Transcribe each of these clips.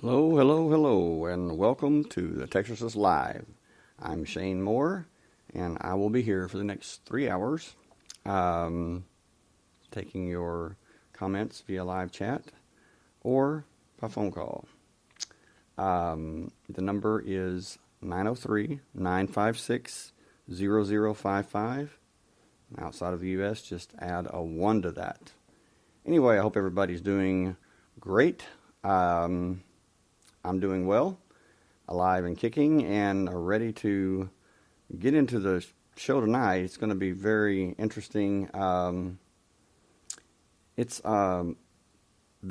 Hello, hello, hello, and welcome to the Texas Live. I'm Shane Moore, and I will be here for the next 3 hours, taking your comments via live chat or by phone call. The number is 903-956-0055. Outside of the U.S., just add a 1 to that. Anyway, I hope everybody's doing great. I'm doing well, alive and kicking, and are ready to get into the show tonight. It's going to be very interesting. The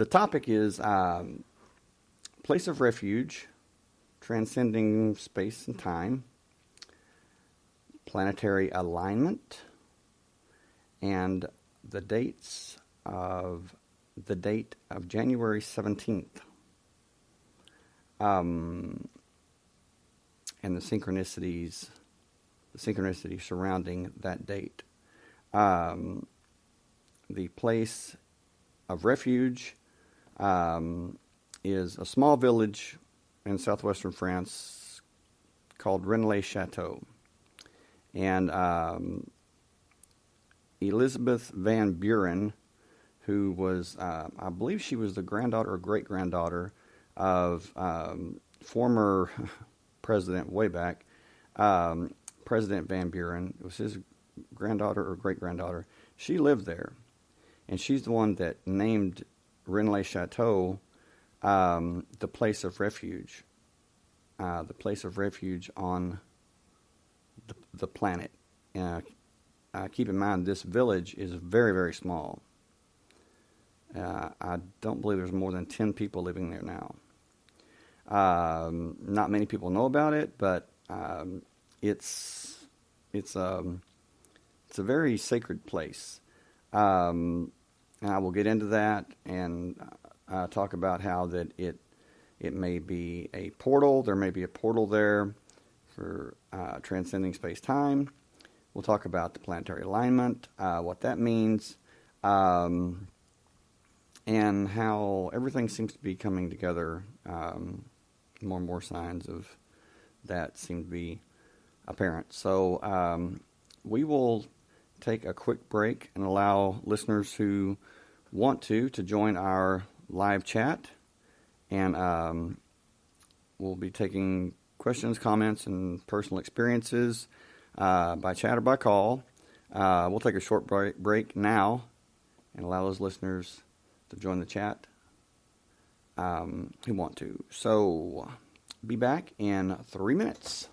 topic is place of refuge, transcending space and time, planetary alignment, and the date of January 17th. And the synchronicities surrounding that date. The place of refuge is a small village in southwestern France called Rennes-le-Château. And Elizabeth Van Buren, who was, I believe she was the granddaughter or great-granddaughter of former president way back, President Van Buren. It was his granddaughter or great-granddaughter. She lived there, and she's the one that named Rennes-le-Château the place of refuge on the planet. Keep in mind, this village is very, very small. I don't believe there's more than 10 people living there now. Not many people know about it, but it's a very sacred place. And I will get into that and talk about how that it may be a portal. There may be a portal there for transcending space-time. We'll talk about the planetary alignment, what that means, and how everything seems to be coming together. More and more signs of that seem to be apparent. So we will take a quick break and allow listeners who want to join our live chat. And we'll be taking questions, comments, and personal experiences by chat or by call. We'll take a short break now and allow those listeners to join the chat who want to. So, be back in 3 minutes.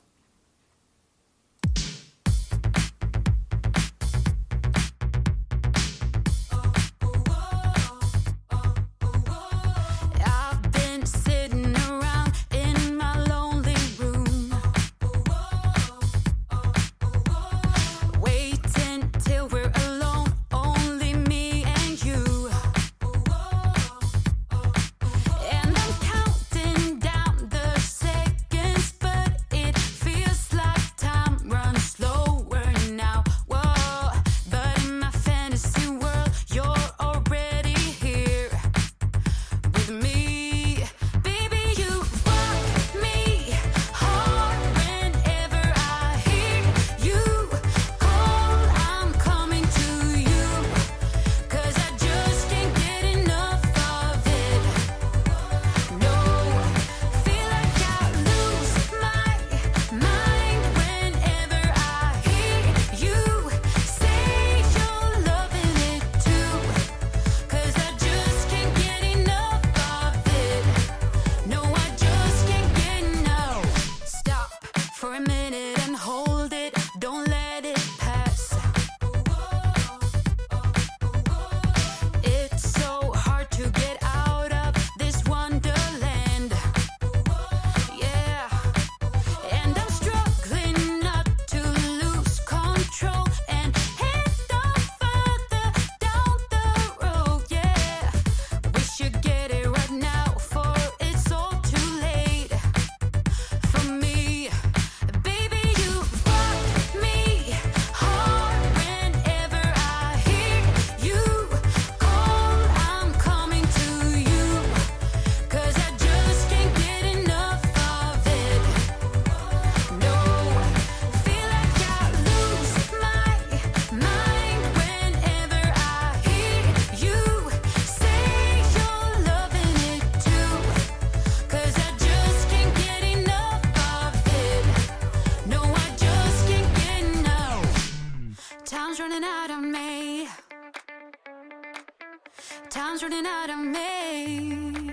running out of me.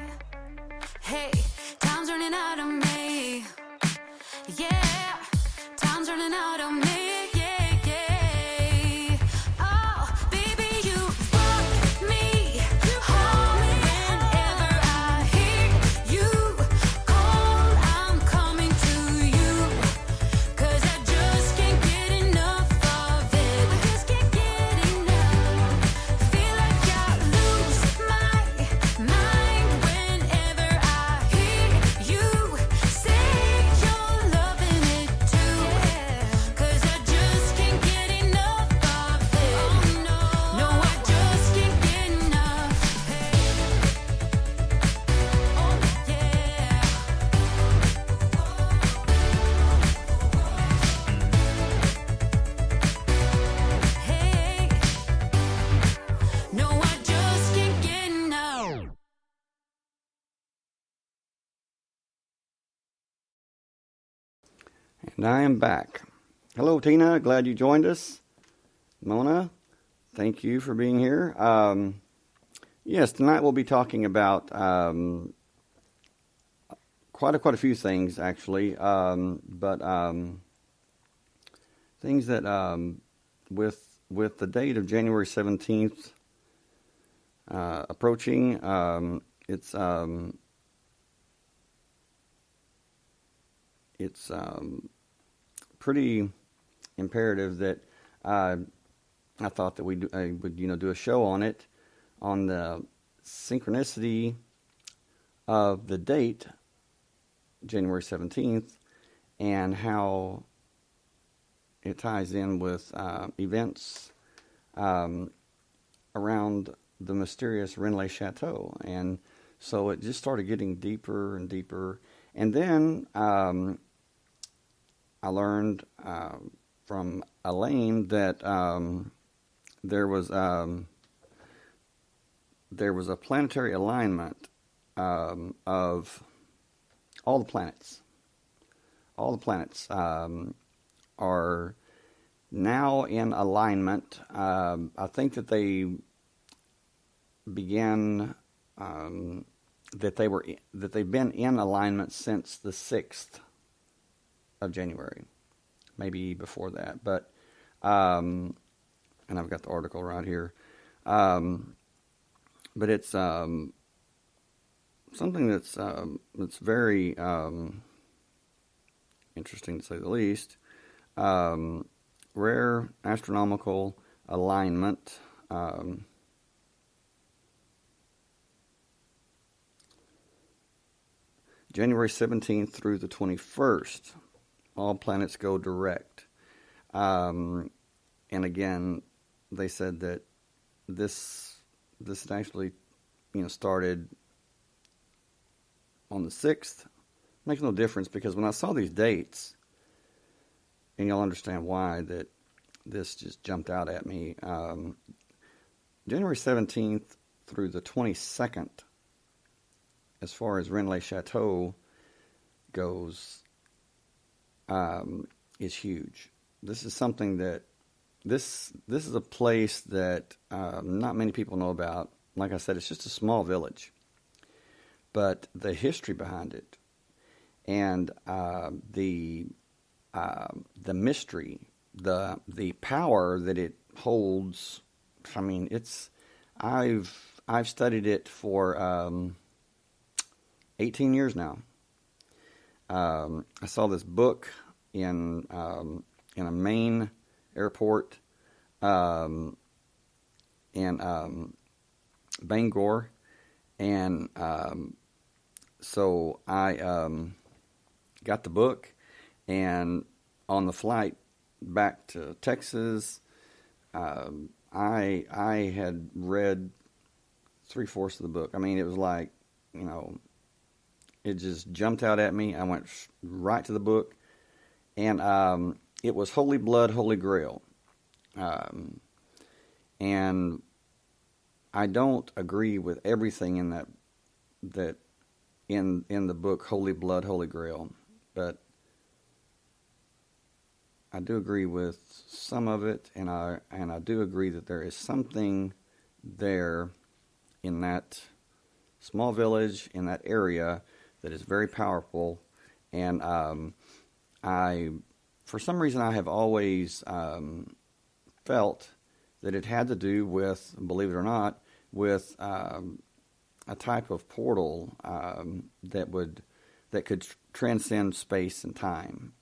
Hey, time's running out of me. Yeah, time's running out of me. Yeah, yeah. Oh, baby, you rock me home whenever I hear you call. I'm coming to you, 'cause I just can't get enough of it. I just can't get enough. Feel like I lose my mind whenever I hear you say you're loving it too. 'Cause I just can't get enough of it. Oh no, I just can't get enough. Oh yeah. Hey, no, I just can't get enough. And I am back. Hello, Tina. Glad you joined us. Mona, thank you for being here. Yes, tonight we'll be talking about quite a few things, actually. But things that with the date of January 17th approaching, it's pretty imperative that I thought that I would do a show on it, on the synchronicity of the date January 17th and how it ties in with events around the mysterious Rennes Chateau. And so it just started getting deeper and deeper. And then I learned from Elaine that there was a planetary alignment of all the planets. All the planets are now in alignment. I think that they began that they've been in alignment since the 6th of January, maybe before that, but and I've got the article right here, but it's something that's very interesting to say the least. Rare astronomical alignment. January 17th through the 21st, all planets go direct. And again, they said that this had actually, started on the 6th. Makes no difference, because when I saw these dates, and you'll understand why that this just jumped out at me. January 17th through the 22nd, as far as Rennes Chateau goes, is huge. This is something that this is a place that not many people know about. Like I said, it's just a small village, but the history behind it and the mystery, the power that it holds. I mean, I've studied it for 18 years now. I saw this book in a Maine airport in Bangor, and so I got the book, and on the flight back to Texas, I had read 3/4 of the book. I mean, it was like, it just jumped out at me. I went right to the book, and it was Holy Blood, Holy Grail. And I don't agree with everything in that in the book Holy Blood, Holy Grail, but I do agree with some of it, and I do agree that there is something there in that small village, in that area, that is very powerful. And for some reason, I have always felt that it had to do with, believe it or not, with a type of portal that could transcend space and time.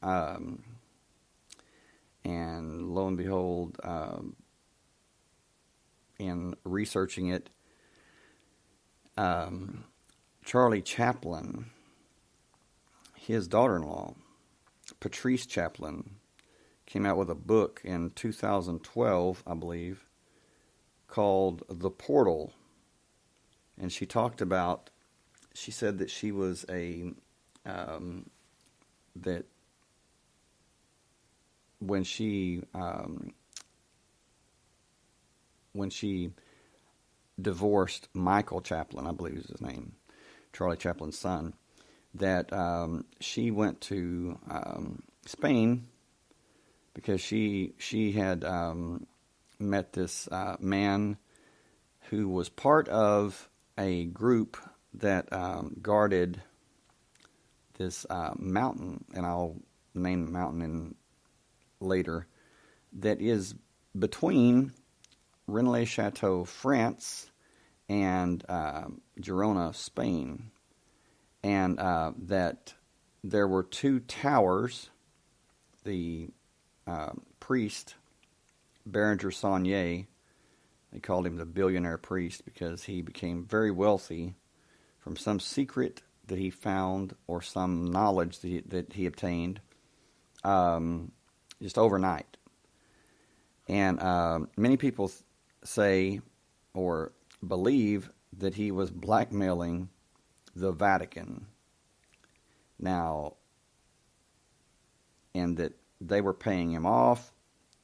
And lo and behold, in researching it, Charlie Chaplin, his daughter-in-law, Patrice Chaplin, came out with a book in 2012, I believe, called The Portal. And she said that she was that when she divorced Michael Chaplin, I believe is his name, Charlie Chaplin's son, that she went to Spain because she had met this man who was part of a group that guarded this mountain, and I'll name the mountain later, that is between Rennes-le-Château, France, and Girona, Spain, and that there were two towers. The priest, Berenger Saunier, they called him the billionaire priest because he became very wealthy from some secret that he found or some knowledge that he obtained just overnight. And many people say or believe that he was blackmailing the Vatican. Now, and that they were paying him off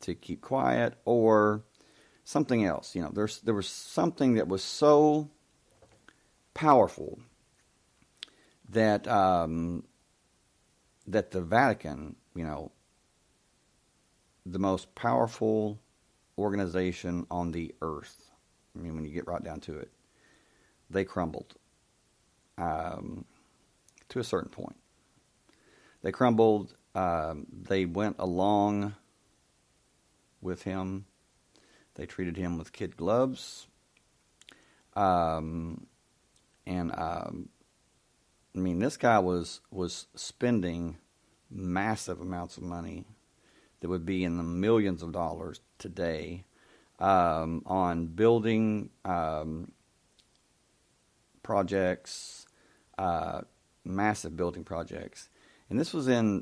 to keep quiet or something else. You know, there was something that was so powerful that that the Vatican, you know, the most powerful organization on the earth, I mean, when you get right down to it, they crumbled to a certain point. They crumbled. They went along with him. They treated him with kid gloves. I mean, this guy was spending massive amounts of money that would be in the millions of dollars today on building projects, massive building projects. And this was in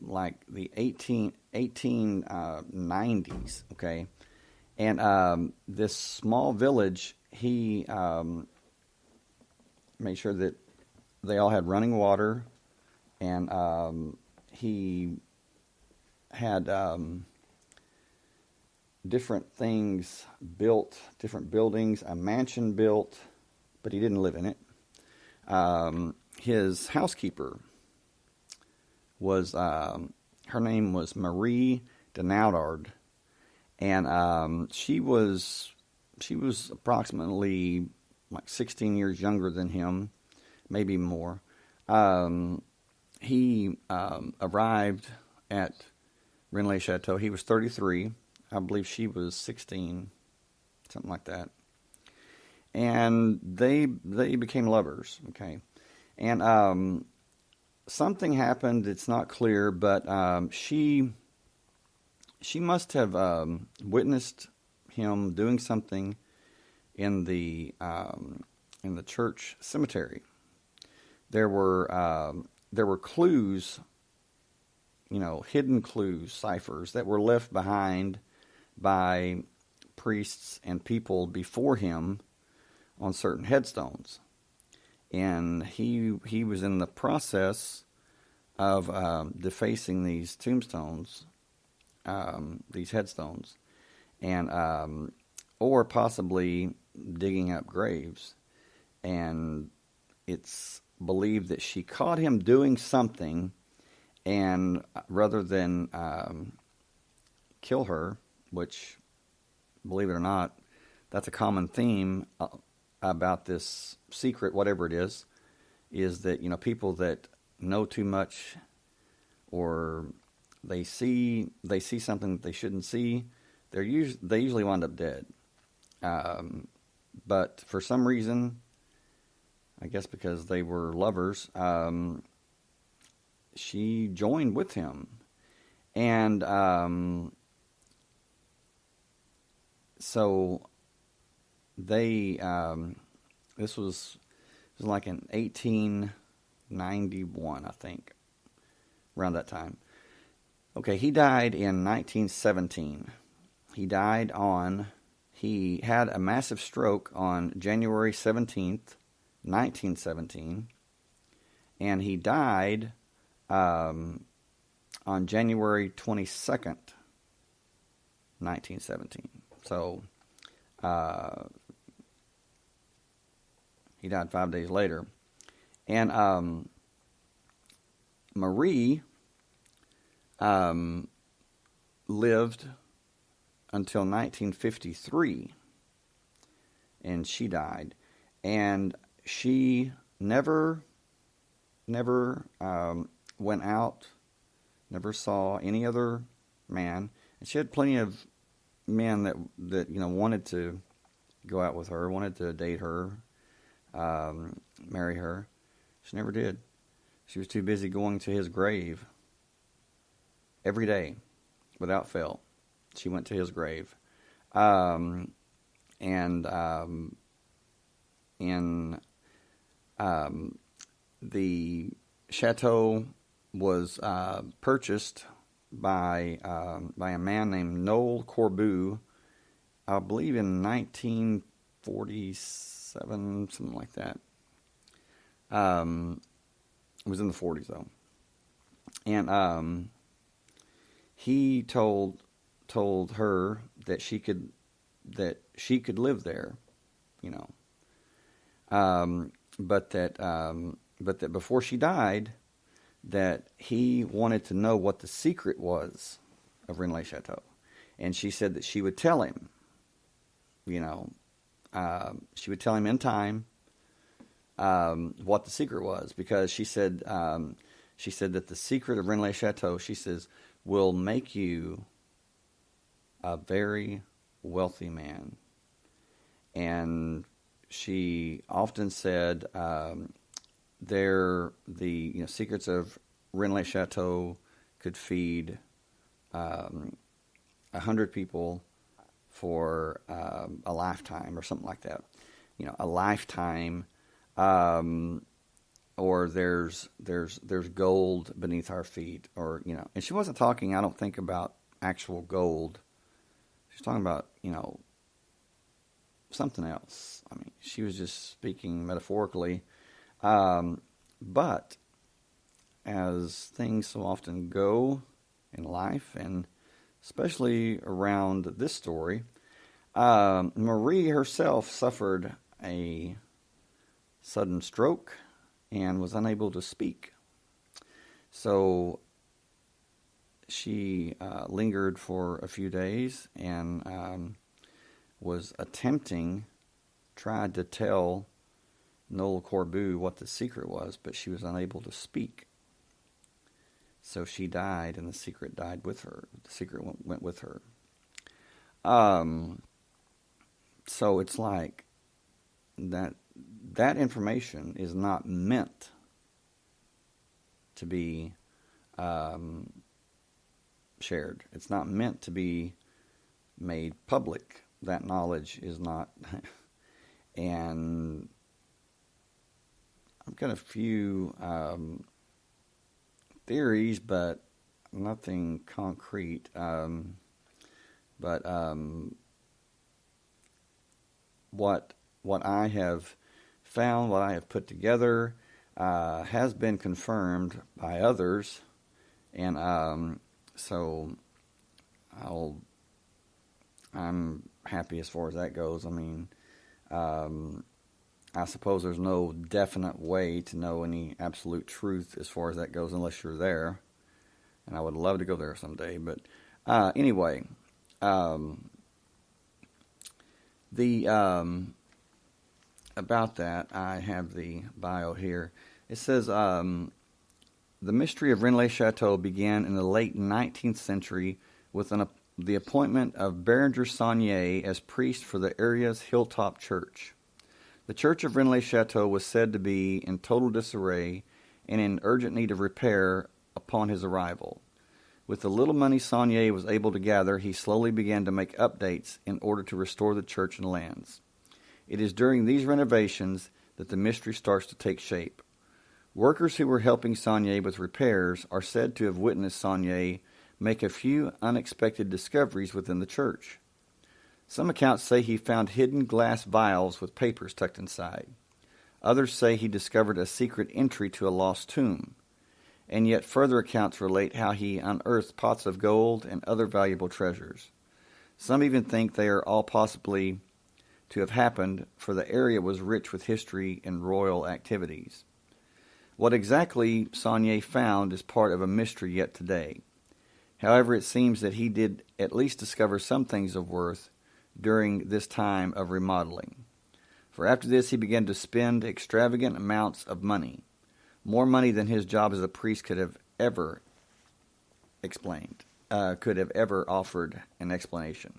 like the 1890s, okay? And this small village, he made sure that they all had running water, and he had different things built, different buildings, a mansion built, but he didn't live in it. His housekeeper was, her name was Marie de Naudard, and she was approximately like 16 years younger than him, maybe more. He arrived at Rennes-le-Château. He was 33. I believe she was 16, something like that. And they became lovers, okay? And something happened. It's not clear, but she must have witnessed him doing something in the church cemetery. There were clues, you know, hidden clues, ciphers that were left behind by priests and people before him on certain headstones. And he was in the process of defacing these tombstones, these headstones, and or possibly digging up graves. And it's believed that she caught him doing something, and rather than kill her, which, believe it or not, that's a common theme about this secret, whatever it is that, people that know too much, or they see something that they shouldn't see, they usually wind up dead. But for some reason, I guess because they were lovers, she joined with him. And so they, this was like in 1891, I think, around that time. Okay, he died in 1917. He had a massive stroke on January 17th, 1917, and he died on January 22nd, 1917. So he died 5 days later. And Marie lived until 1953, and she died. And she never went out, never saw any other man. And she had plenty of men that wanted to go out with her, wanted to date her, marry her. She never did. She was too busy going to his grave every day, without fail. She went to his grave. In the chateau was purchased by a man named Noel Corbeau, I believe in 1947, something like that. It was in the 40s though, and he told her that she could live there, but that before she died, that he wanted to know what the secret was of Rennes Chateau, and she said that she would tell him. She would tell him in time what the secret was, because she said that the secret of Rennes Chateau, she says, will make you a very wealthy man. And she often said the secrets of Rennes Chateau could feed 100 people for a lifetime, or something like that. A lifetime, or there's gold beneath our feet, or And she wasn't talking, I don't think, about actual gold. She's talking about something else. I mean, she was just speaking metaphorically. But as things so often go in life, and especially around this story, Marie herself suffered a sudden stroke and was unable to speak. So she lingered for a few days and was tried to tell Noel Corbeau what the secret was, but she was unable to speak. So she died, and the secret died with her. The secret went with her. So it's like that information is not meant to be shared. It's not meant to be made public. That knowledge is not. And I've got a few theories, but nothing concrete. But what I have found, what I have put together, has been confirmed by others, and so I'm happy as far as that goes. I mean, I suppose there's no definite way to know any absolute truth as far as that goes unless you're there, and I would love to go there someday. But anyway, about that, I have the bio here. It says the mystery of Rennes-le-Chateau began in the late 19th century with the appointment of Berenger Saunier as priest for the area's hilltop church. The church of Rennes-le-Chateau was said to be in total disarray and in urgent need of repair upon his arrival. With the little money Saunier was able to gather, he slowly began to make updates in order to restore the church and lands. It is during these renovations that the mystery starts to take shape. Workers who were helping Saunier with repairs are said to have witnessed Saunier make a few unexpected discoveries within the church. Some accounts say he found hidden glass vials with papers tucked inside. Others say he discovered a secret entry to a lost tomb. And yet further accounts relate how he unearthed pots of gold and other valuable treasures. Some even think they are all possibly to have happened, for the area was rich with history and royal activities. What exactly Saunier found is part of a mystery yet today. However, it seems that he did at least discover some things of worth during this time of remodeling. For after this he began to spend extravagant amounts of money. More money than his job as a priest could have ever offered an explanation.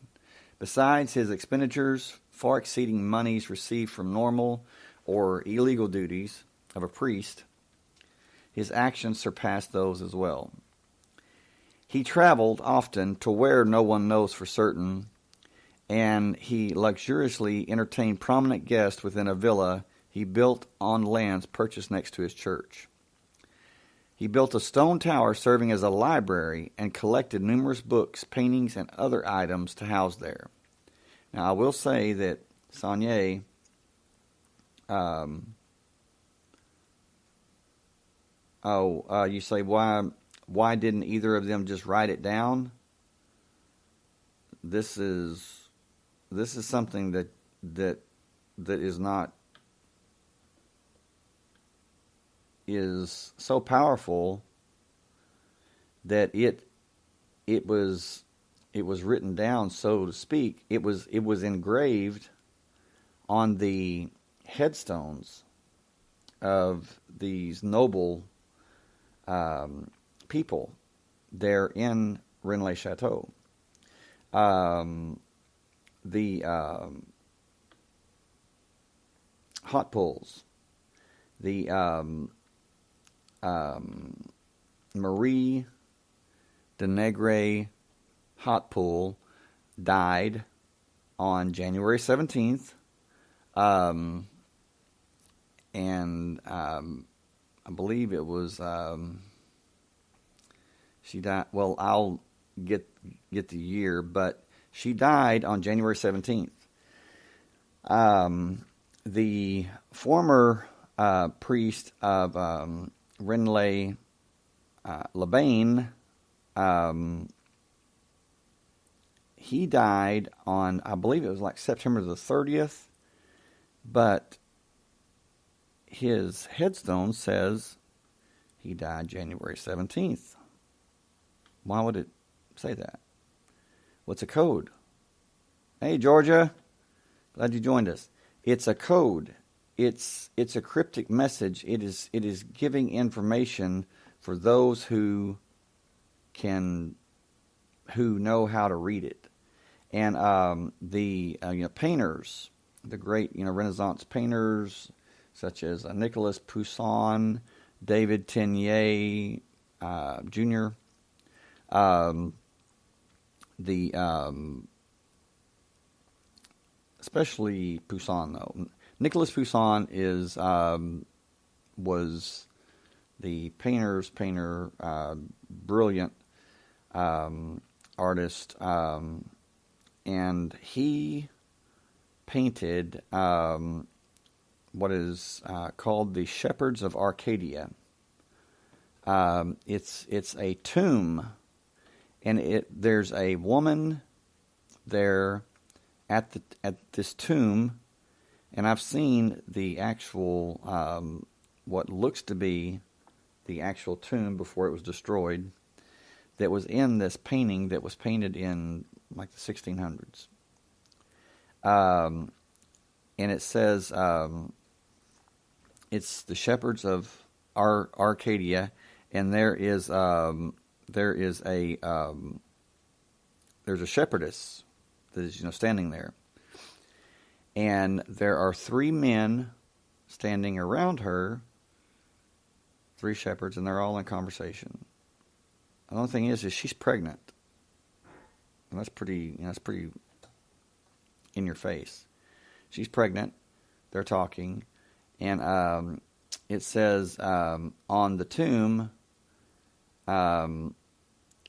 Besides his expenditures, far exceeding monies received from normal or illegal duties of a priest, his actions surpassed those as well. He traveled often to where no one knows for certain, and he luxuriously entertained prominent guests within a villa he built on lands purchased next to his church. He built a stone tower serving as a library and collected numerous books, paintings, and other items to house there. Now, I will say that Saunier you say, why didn't either of them just write it down? This is something that is not is so powerful that it was written down, so to speak. It was engraved on the headstones of these noble people there in Rennes-le-Chateau. The hot pools, the Marie de Negre hot pool died on January 17th, and I believe it was she died. Well, I'll get the year, but she died on January 17th. The former priest of Rennes-le-Bain, he died on, I believe it was like September the 30th, but his headstone says he died January 17th. Why would it say that? What's a code? Hey, Georgia. Glad you joined us. It's a code. It's a cryptic message. It is giving information for those who know how to read it. And the painters, the great Renaissance painters such as Nicolas Poussin, David Tenier Jr. Especially Poussin, though. Nicolas Poussin was the painter's painter, brilliant artist, and he painted what is called the Shepherds of Arcadia. It's a tomb, and there's a woman there at this tomb, and I've seen the actual what looks to be the actual tomb before it was destroyed, that was in this painting that was painted in like the 1600s. And and it says it's the shepherds of Arcadia, and there's a shepherdess that is standing there, and there are 3 men standing around her, 3 shepherds, and they're all in conversation. The only thing is she's pregnant, and that's pretty in your face. She's pregnant. They're talking, and it says on the tomb,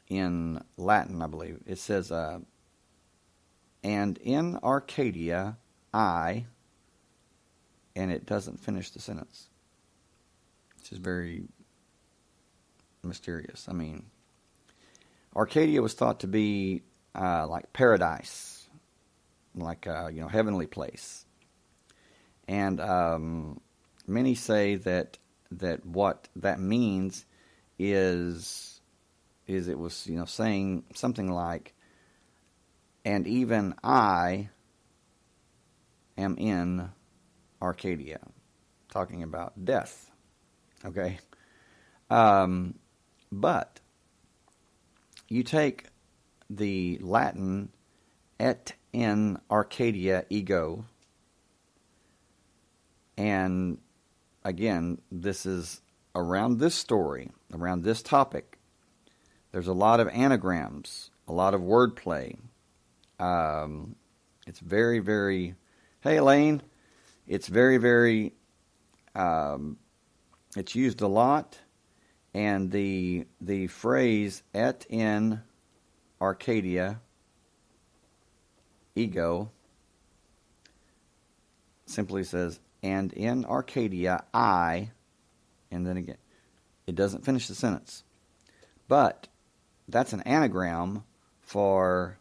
in Latin, I believe, it says, and in Arcadia, and it doesn't finish the sentence. Which is very mysterious. I mean, Arcadia was thought to be like paradise, like a heavenly place, and many say that what that means is it was saying something like, and even I am in Arcadia, talking about death. Okay, but you take the Latin et in Arcadia ego, and again, this is around this story, around this topic. There's a lot of anagrams, a lot of wordplay. It's very, very, hey Elaine, it's very, very, it's used a lot, and the phrase et in Arcadia ego simply says, and in Arcadia I, and then again, it doesn't finish the sentence. But that's an anagram for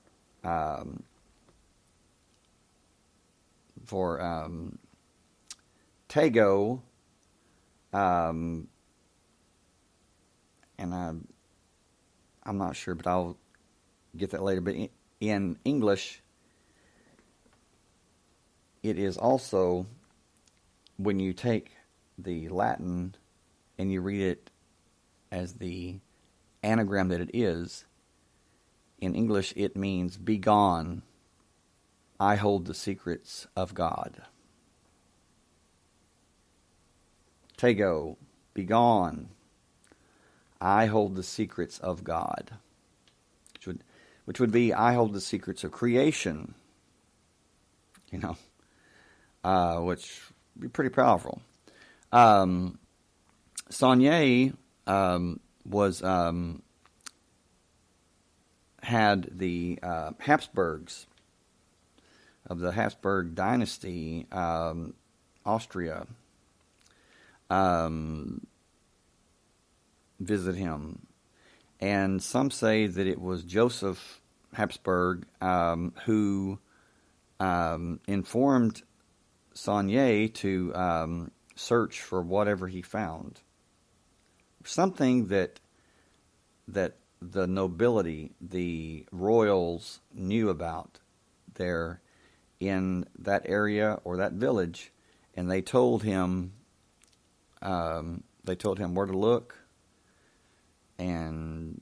Tego, and I'm not sure, but I'll get that later. But in English, it is also, when you take the Latin and you read it as the anagram that it is, in English it means, be gone, I hold the secrets of God. Tego, be gone, I hold the secrets of God. Which would be, I hold the secrets of creation. Which would be pretty powerful. Saunier had the Habsburgs of the Habsburg dynasty, Austria, visit him, and some say that it was Joseph Habsburg who informed Saunier to search for whatever he found, something that the nobility, the royals, knew about there in that area or that village, and they told him where to look, and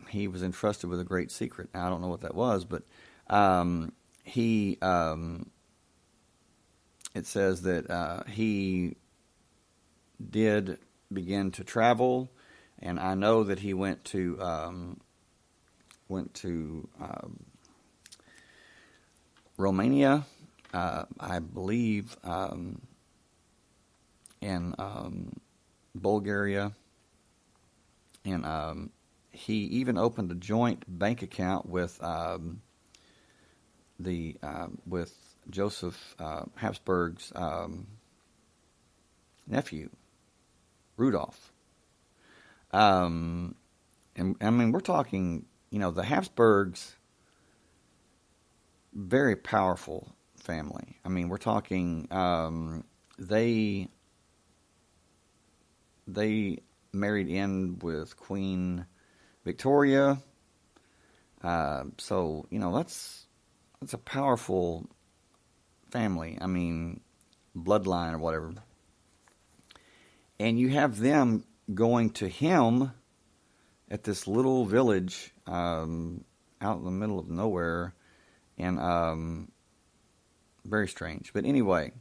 he was entrusted with a great secret. Now, I don't know what that was, but it says that he did begin to travel, and I know that he went to Romania, I believe, in Bulgaria, and he even opened a joint bank account with Joseph Habsburg's nephew, Rudolph. And I mean, we're talking, the Habsburgs, very powerful family. I mean, we're talking, they married in with Queen Victoria. So, that's a powerful family. I mean, bloodline or whatever. And you have them going to him at this little village out in the middle of nowhere, and very strange. But anyway,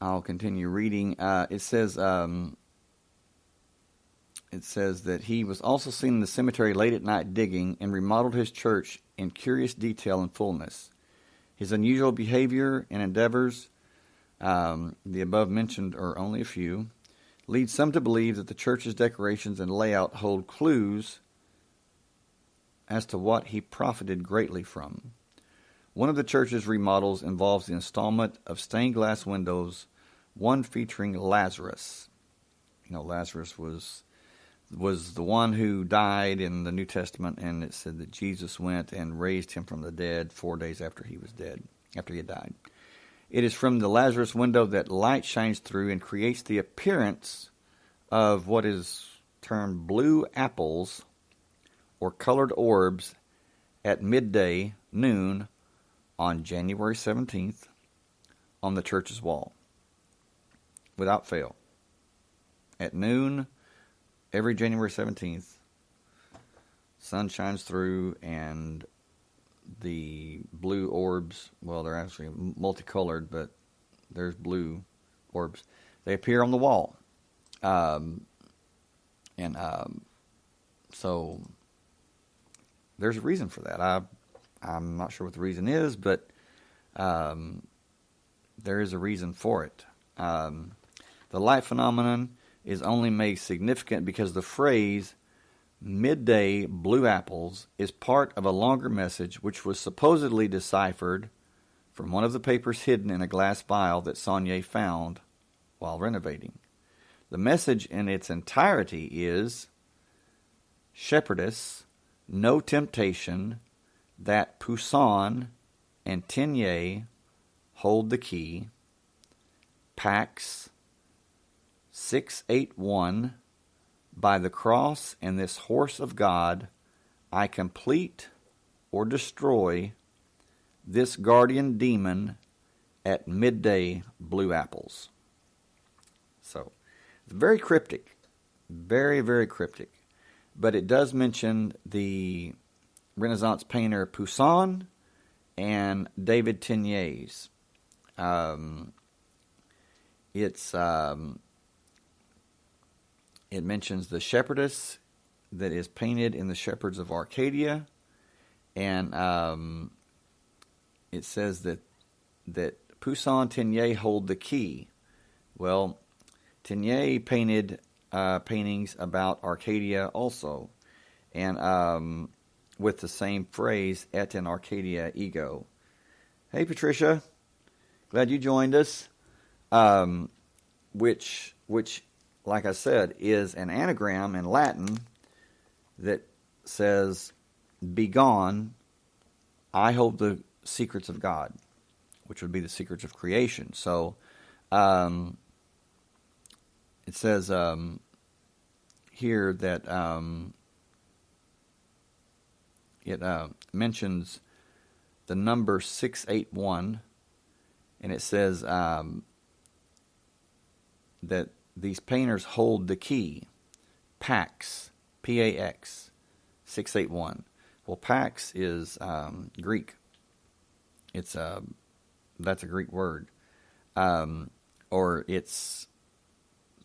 I'll continue reading. It says that he was also seen in the cemetery late at night digging, and remodeled his church in curious detail and fullness. His unusual behavior and endeavors, the above mentioned are only a few, lead some to believe that the church's decorations and layout hold clues as to what he profited greatly from. One of the church's remodels involves the installment of stained glass windows, one featuring Lazarus. You know, Lazarus was the one who died in the New Testament, and it said that Jesus went and raised him from the dead 4 days after he had died. It is from the Lazarus window that light shines through and creates the appearance of what is termed blue apples or colored orbs at midday, noon, on January 17th on the church's wall. Without fail. At noon, every January 17th, sun shines through, and the blue orbs, well, they're actually multicolored, but there's blue orbs. They appear on the wall. So there's a reason for that. I'm not sure what the reason is, but there is a reason for it. The light phenomenon is only made significant because the phrase midday blue apples is part of a longer message which was supposedly deciphered from one of the papers hidden in a glass vial that Saunier found while renovating. The message in its entirety is, Shepherdess, no temptation, that Poussin and Teniers hold the key, Pax 681, by the cross and this horse of God, I complete or destroy this guardian demon at midday blue apples. So, it's very cryptic. Very, very cryptic. But it does mention the Renaissance painter Poussin and David Teniers. It mentions the shepherdess that is painted in the Shepherds of Arcadia, and it says that Poussin Teniers hold the key. Well, Teniers painted paintings about Arcadia also, and with the same phrase, et in Arcadia ego. Hey, Patricia, glad you joined us. Which, like I said, is an anagram in Latin that says, "Begone, I hold the secrets of God," which would be the secrets of creation. So, it says here that it mentions the number 681, and it says that these painters hold the key, Pax, P-A-X, 681. Well, Pax is Greek. It's that's a Greek word, or it's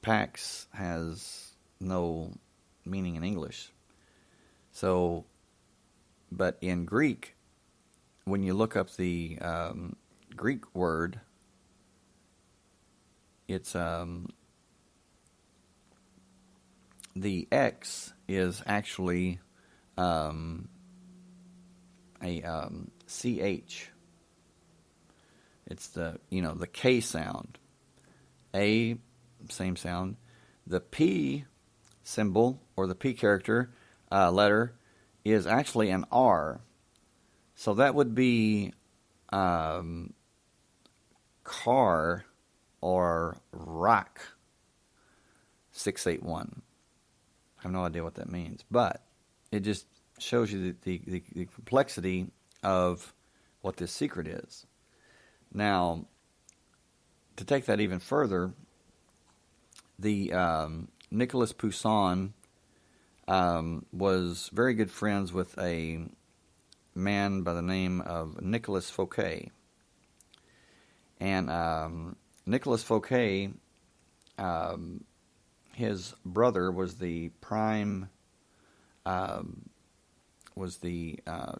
Pax has no meaning in English. So, but in Greek, when you look up the Greek word, it's the X is actually a CH. It's the K sound. A, same sound. The P symbol, or the P character, letter, is actually an R. So that would be car or rock 681. I have no idea what that means, but it just shows you the complexity of what this secret is. Now, to take that even further, the Nicolas Poussin was very good friends with a man by the name of Nicolas Fouquet. And Nicolas Fouquet, his brother was the prime,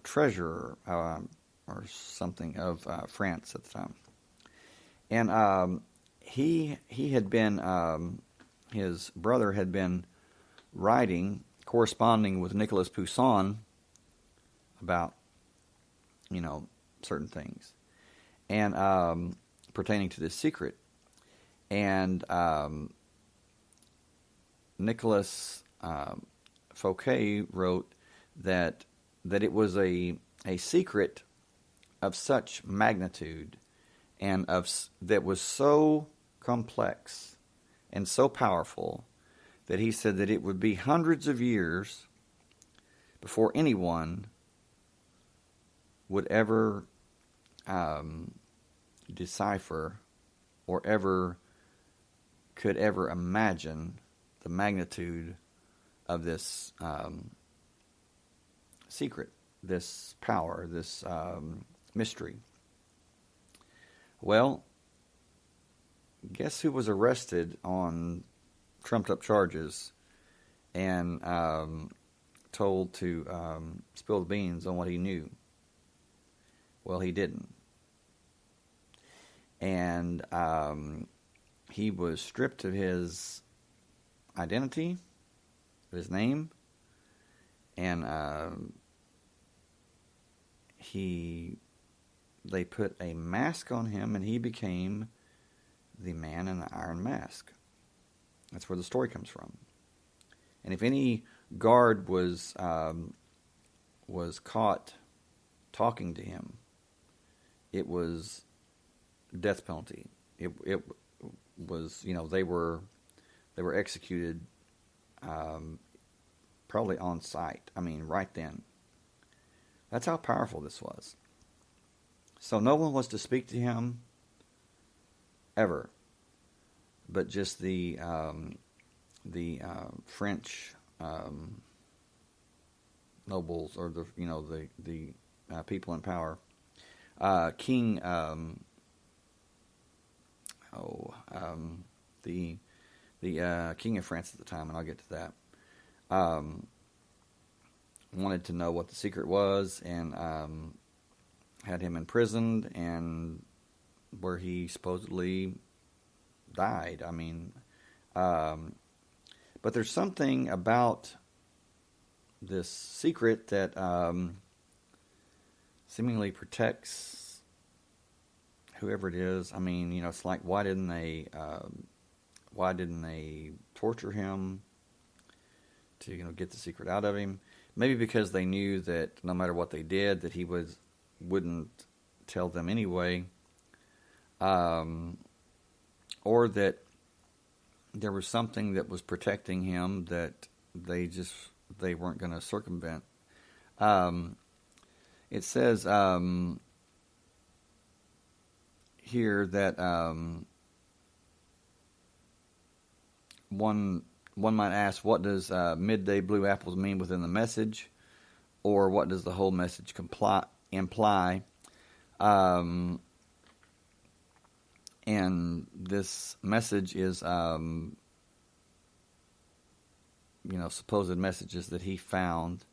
treasurer or something of France at the time. And he had been, his brother had been corresponding with Nicolas Poussin about, certain things, and pertaining to this secret. And Nicolas Fouquet wrote that it was a secret of such magnitude and that was so complex and so powerful that he said that it would be hundreds of years before anyone would ever decipher or could ever imagine the magnitude of this secret, this power, this mystery. Well, guess who was arrested on trumped-up charges and told to spill the beans on what he knew? Well, he didn't. And he was stripped of his identity, of his name, and they put a mask on him, and he became the man in the iron mask. That's where the story comes from. And if any guard was caught talking to him, it was death penalty. It was, they were executed probably on sight. I mean, right then. That's how powerful this was. So no one was to speak to him ever, but just the French nobles, or the people in power. King, the King of France at the time, and I'll get to that, wanted to know what the secret was, and had him imprisoned, and where he supposedly died. I mean, but there's something about this secret that seemingly protects whoever it is. I mean, it's like, why didn't they torture him to get the secret out of him? Maybe because they knew that no matter what they did, that he wouldn't tell them anyway, or that there was something that was protecting him that they weren't going to circumvent. It says here that one might ask, what does midday blue apples mean within the message, or what does the whole message imply? And this message is, supposed messages that he found,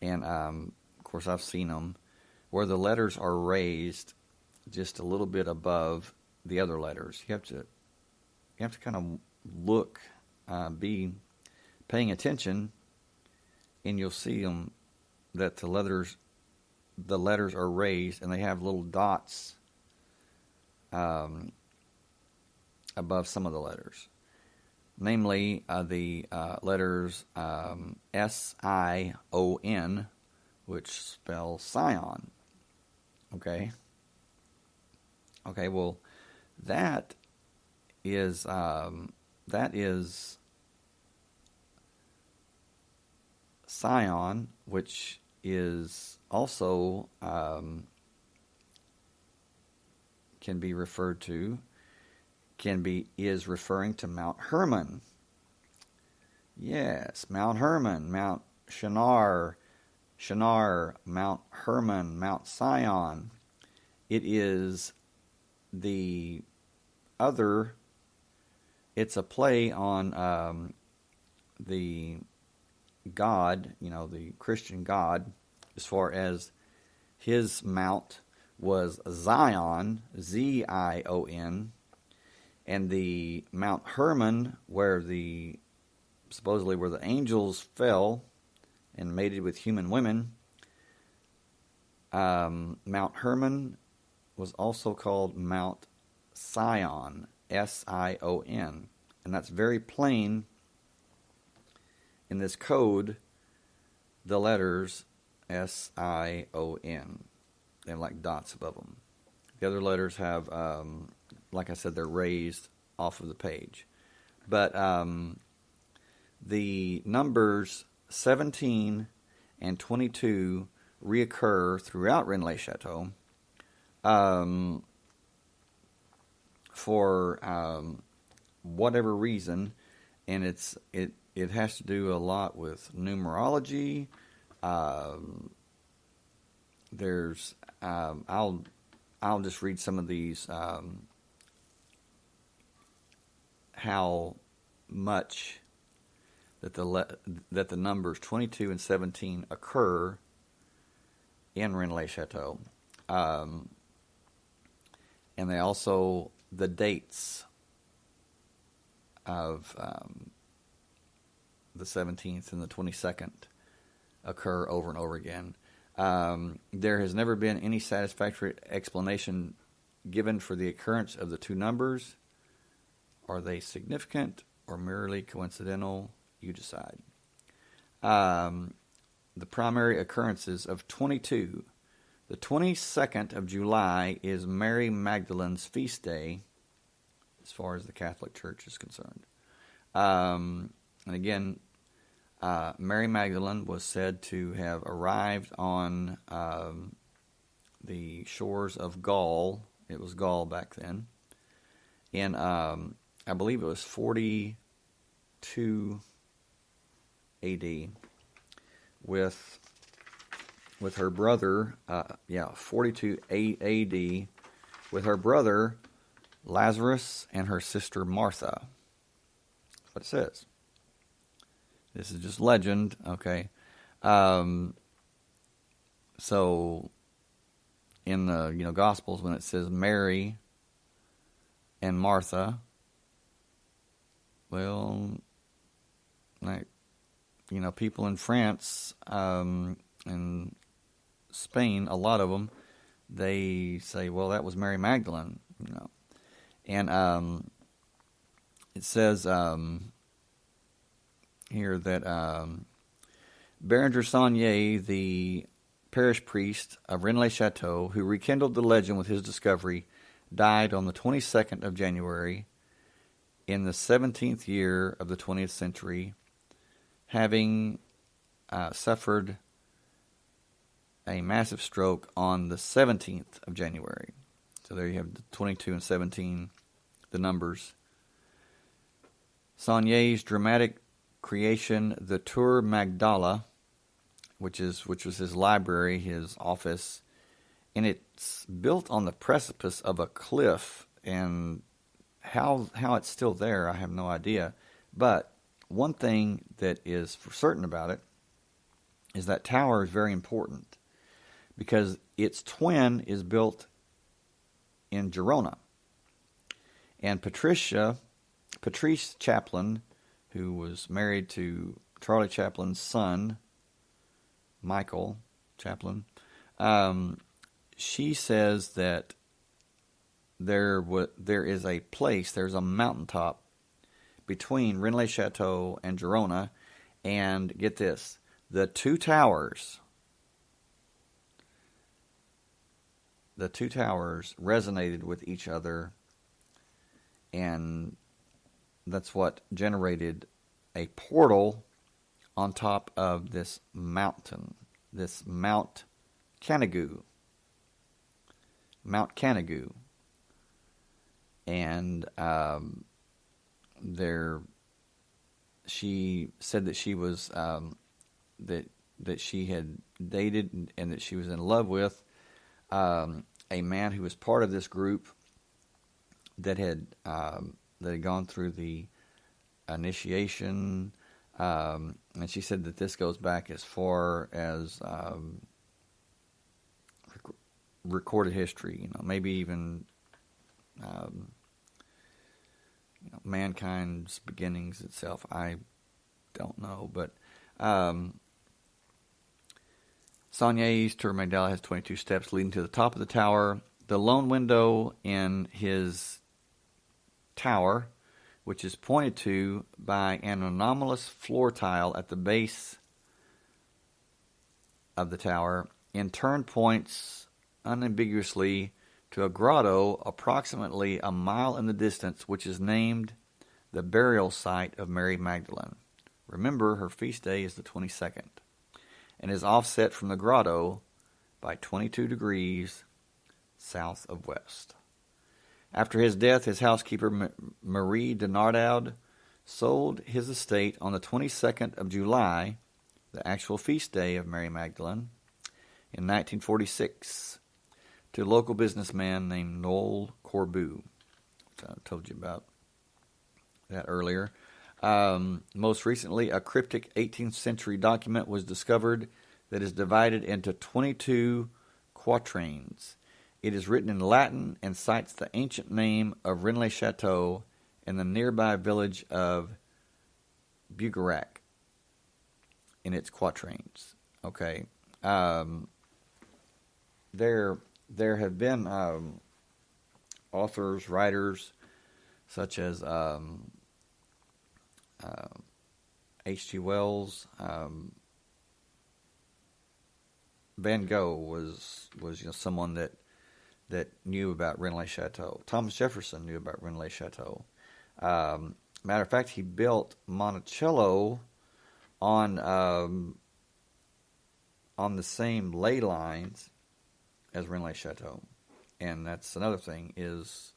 and of course I've seen them, where the letters are raised just a little bit above the other letters. You have to kind of look, be paying attention, and you'll see them, that the letters are raised, and they have little dots above some of the letters. Namely, the letters S-I-O-N, which spell Scion. Okay, well, that is Scion, which is also can be referred to, is referring to Mount Hermon. Yes, Mount Hermon, Mount Shinar, Mount Hermon, Mount Sion. It is the other, it's a play on the God, the Christian God, as far as his mount was Zion, Zion, and the Mount Hermon, supposedly where the angels fell and mated with human women. Mount Hermon was also called Mount Sion, Sion, and that's very plain in this code, the letters Sion. They're like dots above them. The other letters have, like I said, they're raised off of the page. But the numbers 17 and 22 reoccur throughout Rennes-le-Château for whatever reason, and it has to do a lot with numerology. There's I'll just read some of these, how much that the numbers 22 and 17 occur in Rennes-le-Château, and they also, the dates of the 17th and the 22nd occur over and over again. There has never been any satisfactory explanation given for the occurrence of the two numbers. Are they significant or merely coincidental? You decide. The primary occurrences of 22. The 22nd of July is Mary Magdalene's feast day, as far as the Catholic Church is concerned. And again, Mary Magdalene was said to have arrived on the shores of Gaul. It was Gaul back then. In, I believe it was 42 AD with her brother, 42 AD, with her brother Lazarus and her sister Martha. That's what it says. This is just legend, okay? So in the Gospels, when it says Mary and Martha, well, people in France and Spain, a lot of them, they say, well, that was Mary Magdalene, And it says here that Berenger Saunier, the parish priest of Rennes-le-Château, who rekindled the legend with his discovery, died on the 22nd of January in the 17th year of the 20th century, having suffered a massive stroke on the 17th of January. So there you have the 22 and 17, the numbers. Saunier's dramatic creation, the Tour Magdala, which was his library, his office, and it's built on the precipice of a cliff, and how it's still there, I have no idea. But one thing that is for certain about it is that tower is very important because its twin is built in Girona. And Patrice Chaplin, who was married to Charlie Chaplin's son, Michael Chaplin, she says that there is a place, there's a mountaintop between Rennes-le-Château and Girona, and get this, the two towers resonated with each other, and that's what generated a portal on top of this mountain, this Mount Canigou. Mount Canigou. and she said that she was that she had dated and that she was in love with a man who was part of this group that had gone through the initiation, and she said that this goes back as far as recorded history. Maybe even mankind's beginnings itself. I don't know, but Saulnier's to Magdala has 22 steps leading to the top of the tower. The lone window in his tower, which is pointed to by an anomalous floor tile at the base of the tower, in turn points unambiguously to a grotto approximately a mile in the distance, which is named the burial site of Mary Magdalene. Remember, her feast day is the 22nd, and is offset from the grotto by 22 degrees south of west. After his death, his housekeeper, Marie de Nardaud, sold his estate on the 22nd of July, the actual feast day of Mary Magdalene, in 1946, to a local businessman named Noel Corbu. I told you about that earlier. Most recently, a cryptic 18th century document was discovered that is divided into 22 quatrains. It is written in Latin and cites the ancient name of Rennes-le-Château and the nearby village of Bugarac in its quatrains. Okay. There have been authors, writers, such as H.G. Wells. Van Gogh was someone that knew about Rennes-le-Château. Thomas Jefferson knew about Rennes-le-Château. Matter of fact, he built Monticello on the same ley lines as Rennes-le-Château. And that's another thing, is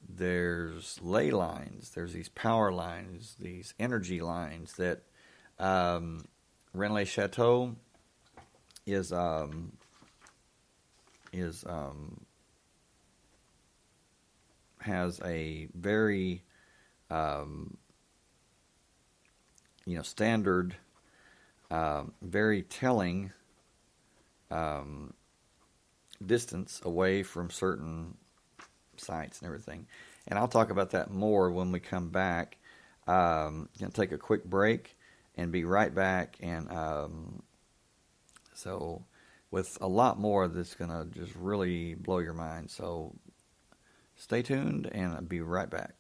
there's ley lines, there's these power lines, these energy lines that Rennes-le-Château has a very standard, very telling distance away from certain sites and everything. And I'll talk about that more when we come back. Going to take a quick break and be right back. And so with a lot more that's going to just really blow your mind. So stay tuned, and I'll be right back.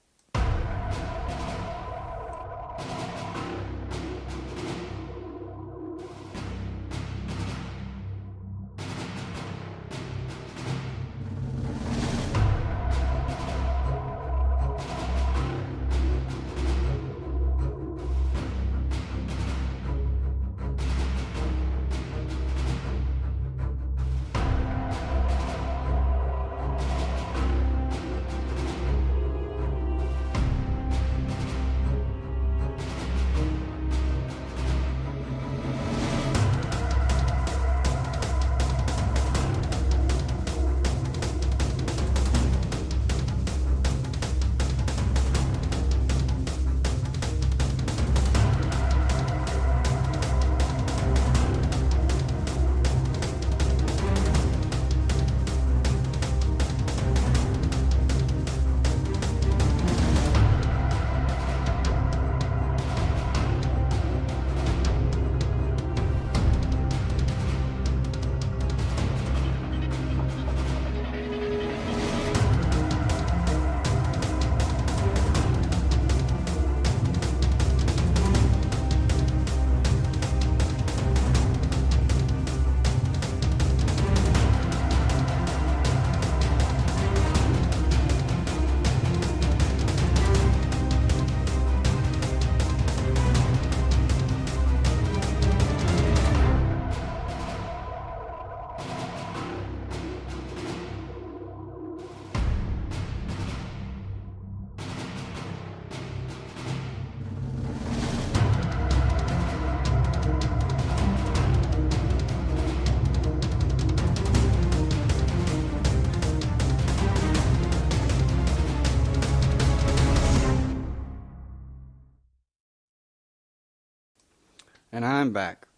And I'm back.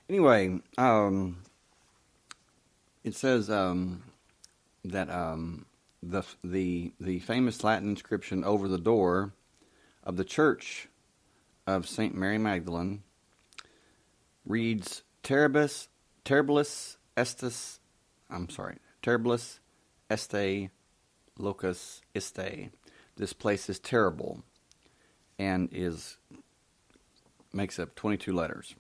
Anyway, it says that the famous Latin inscription over the door of the Church of Saint Mary Magdalene reads Terribilis este locus iste. This place is terrible, and makes up 22 letters.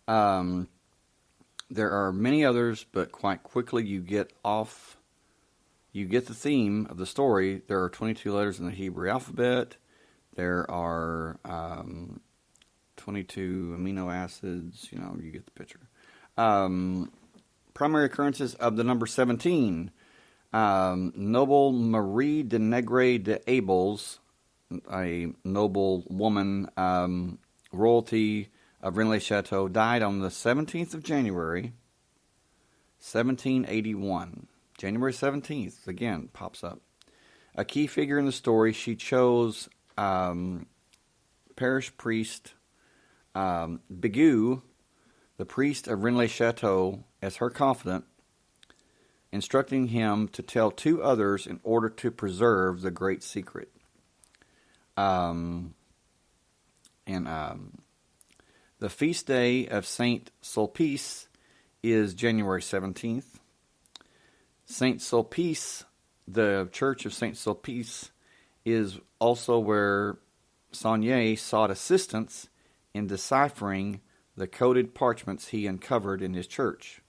There are many others, but quite quickly you get the theme of the story. There are 22 letters in the Hebrew alphabet. There are 22 amino acids. You get the picture. Primary occurrences of the number 17. Noble Marie de Negre de Abels, a noble woman, royalty of Rennes-le-Château, died on the 17th of January, 1781. January 17th, again, pops up. A key figure in the story, she chose parish priest Bigot, the priest of Rennes-le-Château, as her confidant, instructing him to tell two others in order to preserve the great secret. The feast day of Saint Sulpice is January 17th. Saint Sulpice, the Church of Saint Sulpice, is also where Saunier sought assistance in deciphering the coded parchments he uncovered in his church.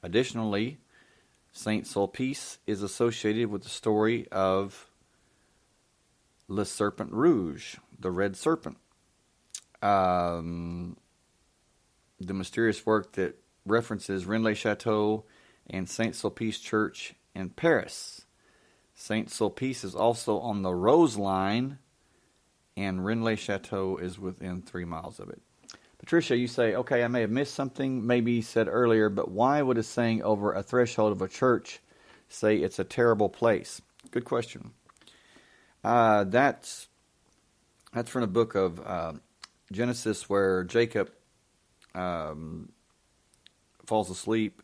Additionally, Saint Sulpice is associated with the story of Le Serpent Rouge, the Red Serpent. The mysterious work that references Rennes-le-Château and Saint Sulpice Church in Paris. Saint Sulpice is also on the Rose Line, and Rennes-le-Château is within 3 miles of it. Patricia, you say, okay, I may have missed something, maybe said earlier, but why would a saying over a threshold of a church say it's a terrible place? Good question. That's from the book of Genesis, where Jacob falls asleep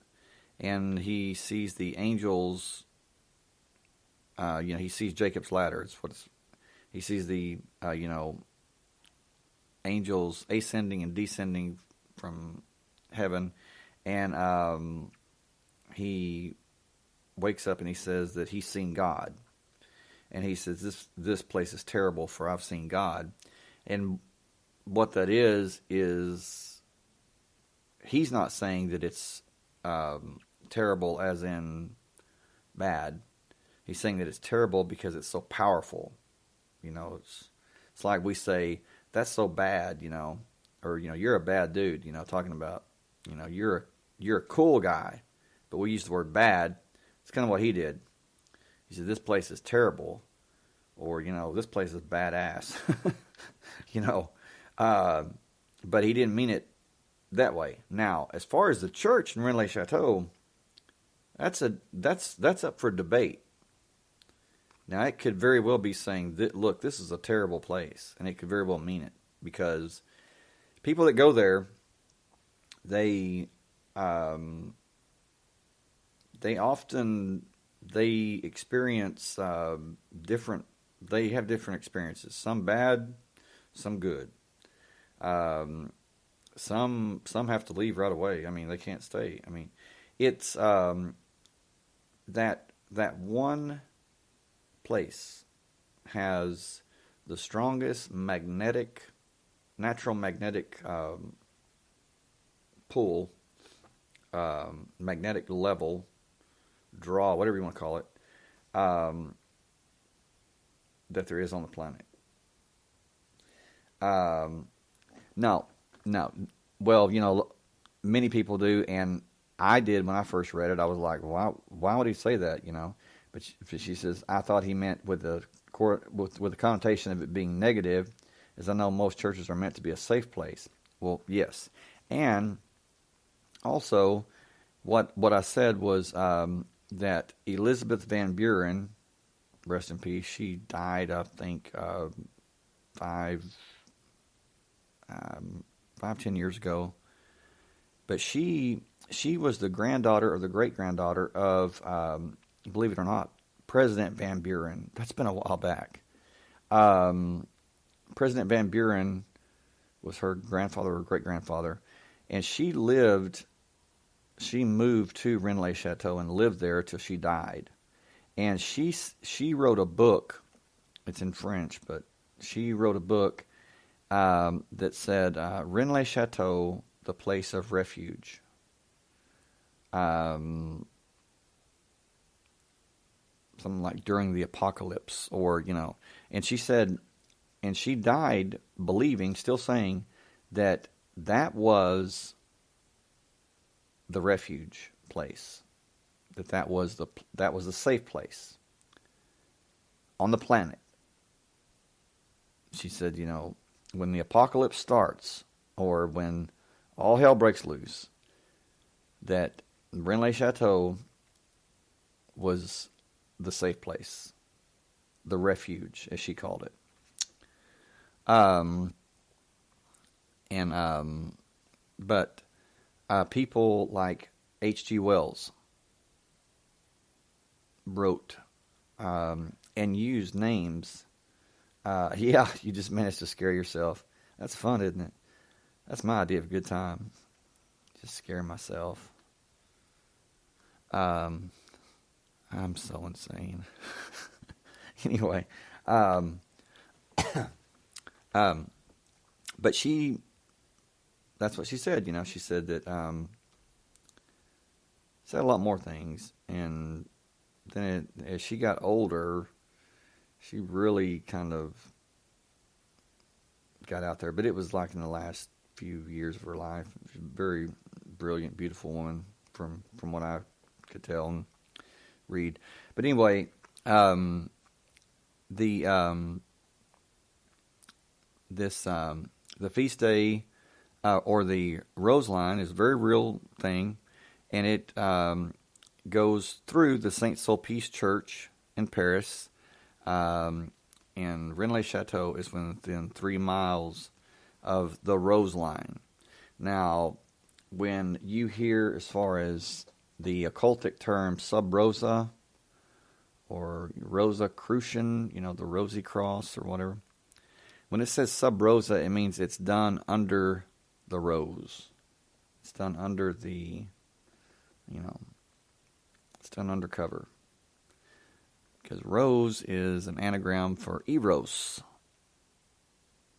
and he sees the angels. He sees Jacob's ladder. He sees the angels ascending and descending from heaven, and he wakes up and he says that he's seen God, and he says this place is terrible, for I've seen God. And what that is he's not saying that it's terrible as in bad. He's saying that it's terrible because it's so powerful. It's like we say, that's so bad, or you're a bad dude, talking about, you're a cool guy, but we use the word bad. It's kind of what he did. He said, this place is terrible, or this place is badass. But he didn't mean it that way. Now, as far as the church in Rennes-le-Château, that's up for debate. Now, it could very well be saying that, look, this is a terrible place, and it could very well mean it, because people that go there, they experience different. They have different experiences. Some bad, some good. Some have to leave right away. I mean, they can't stay. I mean, it's that one place has the strongest natural magnetic pull, magnetic level, draw, whatever you want to call it, that there is on the planet. No. Well, many people do, and I did when I first read it. I was like, why would he say that, But she says, I thought he meant with the connotation of it being negative, as I know most churches are meant to be a safe place. Well, yes. And also, what I said was that Elizabeth Van Buren, rest in peace, she died, I think, 5-10 years ago. But she was the granddaughter or the great-granddaughter of, believe it or not, President Van Buren. That's been a while back. President Van Buren was her grandfather or great-grandfather, and she moved to Rennes-le-Château and lived there till she died. And she wrote a book. It's in French, but she wrote a book that said Rennes-le-Château, the place of refuge. Something like during the apocalypse, or, and she said, and she died believing, still saying, that was the refuge place, that was the safe place on the planet. She said, when the apocalypse starts, or when all hell breaks loose, that Rennes-le-Château was the safe place, the refuge, as she called it. But people like H.G. Wells wrote and used names. Yeah, you just managed to scare yourself. That's fun, isn't it? That's my idea of a good time. Just scaring myself. I'm so insane. Anyway, but that's what she said, she said that, said a lot more things, and then as she got older, she really kind of got out there, but it was like in the last few years of her life. She's a very brilliant, beautiful woman from what I could tell and read. But anyway, the feast day or the Rose Line is a very real thing, and it goes through the Saint Sulpice Church in Paris, and Rennes-le-Château is within 3 miles of the Rose Line. Now, when you hear as far as the occultic term sub rosa or Rosicrucian, the Rosy Cross or whatever, when it says sub rosa, it means it's done under the rose. It's done under the, it's done undercover. Because rose is an anagram for eros.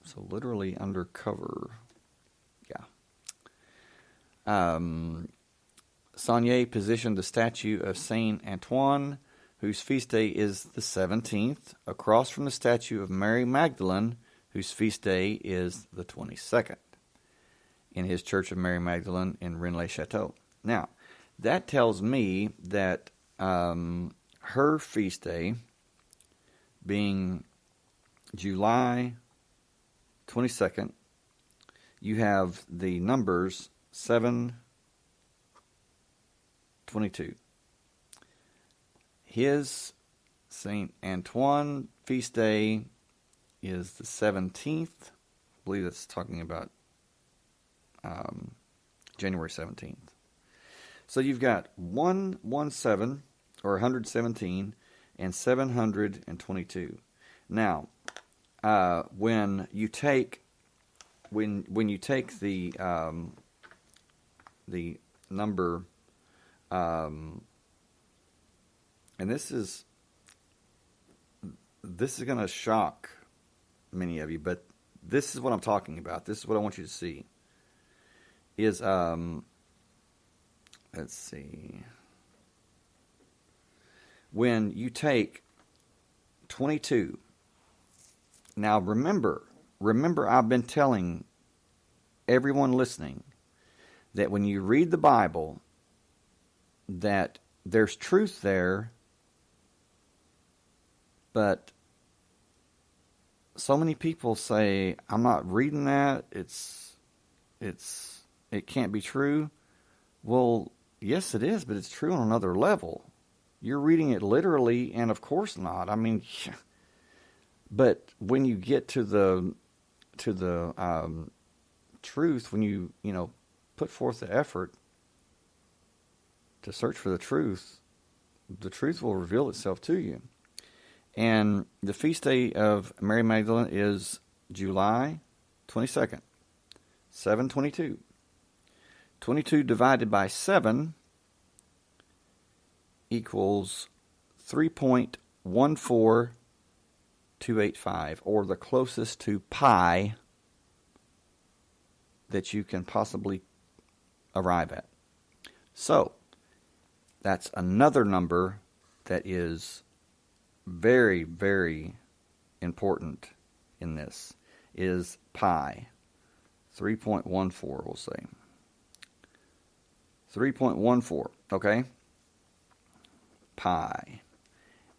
So literally undercover. Yeah. Saunier positioned the statue of Saint Antoine, whose feast day is the 17th, across from the statue of Mary Magdalene, whose feast day is the 22nd, in his Church of Mary Magdalene in Rennes-le-Château. Now, that tells me that her feast day, being July 22nd, you have the numbers 7/22. His Saint Antoine feast day is the 17th. I believe that's talking about January 17th. So you've got 117 or 117 and 722. Now, when you take the number, and this is going to shock many of you, but this is what I'm talking about. This is what I want you to see. Is let's see. When you take 22. Now remember, I've been telling everyone listening that when you read the Bible, that there's truth there, but so many people say, I'm not reading that, it can't be true. Well, yes it is, but it's true on another level. You're reading it literally, and of course not. I mean, but when you get to the truth, when you put forth the effort to search for the truth will reveal itself to you. And the feast day of Mary Magdalene is July 22nd, 7/22. 22 divided by 7 equals 3.14285, or the closest to pi that you can possibly arrive at. So, that's another number that is very, very important in this, is pi. 3.14, we'll say. 3.14, okay? Pi.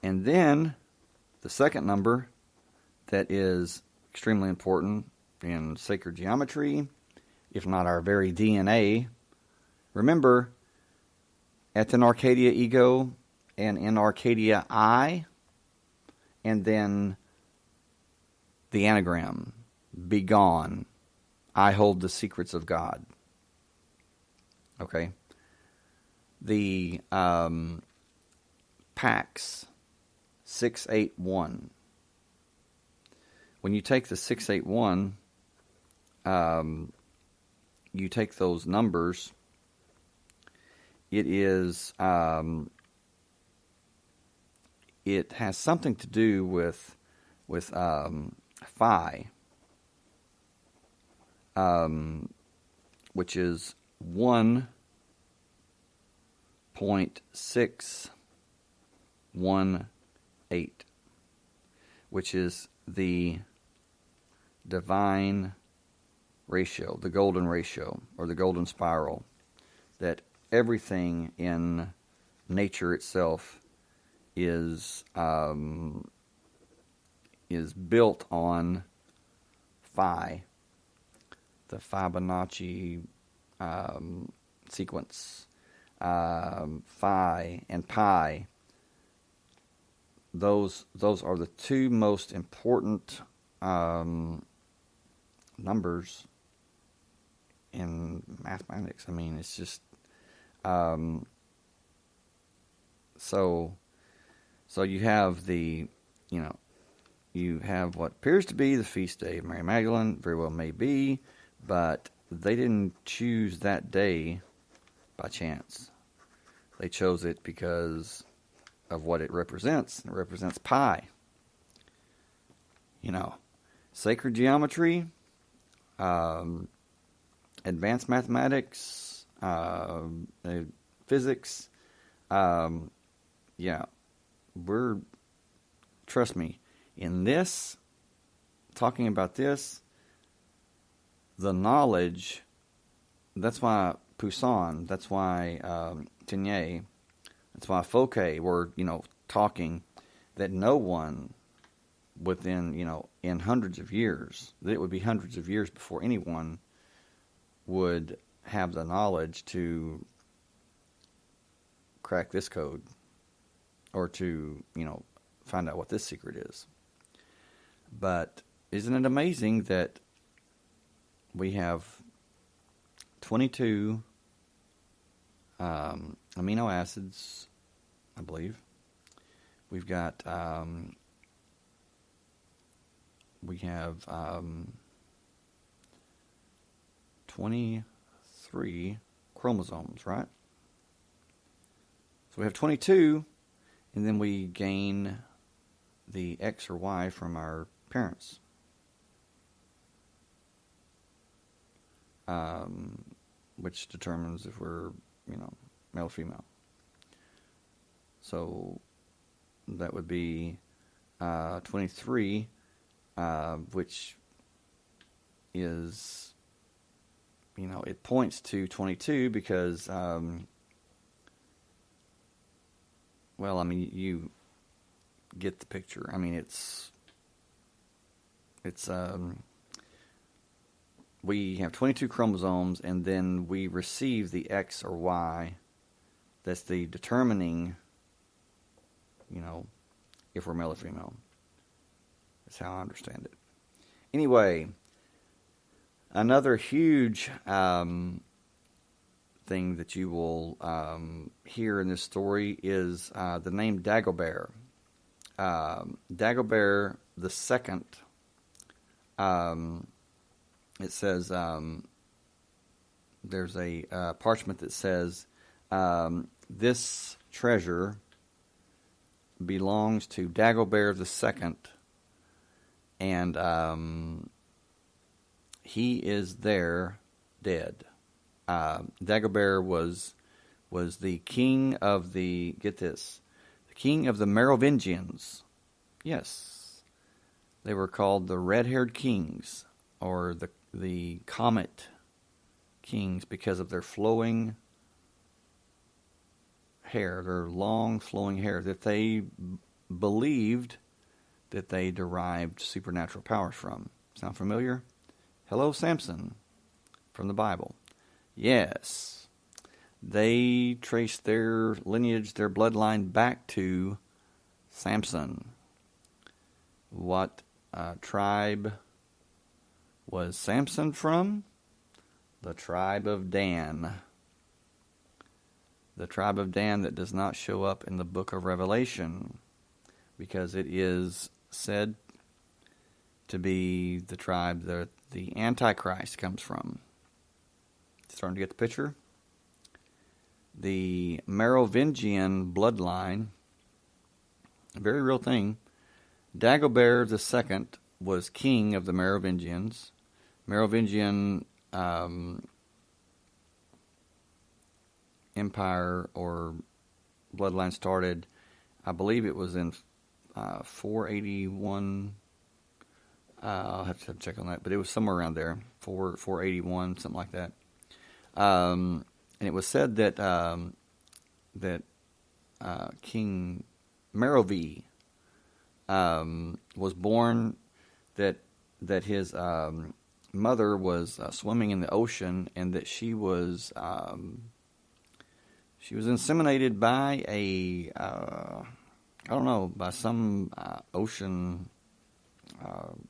And then the second number that is extremely important in sacred geometry, if not our very DNA. Remember, at in Arcadia ego and in Arcadia I, and then the anagram, begone, I hold the secrets of God. Okay? The Pax 681. When you take the 681, you take those numbers, it is, it has something to do with phi, which is 1.618, which is the divine ratio, the golden ratio, or the golden spiral, that everything in nature itself is built on phi, the Fibonacci sequence. Phi and pi, those are the two most important numbers in mathematics. I mean, it's just so you have you have what appears to be the feast day of Mary Magdalene, very well may be, but they didn't choose that day by chance. They chose it because of what it represents. It represents pi. Sacred geometry, advanced mathematics, physics. Trust me, in this, talking about this, the knowledge, that's why Poussin, that's why Tenier, that's why Fouquet were, talking that no one within, in hundreds of years, that it would be hundreds of years before anyone would have the knowledge to crack this code or to, find out what this secret is. But isn't it amazing that we have 22 amino acids, I believe. We've got, we have 23 chromosomes, right? So we have 22, and then we gain the X or Y from our parents. Which determines if we're, male or female. So that would be 23, which is, it points to 22 because, you get the picture. We have 22 chromosomes, and then we receive the X or Y. That's the determining, if we're male or female. That's how I understand it. Anyway, Another huge thing that you will hear in this story is the name Dagobert. Dagobert the second. It says there's a parchment that says this treasure belongs to Dagobert the second, and he is there dead. Dagobert was the king of the king of the Merovingians. Yes, they were called the red-haired kings, or the comet kings, because of their flowing hair, their long flowing hair, that they believed that they derived supernatural powers from. Sound familiar? Hello, Samson, from the Bible. Yes. They traced their lineage, their bloodline, back to Samson. What tribe was Samson from? The tribe of Dan. The tribe of Dan that does not show up in the book of Revelation, because it is said to be the tribe that the Antichrist comes from. Starting to get the picture? The Merovingian bloodline, a very real thing. Dagobert II was king of the Merovingians. Merovingian empire or bloodline started, I believe it was in 481. I'll have to check on that, but it was somewhere around there, 481, something like that. And it was said that King Merovee was born, that his mother was swimming in the ocean, and that she was inseminated by by some ocean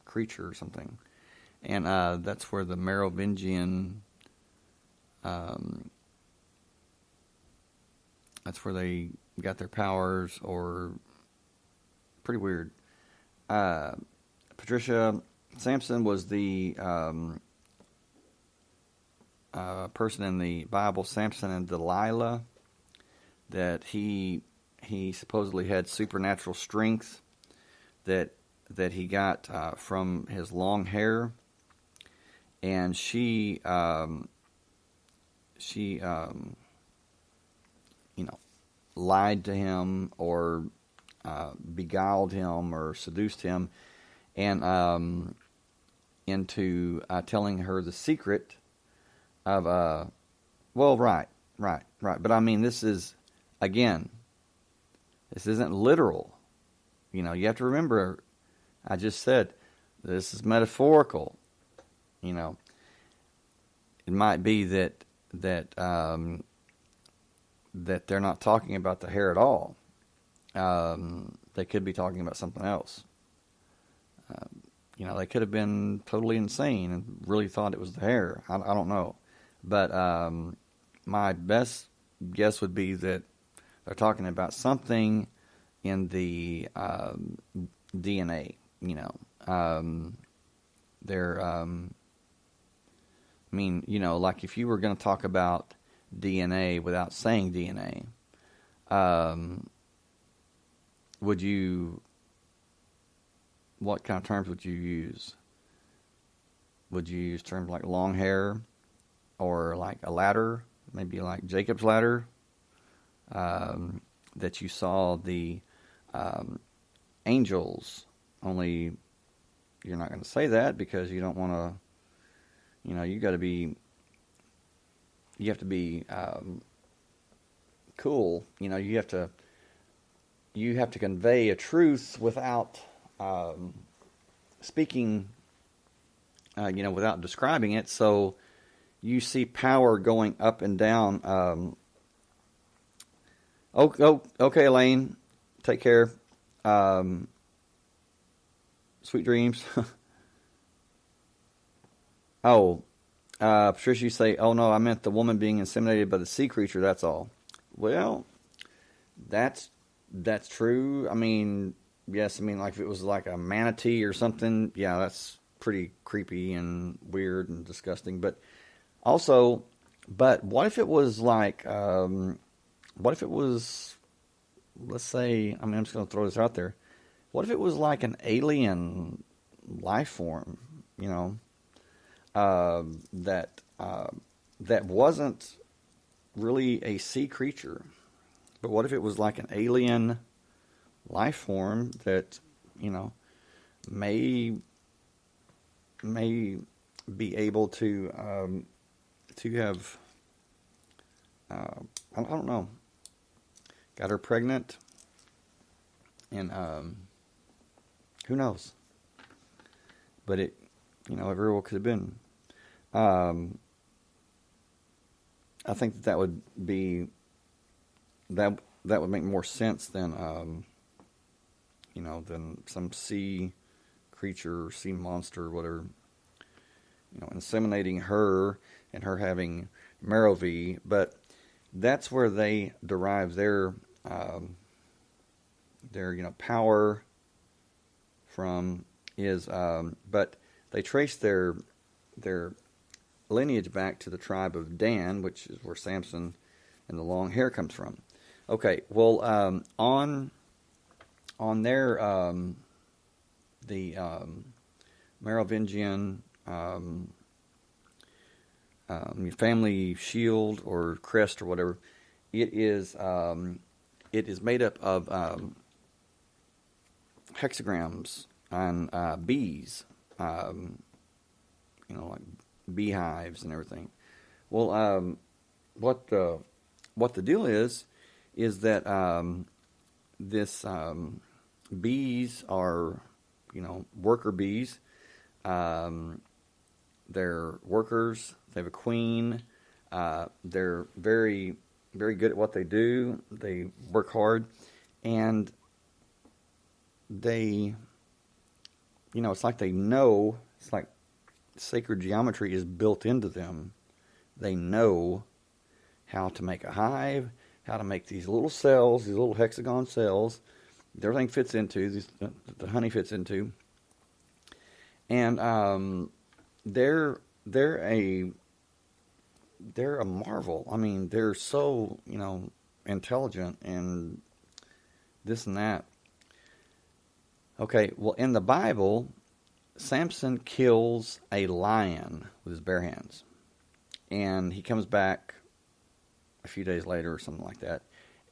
creature or something, and that's where the Merovingian, that's where they got their powers, or pretty weird. Patricia, Samson was the person in the Bible, Samson and Delilah, that he supposedly had supernatural strength that he got from his long hair, and she lied to him, or beguiled him, or seduced him, and into telling her the secret of right. But I mean, this is, again, this isn't literal. You have to remember, I just said, this is metaphorical. It might be that they're not talking about the hair at all. They could be talking about something else. They could have been totally insane and really thought it was the hair. I don't know. But my best guess would be that they're talking about something in the DNA. Like if you were going to talk about DNA without saying DNA, what kind of terms would you use? Would you use terms like long hair, or like a ladder, maybe like Jacob's ladder, that you saw the angels? Only you're not going to say that, because you don't want to, you have to be cool. You have to convey a truth without speaking, without describing it. So you see power going up and down. Okay, Elaine, take care. Sweet dreams. Oh, Patricia, you say, "Oh no, I meant the woman being inseminated by the sea creature. That's all." Well, that's true. I mean, yes. I mean, like if it was like a manatee or something, yeah, that's pretty creepy and weird and disgusting. But also, but what if it was like, what if it was, let's say, I mean, I'm just going to throw this out there. What if it was like an alien life form, you know, that wasn't really a sea creature, but what if it was like an alien life form that, you know, may be able to have, I don't know, got her pregnant, and who knows? But it, you know, it very well could have been. I think that would be that would make more sense than you know, than some sea creature, sea monster, or whatever. You know, inseminating her and her having Merovee, but that's where they derive their you know, power from, is but they trace their lineage back to the tribe of Dan, which is where Samson and the long hair comes from. Okay, well, on their the Merovingian family shield or crest or whatever, it is made up of hexagrams and bees, you know, like beehives and everything. Well, what the deal is that this bees are, you know, worker bees. They're workers. They have a queen. They're very, very good at what they do. They work hard, and they, you know, it's like they know. It's like sacred geometry is built into them. They know how to make a hive, how to make these little cells, these little hexagon cells. Everything fits into, the honey fits into, and they're a marvel. I mean, they're so, you know, intelligent and this and that. Okay, well, in the Bible, Samson kills a lion with his bare hands, and he comes back a few days later or something like that,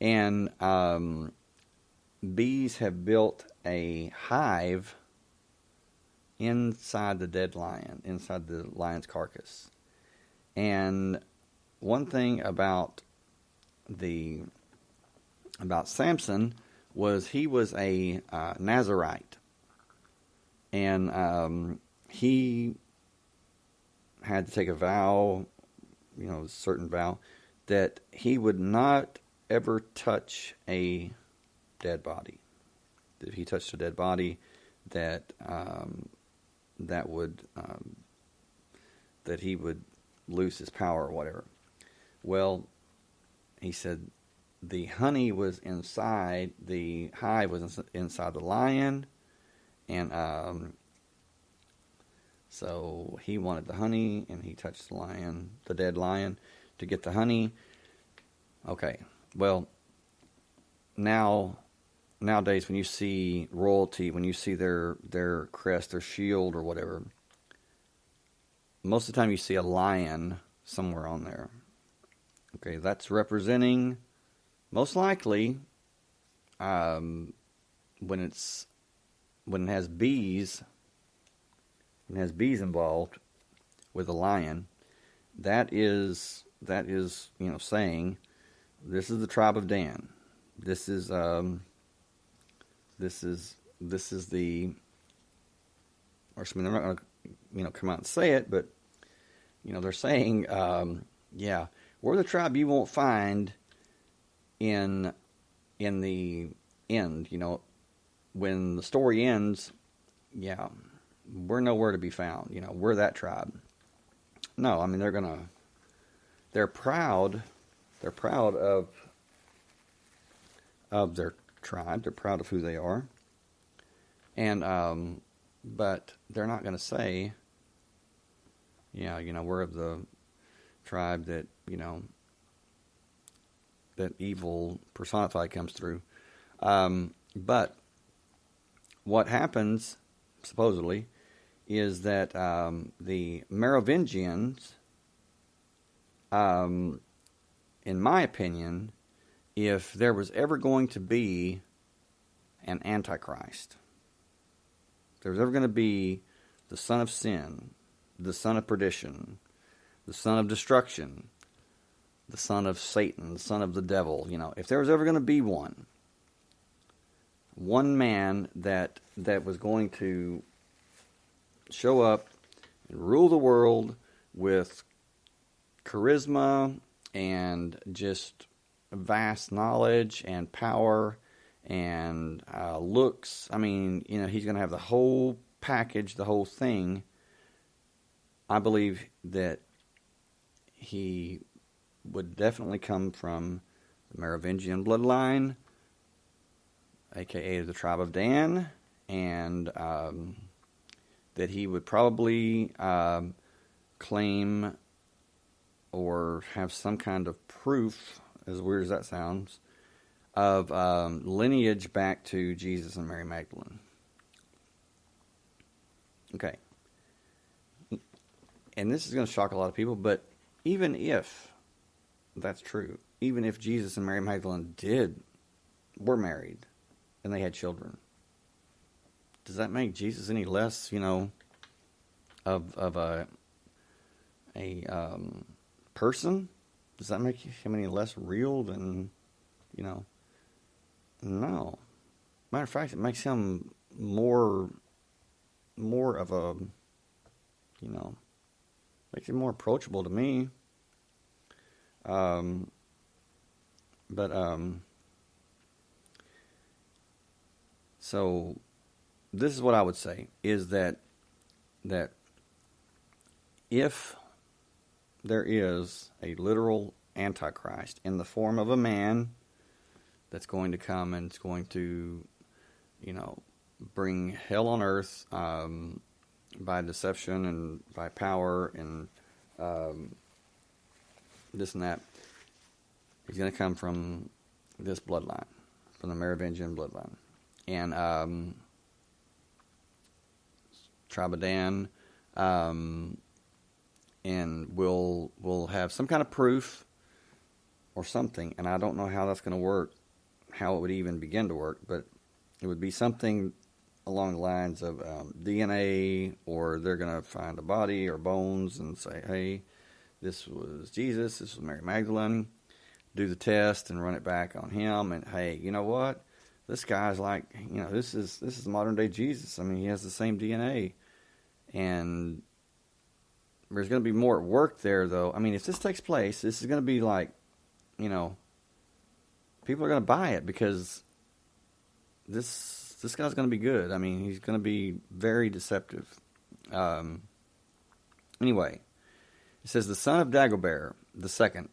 and bees have built a hive inside the dead lion, inside the lion's carcass. And one thing about Samson was he was a Nazarite, and he had to take a vow, you know, a certain vow, that he would not ever touch a dead body. If he touched a dead body, that he would lose his power or whatever. Well, he said the honey was inside, the hive was inside the lion, and so he wanted the honey, and he touched the lion, the dead lion, to get the honey. Okay, well, nowadays when you see royalty, when you see their crest, their shield or whatever, most of the time you see a lion somewhere on there. Okay, that's representing, most likely, when it has bees involved with a lion, that is, you know, saying this is the tribe of Dan. This is the, or I mean, they're not going to, you know, come out and say it, but, you know, they're saying, yeah, we're the tribe you won't find in the end. You know, when the story ends, yeah, we're nowhere to be found. You know, we're that tribe. No, I mean they're proud. They're proud of their tribe. They're proud of who they are. And but they're not going to say, yeah, we're of the tribe that, that evil personified comes through. But what happens, supposedly, is that the Merovingians, in my opinion, if there was ever going to be an Antichrist, if there was ever going to be the son of sin, the son of perdition, the son of destruction, the son of Satan, the son of the devil, if there was ever going to be one man that was going to show up and rule the world with charisma and just vast knowledge and power and looks. I mean, he's going to have the whole package, the whole thing. I believe that he would definitely come from the Merovingian bloodline, aka the tribe of Dan, and that he would probably claim or have some kind of proof, as weird as that sounds, of lineage back to Jesus and Mary Magdalene. Okay. And this is going to shock a lot of people, but even if that's true, even if Jesus and Mary Magdalene were married and they had children, does that make Jesus any less, of a person? Does that make him any less real than, No. Matter of fact, it makes him more of a, makes him more approachable to me. So this is what I would say, is that if there is a literal Antichrist in the form of a man that's going to come and it's going to, bring hell on earth by deception and by power and this and that, he's going to come from this bloodline, from the Merovingian bloodline. And tribe of Dan, and we'll have some kind of proof or something, and I don't know how that's going to work, how it would even begin to work, but it would be something along the lines of DNA, or they're going to find a body or bones and say, hey, this was Jesus, this was Mary Magdalene, do the test and run it back on him, and hey, you know what? This guy's like, this is modern day Jesus. I mean, he has the same DNA. And there's going to be more at work there, though. I mean, if this takes place, this is going to be like, people are going to buy it because this guy's going to be good. I mean, he's going to be very deceptive. Anyway, it says the son of Dagobert the second,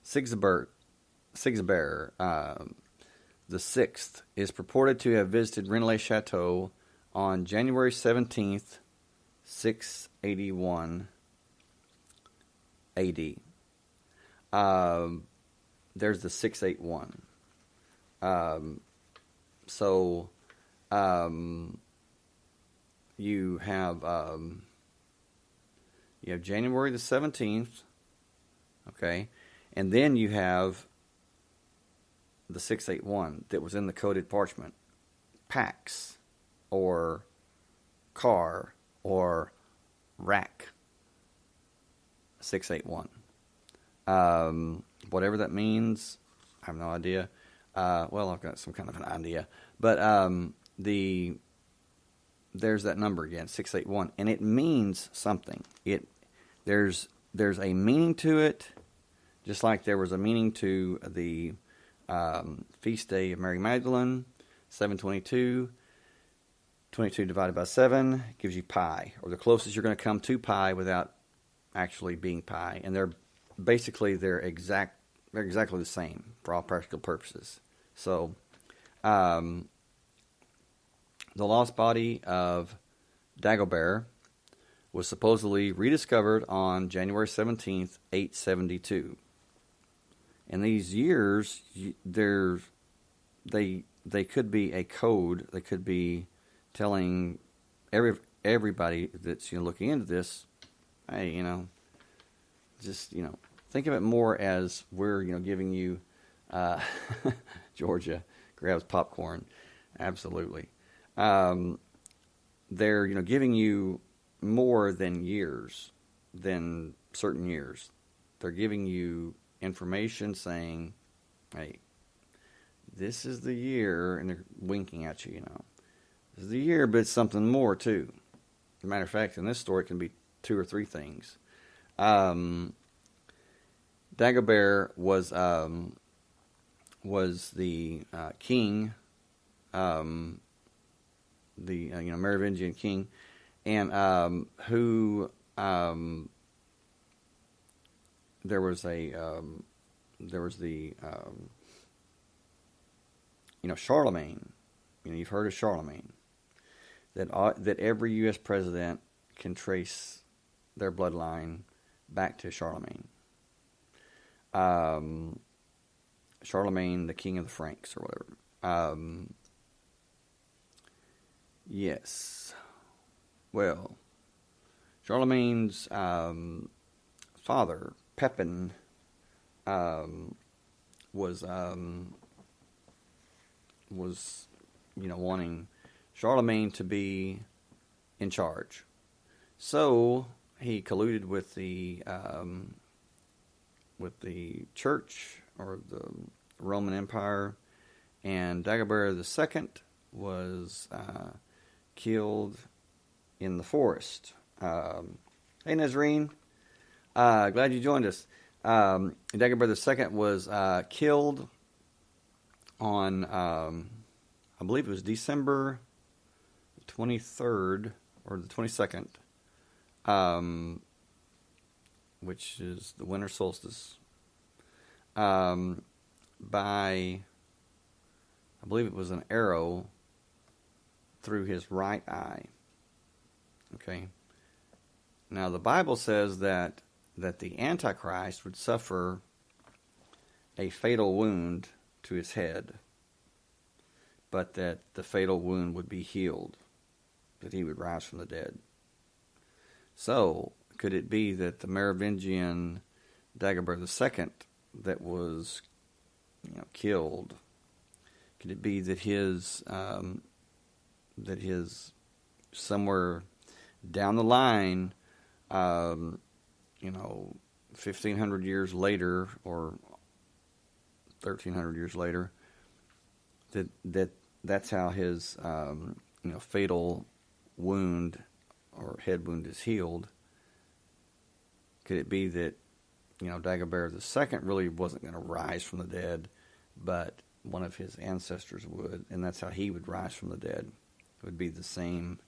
Sigisbert, the sixth, is purported to have visited Rennes Chateau on January 17th, 681 AD. There's the 681. So you have January the 17th, okay, and then you have the 681 that was in the coded parchment, Pax, or car, or rack, 681. Whatever that means, I have no idea. Well, I've got some kind of an idea, but there's that number again, 681, and it means something. There's a meaning to it, just like there was a meaning to the feast day of Mary Magdalene, 722. 22 divided by 7 gives you pi, or the closest you're going to come to pi without actually being pi, and they're exactly the same for all practical purposes. So, the lost body of Dagobert was supposedly rediscovered on January 17th, 872. And these years, they could be a code. They could be telling everybody that's looking into this, hey, just think of it more as we're giving you Georgia grabs popcorn, absolutely. They're giving you more than years, than certain years. They're giving you information saying, hey, this is the year, and they're winking at you, This is the year, but it's something more, too. As a matter of fact, in this story, it can be 2 or 3 things. Dagobert was the king, the Merovingian king, and who there was the Charlemagne. You've heard of Charlemagne. That every U.S. president can trace their bloodline back to Charlemagne. Charlemagne, the king of the Franks, or whatever. Yes. Well, Charlemagne's father, Pepin, was wanting Charlemagne to be in charge. So he colluded with the church, or the Roman Empire, and Dagobert II was killed in the forest. Hey, Nazreen. Glad you joined us. Dagobert II was killed on, I believe it was December 23rd or the 22nd, which is the winter solstice, by, I believe it was an arrow through his right eye. Okay. Now the Bible says that the Antichrist would suffer a fatal wound to his head, but that the fatal wound would be healed, that he would rise from the dead. So, could it be that the Merovingian Dagobert II that was killed, could it be that his somewhere down the line, 1,500 years later or 1,300 years later, that's how his fatal wound or head wound is healed? Could it be that Dagobert II really wasn't going to rise from the dead, but one of his ancestors would, and that's how he would rise from the dead? It would be the same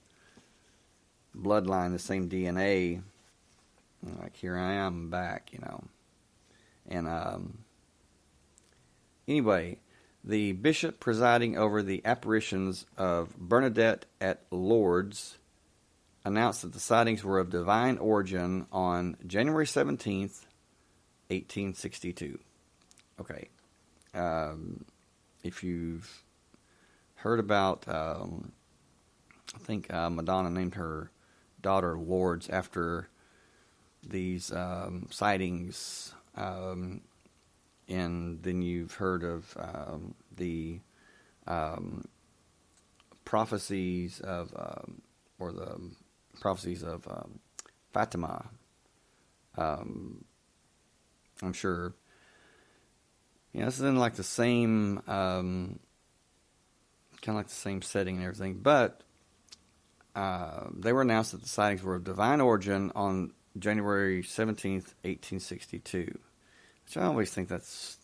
bloodline, the same DNA. Like, here I am back, And anyway, the bishop presiding over the apparitions of Bernadette at Lourdes announced that the sightings were of divine origin on January 17th, 1862. Okay. If you've heard about, I think Madonna named her daughter Lourdes after these sightings, and then you've heard of the prophecies of, or the prophecies of Fatima. I'm sure. This is in like the same, kind of like the same setting and everything, but they were announced that the sightings were of divine origin on January 17th, 1862. Which I always think that's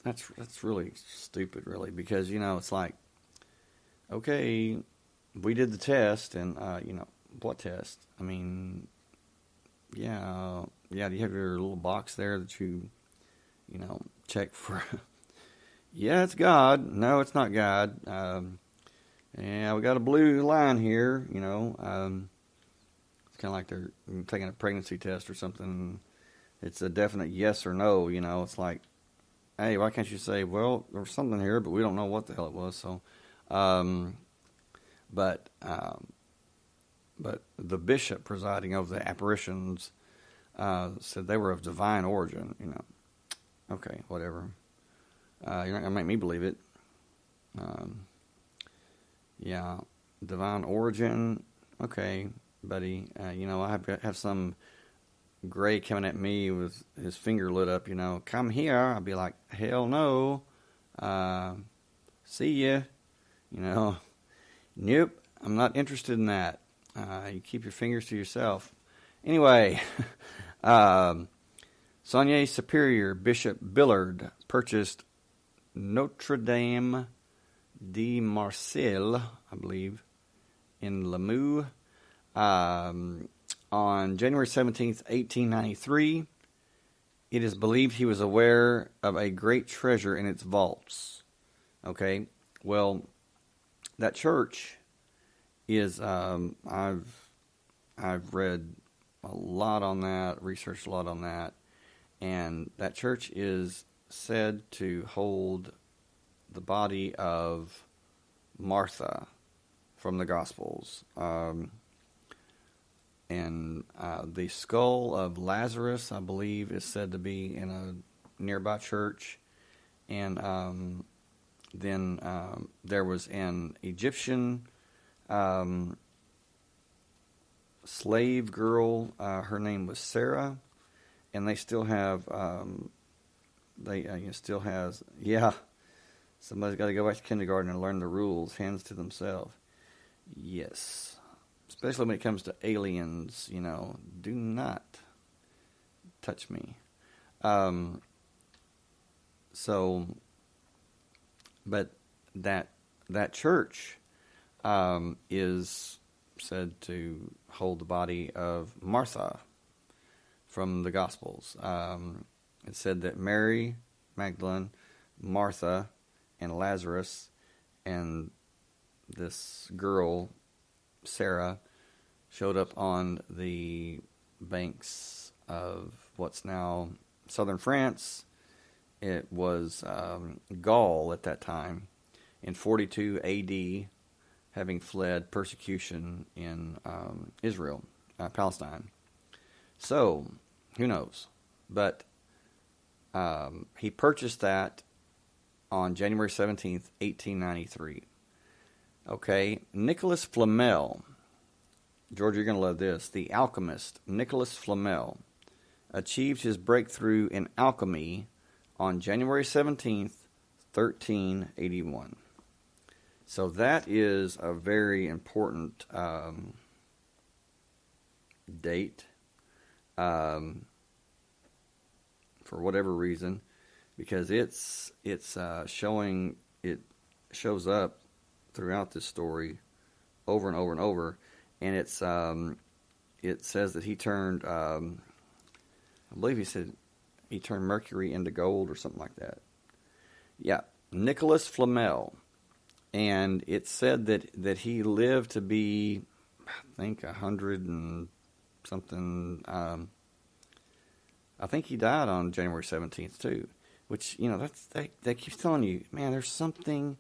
really stupid, really, because it's like, okay, we did the test, and what test? I mean, yeah, yeah. Do you have your little box there that you check for? Yeah, it's God. No, it's not God. Yeah, we got a blue line here. It's kind of like they're taking a pregnancy test or something. It's a definite yes or no. It's like, hey, why can't you say, well, there was something here, but we don't know what the hell it was. So, um, but the bishop presiding over the apparitions said they were of divine origin. Okay, whatever. You're not gonna make me believe it. Yeah, divine origin. Okay, buddy. I have some gray coming at me with his finger lit up. Come here. I'll be like, hell no. See ya. Nope. I'm not interested in that. You keep your fingers to yourself. Anyway, Saunier Superior Bishop Billard purchased Notre Dame de Marseille, I believe, in Limoux on January 17th, 1893. It is believed he was aware of a great treasure in its vaults. Okay, well, that church is, I've read a lot on that, researched a lot on that, and that church is said to hold the body of Martha from the Gospels. And the skull of Lazarus, I believe, is said to be in a nearby church. And then there was an Egyptian slave girl. Her name was Sarah. And they still have, yeah, somebody's got to go back to kindergarten and learn the rules, hands to themselves. Yes. Especially when it comes to aliens, do not touch me. But that church is said to hold the body of Martha from the Gospels. It said that Mary Magdalene, Martha, and Lazarus, and this girl, Sarah, showed up on the banks of what's now southern France. It was Gaul at that time, in 42 AD, having fled persecution in Israel, Palestine. So, who knows? But he purchased that on January 17th, 1893. Okay, Nicholas Flamel. George, you're going to love this. The alchemist, Nicholas Flamel, achieved his breakthrough in alchemy on January 17th, 1381. So that is a very important date for whatever reason, because it shows up throughout this story over and over and over, and it says that he turned, I believe he said he turned mercury into gold or something like that. Yeah, Nicholas Flamel, and it said that he lived to be, I think, 100 and something. I think he died on January 17th too, which that keeps telling you, man, there's something.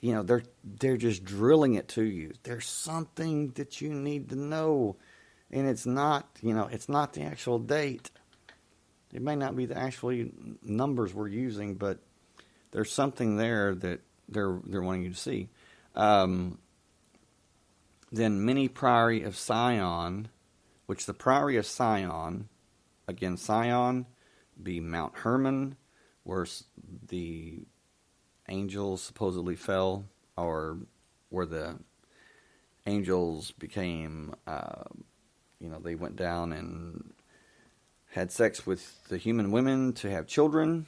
They're just drilling it to you. There's something that you need to know, and it's not the actual date. It may not be the actual numbers we're using, but there's something there that they're wanting you to see. Then Mini Priory of Sion, which the Priory of Sion, again, Sion be Mount Hermon, where the angels supposedly fell, or where the angels became, they went down and had sex with the human women to have children.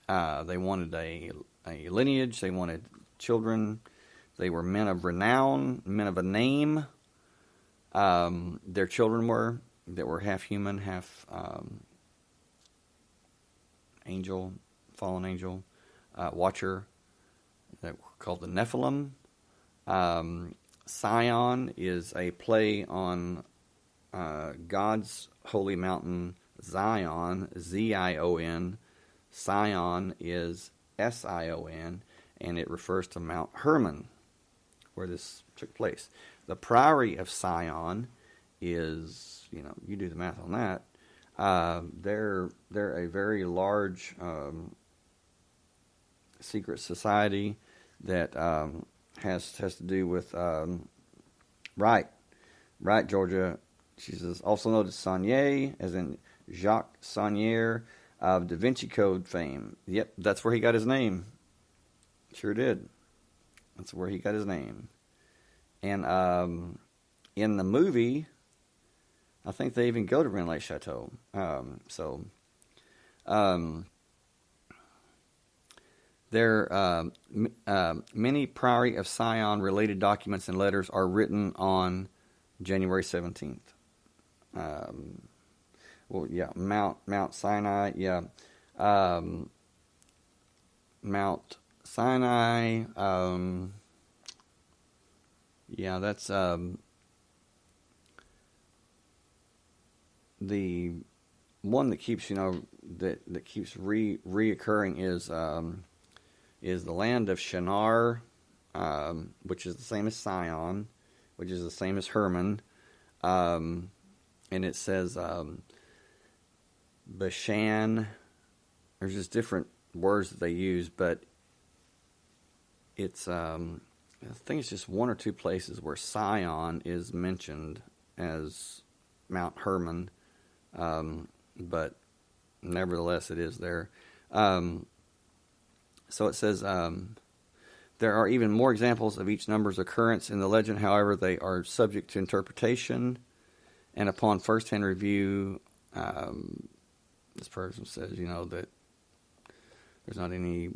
They wanted a lineage. They wanted children. They were men of renown, men of a name. Their children were. that were half human, half angel, fallen angel, watcher, that were called the Nephilim. Sion is a play on God's holy mountain, Zion, Z-I-O-N. Sion is S-I-O-N, and it refers to Mount Hermon, where this took place. The Priory of Sion is, you do the math on that. They're a very large secret society that has to do with Wright, Georgia. She's also known as Saunier, as in Jacques Saunier of Da Vinci Code fame. Yep, that's where he got his name. Sure did. That's where he got his name. And in the movie, I think they even go to Rennes-le-Chateau. Many Priory of Sion related documents and letters are written on January 17th. Mount Sinai, Mount Sinai, that's the one that keeps that keeps reoccurring is the land of Shinar, which is the same as Sion, which is the same as Hermon, and it says Bashan. There's just different words that they use, but it's I think it's just one or two places where Sion is mentioned as Mount Hermon, but nevertheless it is there. So it says, there are even more examples of each number's occurrence in the legend. However, they are subject to interpretation. And upon first-hand review, this person says, that there's not any,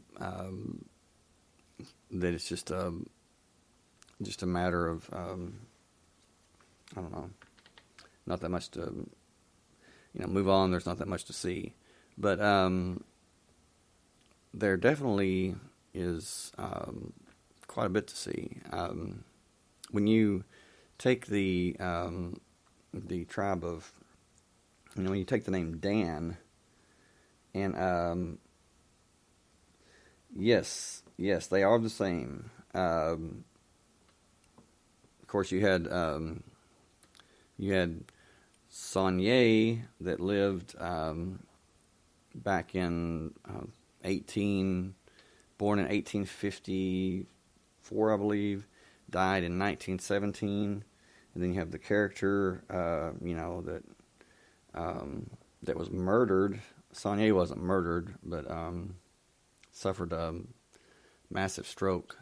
that it's just a matter of, I don't know, not that much to, move on. There's not that much to see. But there definitely is quite a bit to see. When you take the tribe of, when you take the name Dan, and yes, they are the same. Of course, you had Saunier that lived back in born in 1854, I believe, died in 1917, and then you have the character, that was murdered. Saunier wasn't murdered, but suffered a massive stroke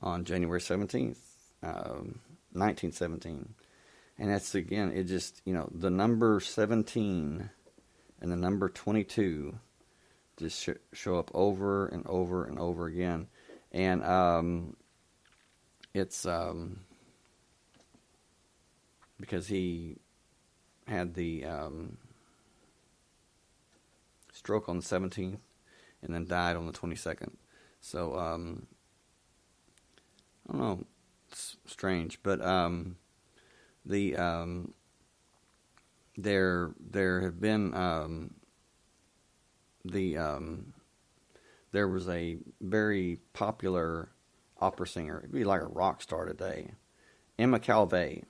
on January 17th, 1917. And that's, again, it just, the number 17 and the number 22 just show up over and over and over again. And it's because he had the stroke on the 17th and then died on the 22nd. So, I don't know, it's strange, but there have been there was a very popular opera singer. It'd be like a rock star today, Emma Calvé.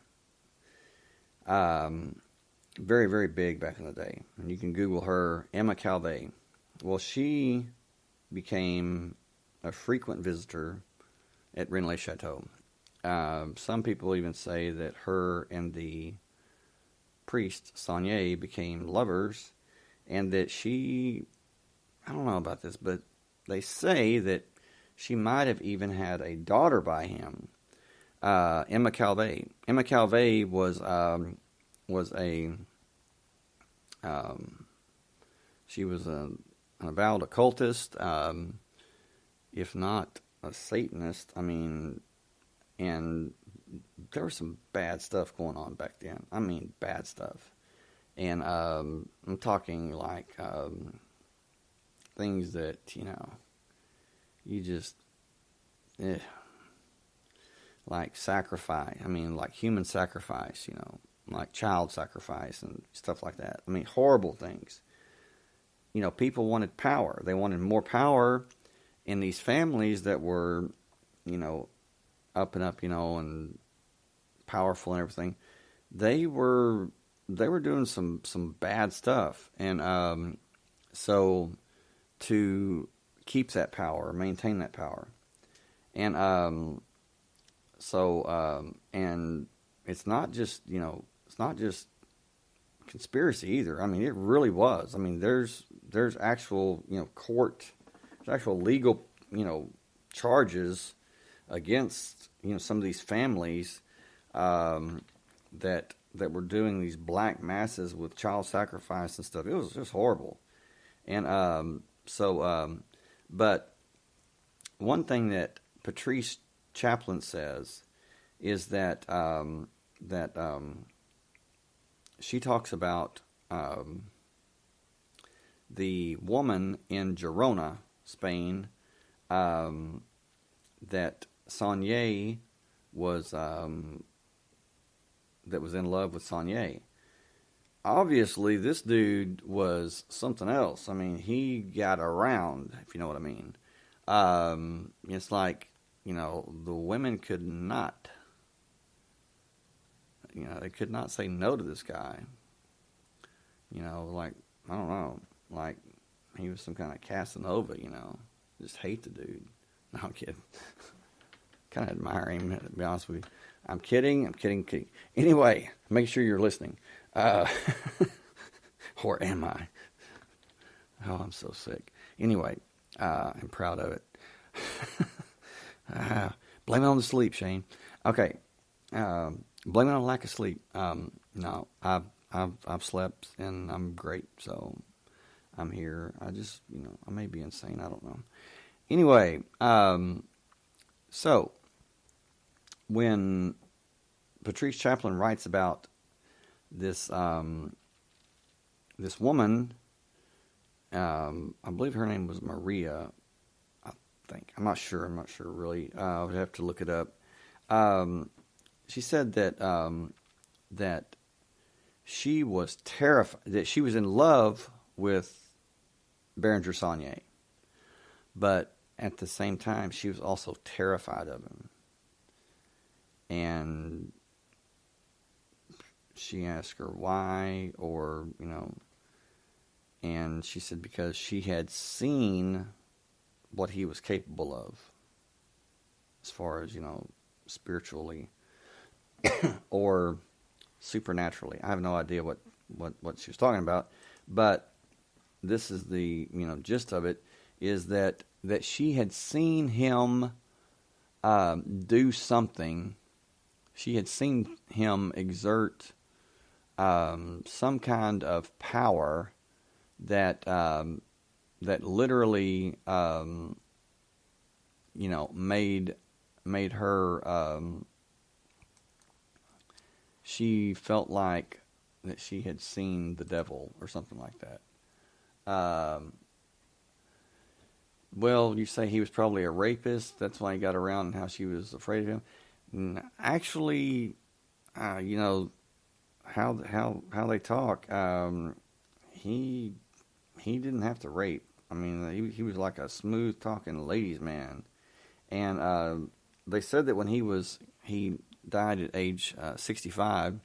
Very, very big back in the day. And you can Google her, Emma Calvé. Well, she became a frequent visitor at Rennes-le-Chateau. Some people even say that her and the priest, Saunier, became lovers, and that she, I don't know about this, but they say that she might have even had a daughter by him, Emma Calvé. Emma Calvé was she was an avowed occultist, if not a Satanist. I mean, and there was some bad stuff going on back then. I mean, bad stuff. And I'm talking like things that, you just, like sacrifice. I mean, like human sacrifice, like child sacrifice and stuff like that. I mean, horrible things. People wanted power. They wanted more power in these families that were, up and up, and powerful and everything. They were doing some bad stuff, and so to keep that power, maintain that power, and and it's not just conspiracy either. I mean, it really was. I mean, there's actual court, there's actual legal charges against some of these families that were doing these black masses with child sacrifice and stuff. It was just horrible. And but one thing that Patrice Chaplin says is that she talks about the woman in Girona, Spain, that Saunier was that was in love with Saunier. Obviously, this dude was something else. I mean, he got around, if you know what I mean. It's like, the women could not, they could not say no to this guy. Like, I don't know, like he was some kind of Casanova, just hate the dude. No, I'm kidding. Kind of admire him, to be honest with you. I'm kidding. Anyway, make sure you're listening. Or am I? Oh, I'm so sick. Anyway, I'm proud of it. Blame it on the sleep, Shane. Okay. Blame it on lack of sleep. No, I've slept and I'm great, so I'm here. I just, I may be insane. I don't know. Anyway, so when Patrice Chaplin writes about this this woman, I believe her name was Maria. I think I'm not sure really. I would have to look it up. She said that that she was terrified, that she was in love with Berenger Saunier, but at the same time she was also terrified of him. And she asked her why, or and she said because she had seen what he was capable of, as far as spiritually or supernaturally. I have no idea what she was talking about, but this is the gist of it, is that she had seen him do something. She had seen him exert some kind of power that that literally made her, she felt like that she had seen the devil or something like that. Well, you say he was probably a rapist. That's why he got around, and how she was afraid of him. Actually, how they talk, he didn't have to rape. I mean, he was like a smooth talking ladies man, and they said that when he died at age 65.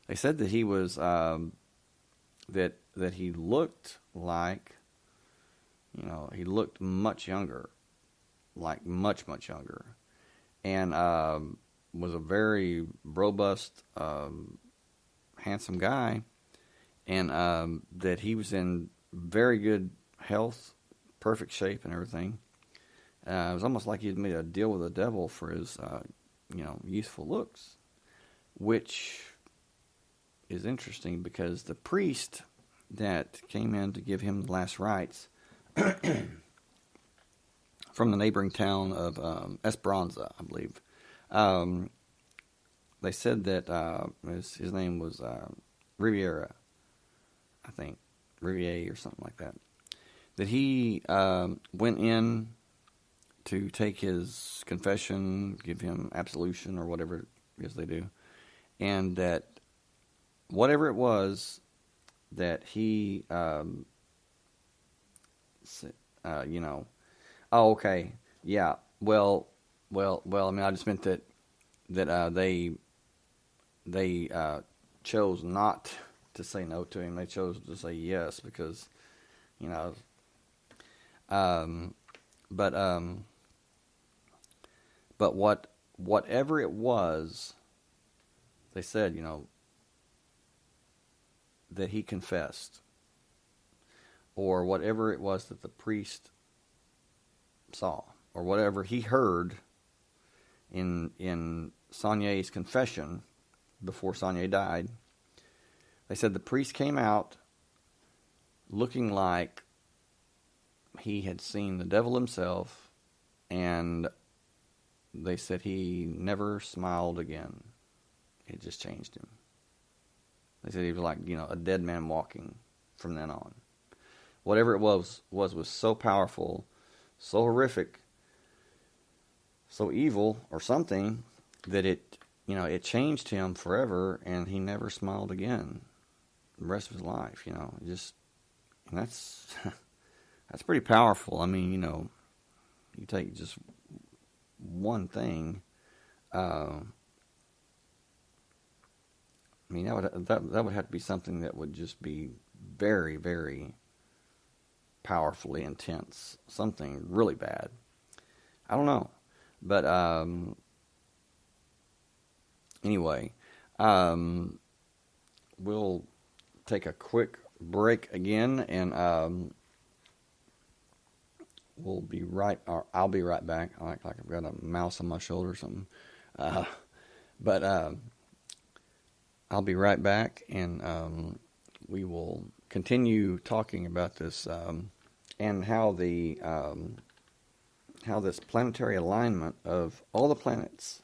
They said that he was that he looked like, he looked much younger, like much younger, and was a very robust, handsome guy, and that he was in very good health, perfect shape, and everything. It was almost like he'd made a deal with the devil for his, youthful looks, which is interesting because the priest that came in to give him the last rites from the neighboring town of Esperanza, I believe, they said that his name was Riviera, I think, Riviere or something like that. That he went in to take his confession, give him absolution or whatever it is they do, and that whatever it was that he, oh, okay, yeah, well. I mean, I just meant that they chose not to say no to him. They chose to say yes because, but whatever it was, they said, that he confessed, or whatever it was that the priest saw, or whatever he heard in Sonia's confession before Sonia died. They said the priest came out looking like he had seen the devil himself, and they said he never smiled again. It just changed him. They said he was like, a dead man walking from then on. Whatever it was so powerful, so horrific, so evil or something, that it changed him forever, and he never smiled again the rest of his life. And that's that's pretty powerful. I mean, you take just one thing. I mean, that would have to be something that would just be very, very powerfully intense. Something really bad. I don't know. But anyway, we'll take a quick break again, and we'll be right. Or I'll be right back. I like I've got a mouse on my shoulder or something. But I'll be right back, and we will continue talking about this and how this planetary alignment of all the planets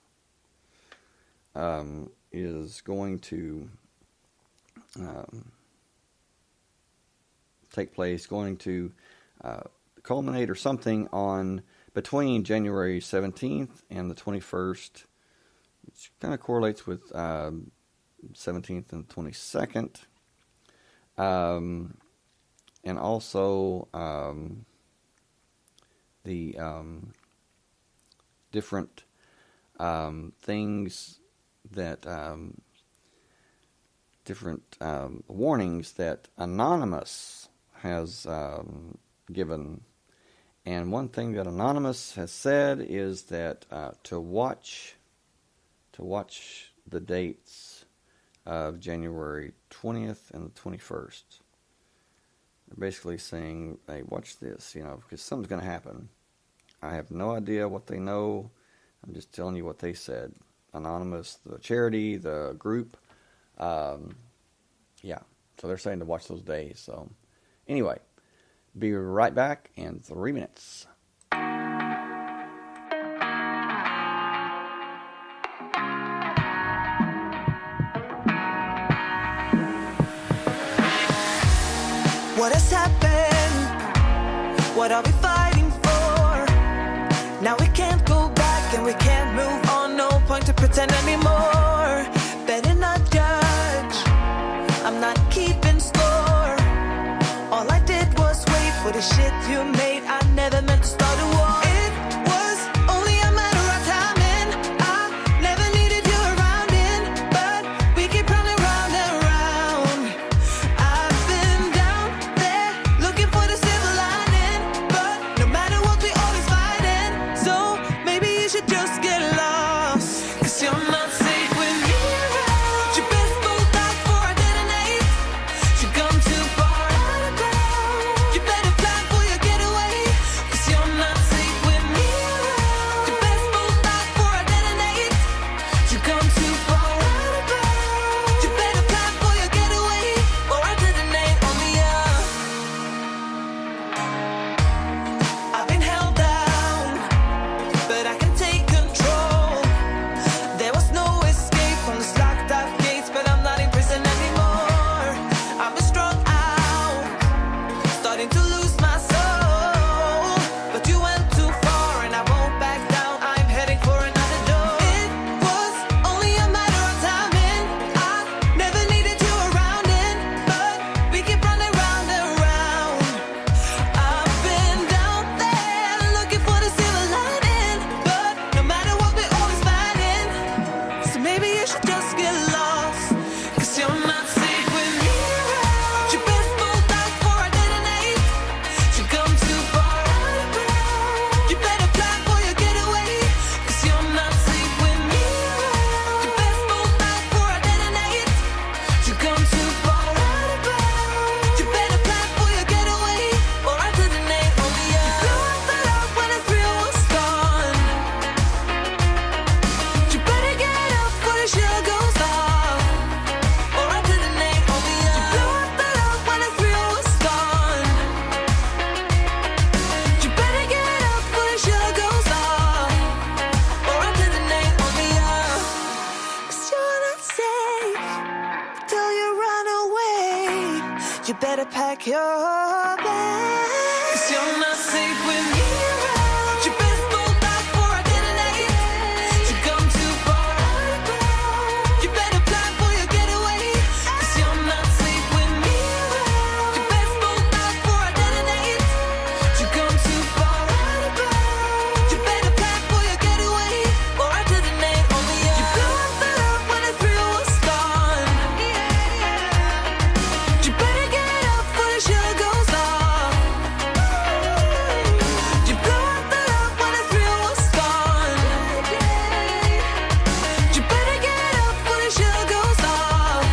is going to take place, going to culminate or something on between January 17th and the 21st, which kind of correlates with 17th and 22nd, and also the different things that different warnings that Anonymous has given. And one thing that Anonymous has said is that to watch the dates of January 20th and the 21st. They're basically saying, hey, watch this, because something's going to happen. I have no idea what they know. I'm just telling you what they said. Anonymous, the charity, the group. Yeah, so they're saying to watch those days. So anyway, be right back in 3 minutes. What has happened? What are we fighting for? Now we can't go back and we can't move on. No point to pretend anymore. Better not judge. I'm not keeping score. All I did was wait for the shit you made. I never meant to start a war. It was only a matter of timing. I never needed you around in, but we keep running round and round. I've been down there looking for the silver lining, but no matter what, we always fighting. So maybe you should just get lost, 'cause you're not safe with me around. You best bolt out before I detonate. You come too far out of ground. You better plan for your getaway, 'cause you're not wanted to lose my soul, but you went too far and I won't back down. I'm heading for another door. It was only a matter of timing. I never needed you around it, but we keep running round and round. I've been down there looking for the silver lining, but no matter what, we're always fighting. So maybe you should just get lost, 'cause you're not safe with me around. You best move back before I detonate. You come too far out of bounds. You better plan for your getaway, 'cause you're not safe with me around. You best move back before I detonate. You come too far out of bounds. You better plan for your getaway, or I detonate on the earth. You blew up the love when the thrill was gone. You better get up before the shell goes off, or I detonate on the earth. You blew up the love when the thrill was gone. You better get up before the shell goes off, or I detonate on the earth. 'Cause you're not safe till you run away. You better pack your bags, 'cause you're not safe with me around. You best move back before I detonate. You come too far out of bounds. You better plan for your getaway, 'cause you're not safe with me around. You best move back before I detonate. You come too far out of bounds. You better plan for your getaway, or I detonate on the earth. You blew up the love when the thrill was gone. You better get up before the shell goes off. You blew up the love when the thrill was gone. You better get up before the shell goes off,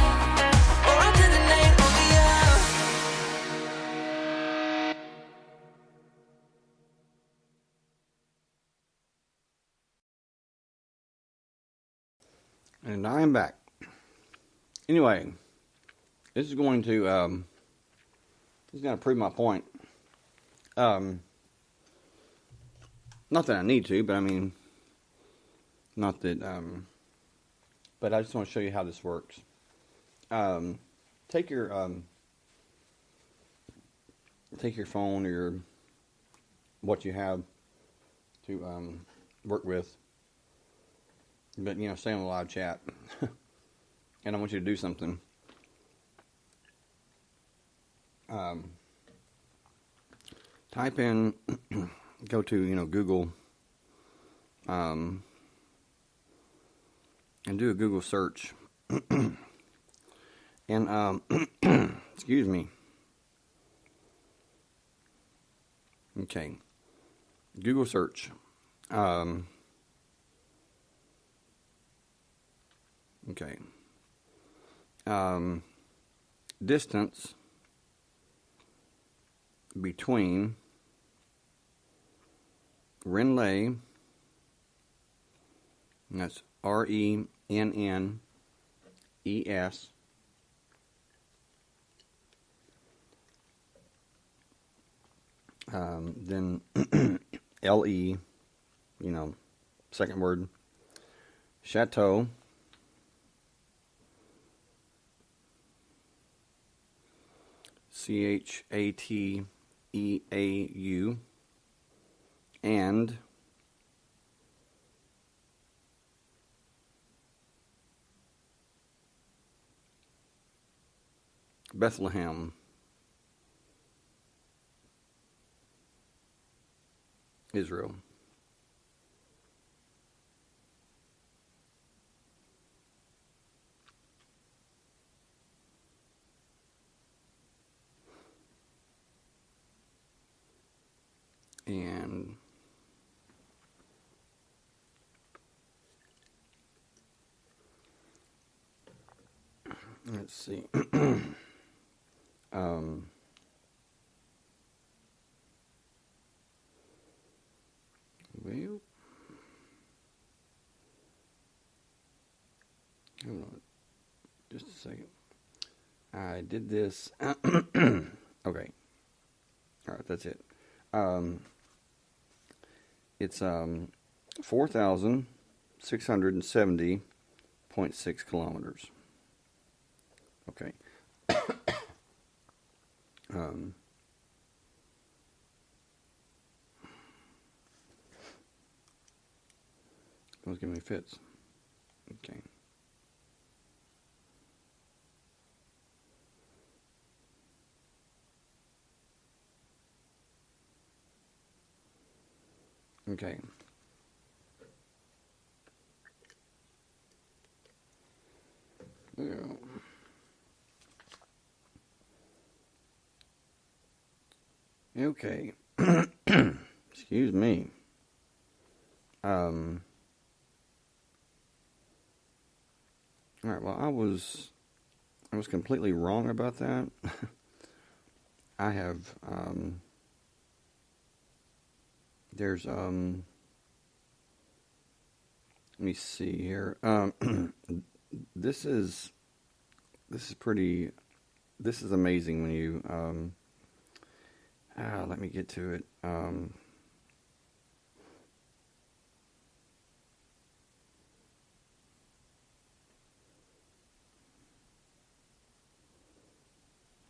or I detonate on the earth. And I am back. Anyway, this is going to prove my point. Not that I need to, but I mean, not that. But I just want to show you how this works. Take your phone or your what you have to work with. But, stay on the live chat. And I want you to do something. Type in, go to, Google, and do a Google search. And, excuse me. Okay. Google search. Okay. Distance between Rennes, and that's RENNES, then LE, second word, Chateau, CHATEAU, and Bethlehem, Israel. And let's see. Well, hold on just a second. I did this. Okay. All right, that's it. It's 4,670.6 kilometers. Okay. was giving me fits. Okay. Okay. Yeah. Okay. Excuse me. All right. Well, I was completely wrong about that. I have there's let me see here. This is pretty. This is amazing when you let me get to it.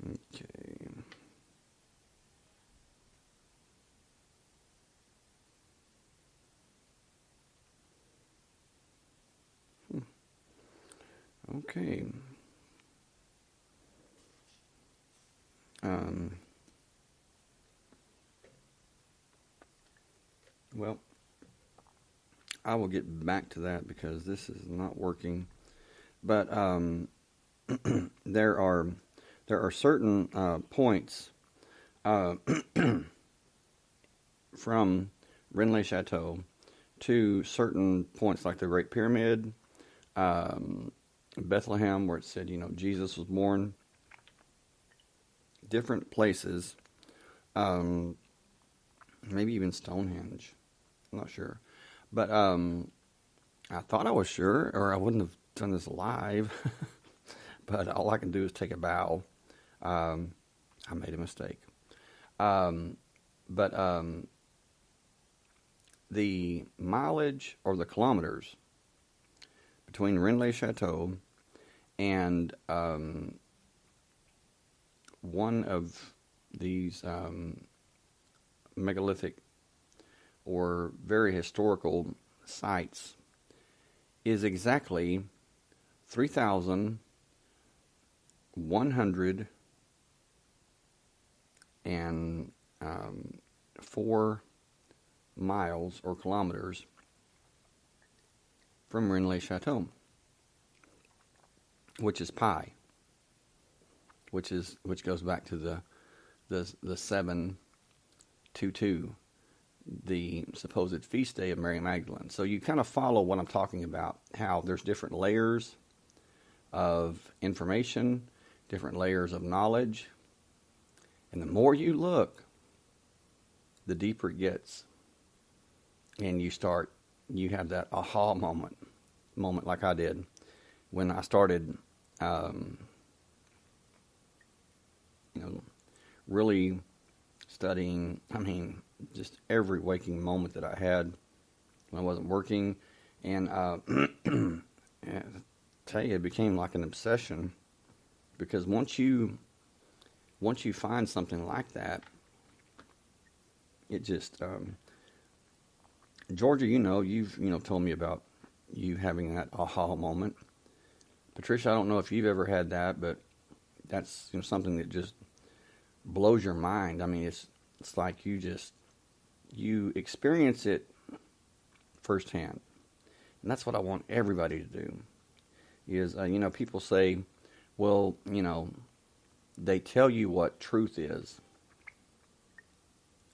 Okay. Okay. Well, I will get back to that because this is not working. But there are certain points from Rennes Chateau to certain points like the Great Pyramid, Bethlehem, where it said, Jesus was born. Different places, maybe even Stonehenge. I'm not sure. But I thought I was sure, or I wouldn't have done this live. But all I can do is take a bow. I made a mistake. But the mileage or the kilometers between Rennes Chateau and one of these megalithic or very historical sites is exactly 3,104 miles or kilometers from Rennes Chateau, which is pi, which goes back to the 722, the supposed feast day of Mary Magdalene. So you kind of follow what I'm talking about, how there's different layers of information, different layers of knowledge, and the more you look, the deeper it gets, and you have that aha moment like I did when I started really studying. I mean, just every waking moment that I had when I wasn't working, and I tell you, it became like an obsession, because once you find something like that, it just Georgia, you've told me about you having that aha moment. Patricia, I don't know if you've ever had that, but that's something that just blows your mind. I mean, it's like you experience it firsthand, and that's what I want everybody to do. Is people say, well, they tell you what truth is,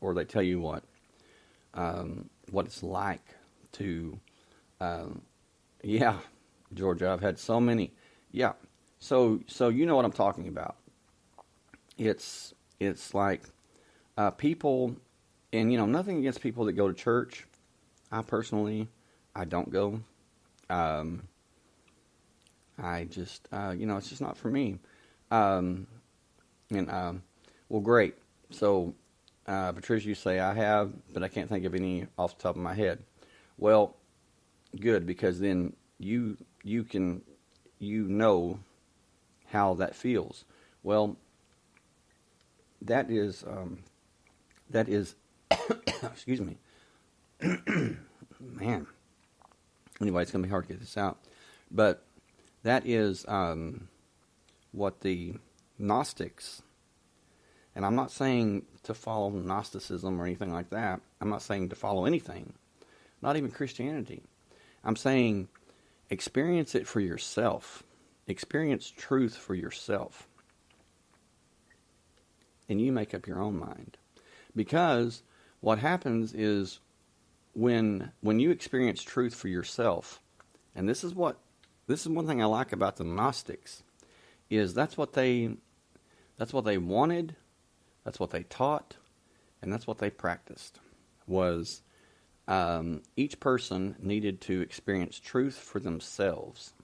or they tell you what it's like to, Georgia, I've had so many, so you know what I'm talking about. It's like people, and nothing against people that go to church. I personally don't go. I just it's just not for me. Well, great. So Patricia, you say I have, but I can't think of any off the top of my head. Well, good, because then you can how that feels. Well, that is excuse me. Man, Anyway, it's going to be hard to get this out. But that is what the Gnostics, and I'm not saying to follow Gnosticism or anything like that. I'm not saying to follow anything, not even Christianity. I'm saying experience it for yourself. Experience truth for yourself. And you make up your own mind. Because what happens is when you experience truth for yourself, and this is one thing I like about the Gnostics, is that's what they wanted, that's what they taught, and that's what they practiced. Was each person needed to experience truth for themselves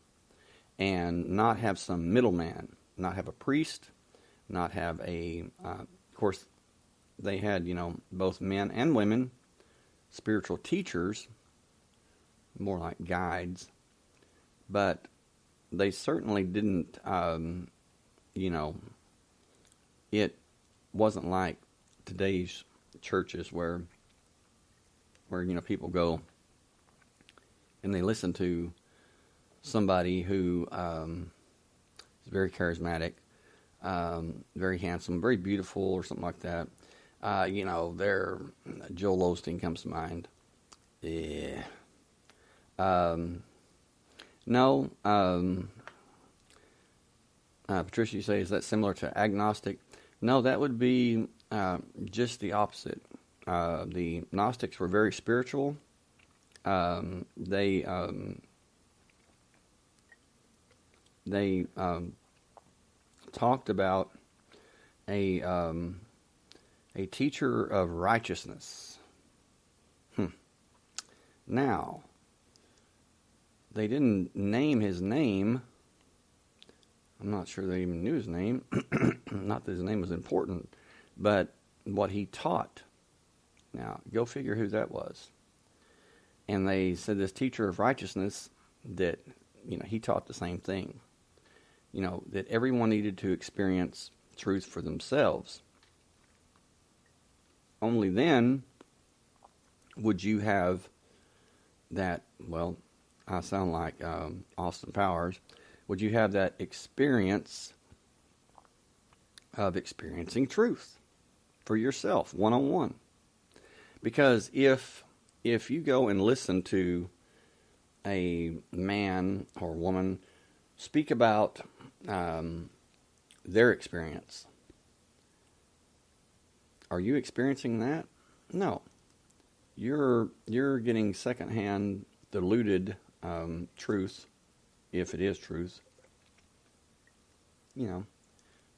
and not have some middleman, not have a priest, not have of course, they had, both men and women, spiritual teachers, more like guides, but they certainly didn't, it wasn't like today's churches where people go and they listen to somebody who is very charismatic, very handsome, very beautiful, or something like that. Their Joel Osteen comes to mind. Yeah. No. Patricia, you say, is that similar to agnostic? No, that would be just the opposite. The Gnostics were very spiritual. They talked about a teacher of righteousness. Now, they didn't name his name. I'm not sure they even knew his name. Not that his name was important, but what he taught. Now, go figure who that was. And they said this teacher of righteousness, that, he taught the same thing. That everyone needed to experience truth for themselves. Only then would you have that, well, I sound like Austin Powers, would you have that experience of experiencing truth for yourself, one-on-one. Because if you go and listen to a man or woman speak about their experience, are you experiencing that? No. You're getting secondhand, diluted truth, if it is truth.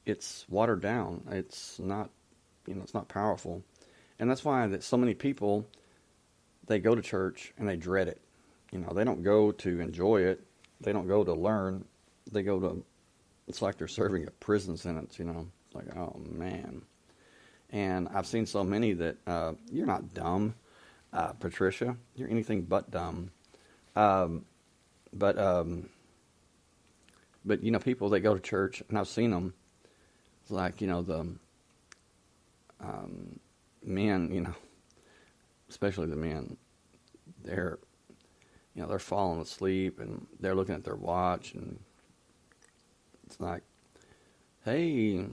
It's watered down. It's not, it's not powerful. And that's why that so many people, they go to church and they dread it. They don't go to enjoy it. They don't go to learn. They go to, it's like they're serving a prison sentence, It's like, oh, man. And I've seen so many that, you're not dumb, Patricia. You're anything but dumb. But people that go to church, and I've seen them, it's like, the men, especially the men, they're falling asleep and they're looking at their watch, and it's like, hey,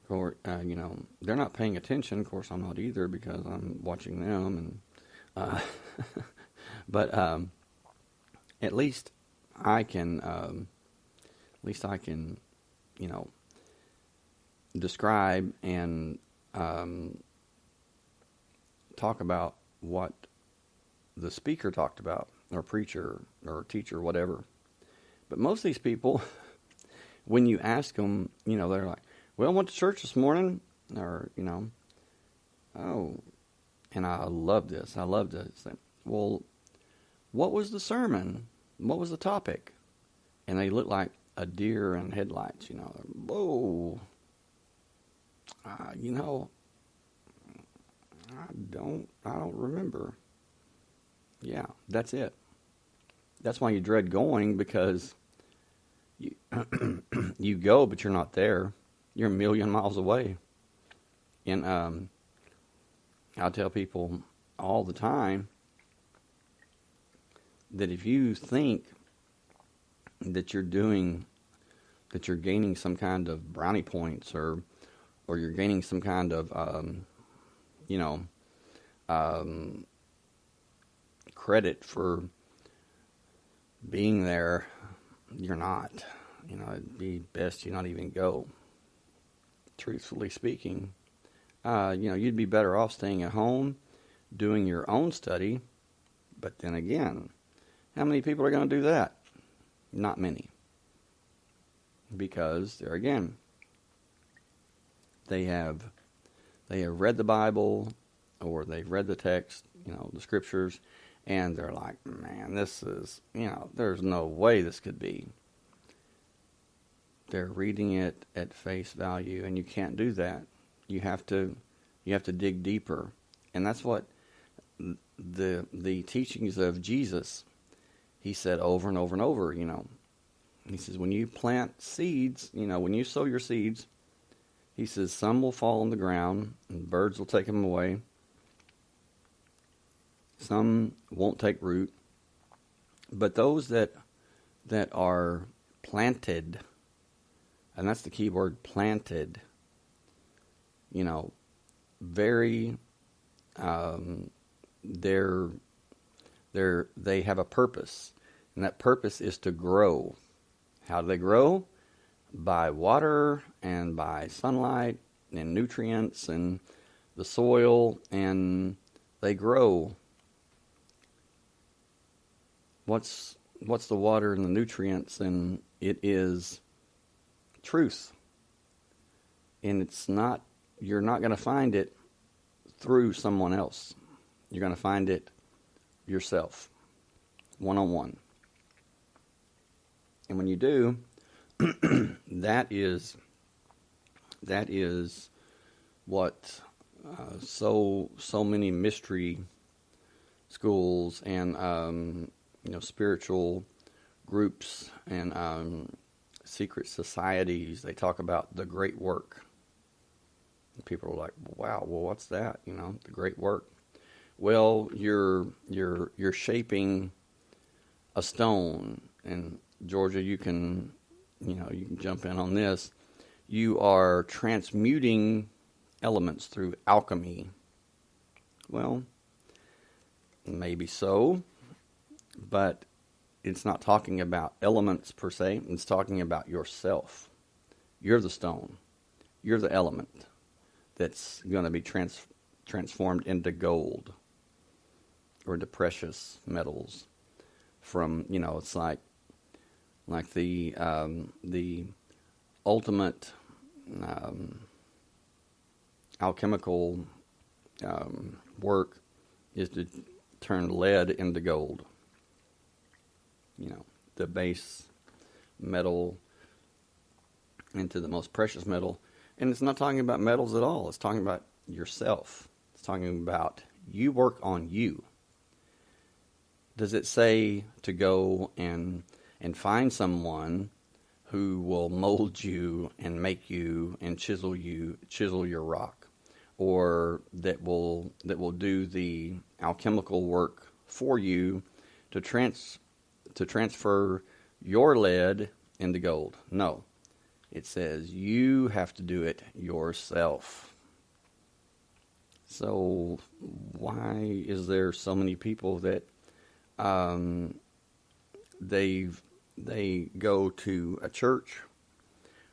they're not paying attention. Of course, I'm not either, because I'm watching them, and but at least I can, describe and talk about what the speaker talked about, or preacher, or teacher, whatever. But most of these people, when you ask them, they're like, well, I went to church this morning, or, oh, and I love this. Well, what was the sermon? What was the topic? And they look like a deer in headlights, Whoa. I don't remember. Yeah, that's it. That's why you dread going, because you you go, but you're not there. You're a million miles away. And I tell people all the time, that if you think that you're gaining some kind of brownie points, or you're gaining some kind of, credit for being there, you're not. It'd be best you not even go. Truthfully speaking, you'd be better off staying at home, doing your own study. But then again, how many people are going to do that? Not many. Because there again, they have read the Bible, or they've read the text, the scriptures, and they're like, man, this is, there's no way this could be. They're reading it at face value, and you can't do that. You have to dig deeper. And that's what the teachings of Jesus, he said over and over and over, He says, when you plant seeds, when you sow your seeds, he says, some will fall on the ground and birds will take them away. Some won't take root. But those that are planted, and that's the key word, planted, very, they have a purpose, and that purpose is to grow. How do they grow? By water and by sunlight and nutrients and the soil, and they grow. What's the water and the nutrients? And it is truth. And you're not going to find it through someone else. You're going to find it yourself, one-on-one. And when you do, that is what so many mystery schools and spiritual groups and secret societies, they talk about the great work. And people are like, wow, well, what's that? The great work. Well, you're shaping a stone, and Georgia, you can jump in on this. You are transmuting elements through alchemy. Well, maybe so, but it's not talking about elements per se. It's talking about yourself. You're the stone. You're the element that's going to be transformed into gold or into precious metals. From, it's like the ultimate alchemical work is to turn lead into gold. The base metal into the most precious metal. And it's not talking about metals at all. It's talking about yourself. It's talking about you work on you. Does it say to go and find someone who will mold you and make you and chisel your rock, or that will do the alchemical work for you to transfer your lead into gold? No. It says you have to do it yourself. So why is there so many people that they go to a church,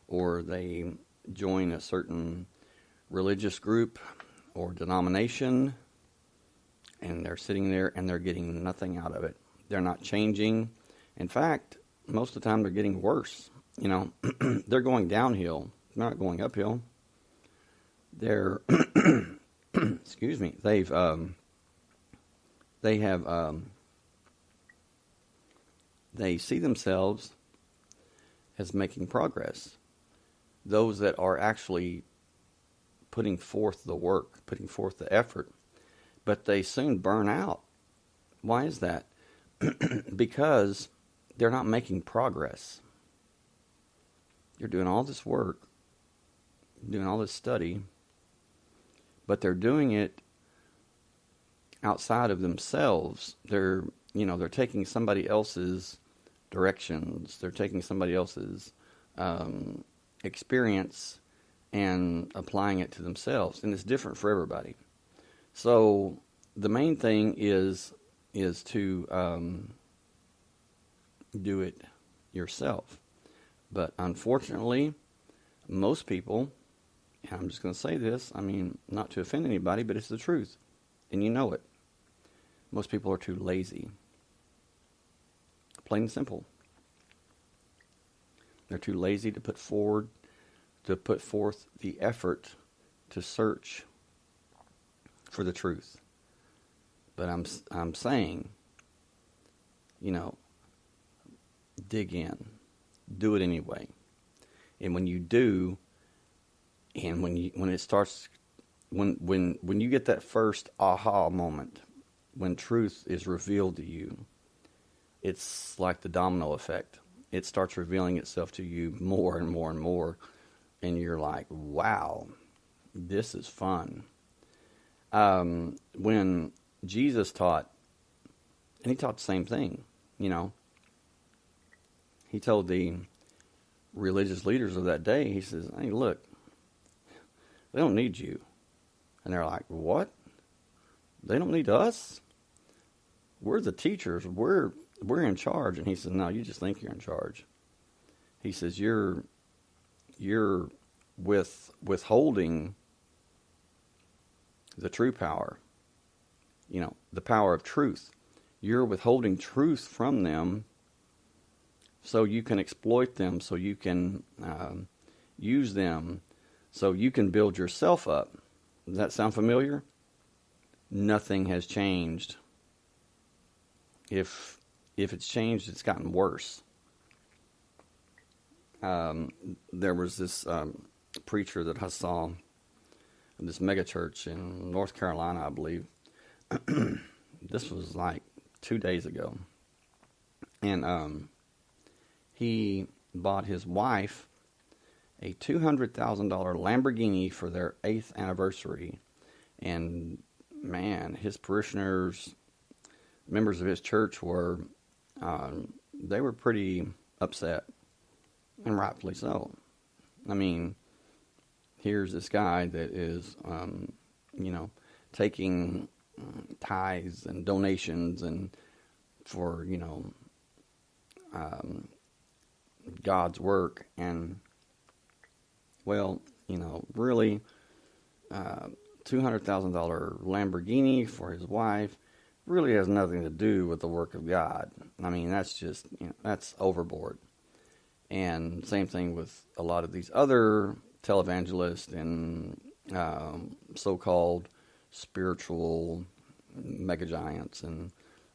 or they join a certain religious group or denomination, and they're sitting there and they're getting nothing out of it? They're not changing. In fact, most of the time they're getting worse. They're going downhill, not going uphill. They're excuse me. They see themselves as making progress. Those that are actually putting forth the work, putting forth the effort, but they soon burn out. Why is that? Because they're not making progress. You're doing all this work, doing all this study, but they're doing it outside of themselves. They're they're taking somebody else's directions. They're taking somebody else's experience and applying it to themselves, and it's different for everybody. So the main thing is to do it yourself. But unfortunately, most people, and I'm just going to say this, I mean, not to offend anybody, but it's the truth, and you know it. Most people are too lazy. Plain and simple. They're too lazy to put forth the effort to search for the truth. But I'm saying, dig in, do it anyway. And when you do, and when you get that first aha moment, when truth is revealed to you, it's like the domino effect. It starts revealing itself to you more and more and more, and you're like, wow, this is fun. When Jesus taught, and he taught the same thing, he told the religious leaders of that day, he says, hey, look, they don't need you. And they're like, what? They don't need us? We're the teachers. We're in charge. And he says, no, you just think you're in charge. He says, you're withholding the true power, the power of truth. You're withholding truth from them so you can exploit them, so you can use them, so you can build yourself up. Does that sound familiar? Nothing has changed. If it's changed, it's gotten worse. There was this preacher that I saw in this megachurch in North Carolina, I believe. This was like 2 days ago. And he bought his wife a $200,000 Lamborghini for their 8th anniversary. And man, his parishioners, members of his church were pretty upset, and rightfully so. I mean, here's this guy that is, taking tithes and donations and for, God's work, and really, $200,000 Lamborghini for his wife really has nothing to do with the work of God. I mean, that's just, that's overboard. And same thing with a lot of these other televangelists and so-called spiritual mega giants, and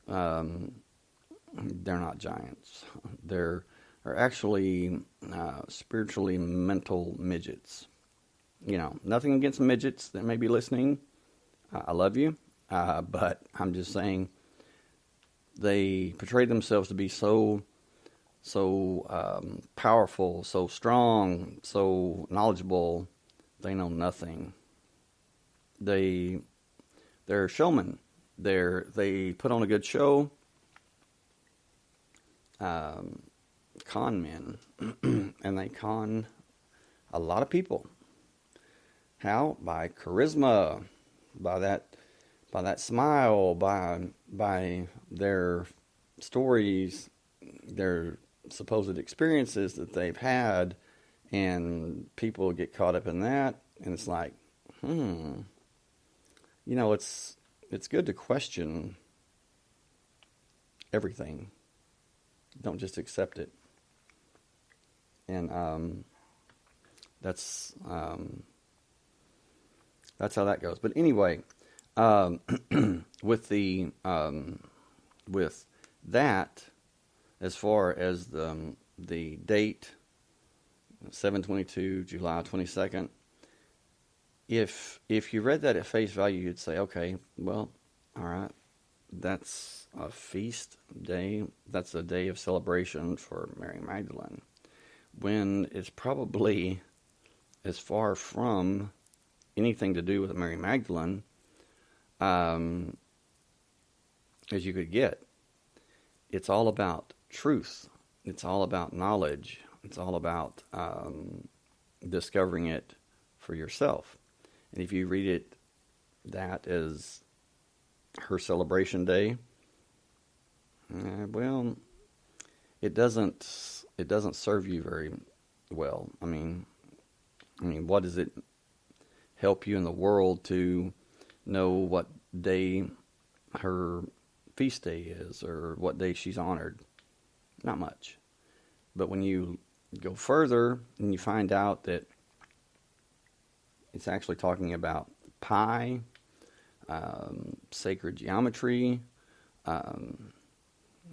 they're not giants. They're actually spiritually mental midgets. Nothing against midgets that may be listening. I love you. But I'm just saying they portray themselves to be so powerful, so strong, so knowledgeable. They know nothing. They're showmen. They put on a good show. Con men, and they con a lot of people. How? By charisma, by that smile, by their stories, their supposed experiences that they've had, and people get caught up in that, and it's like, it's good to question everything. Don't just accept it. And that's how that goes. But anyway, with that, as far as the date, 7/22, July 22nd, if you read that at face value, you'd say, okay, well, all right, that's a feast day. That's a day of celebration for Mary Magdalene, when it's probably as far from anything to do with Mary Magdalene as you could get. it's all about truth. It's all about knowledge. It's all about discovering it for yourself. And if you read it that as her celebration day, well, it doesn't serve you very well. I mean, what does it help you in the world to know what day her feast day is or what day she's honored? Not much. But when you go further and you find out that it's actually talking about pi, sacred geometry,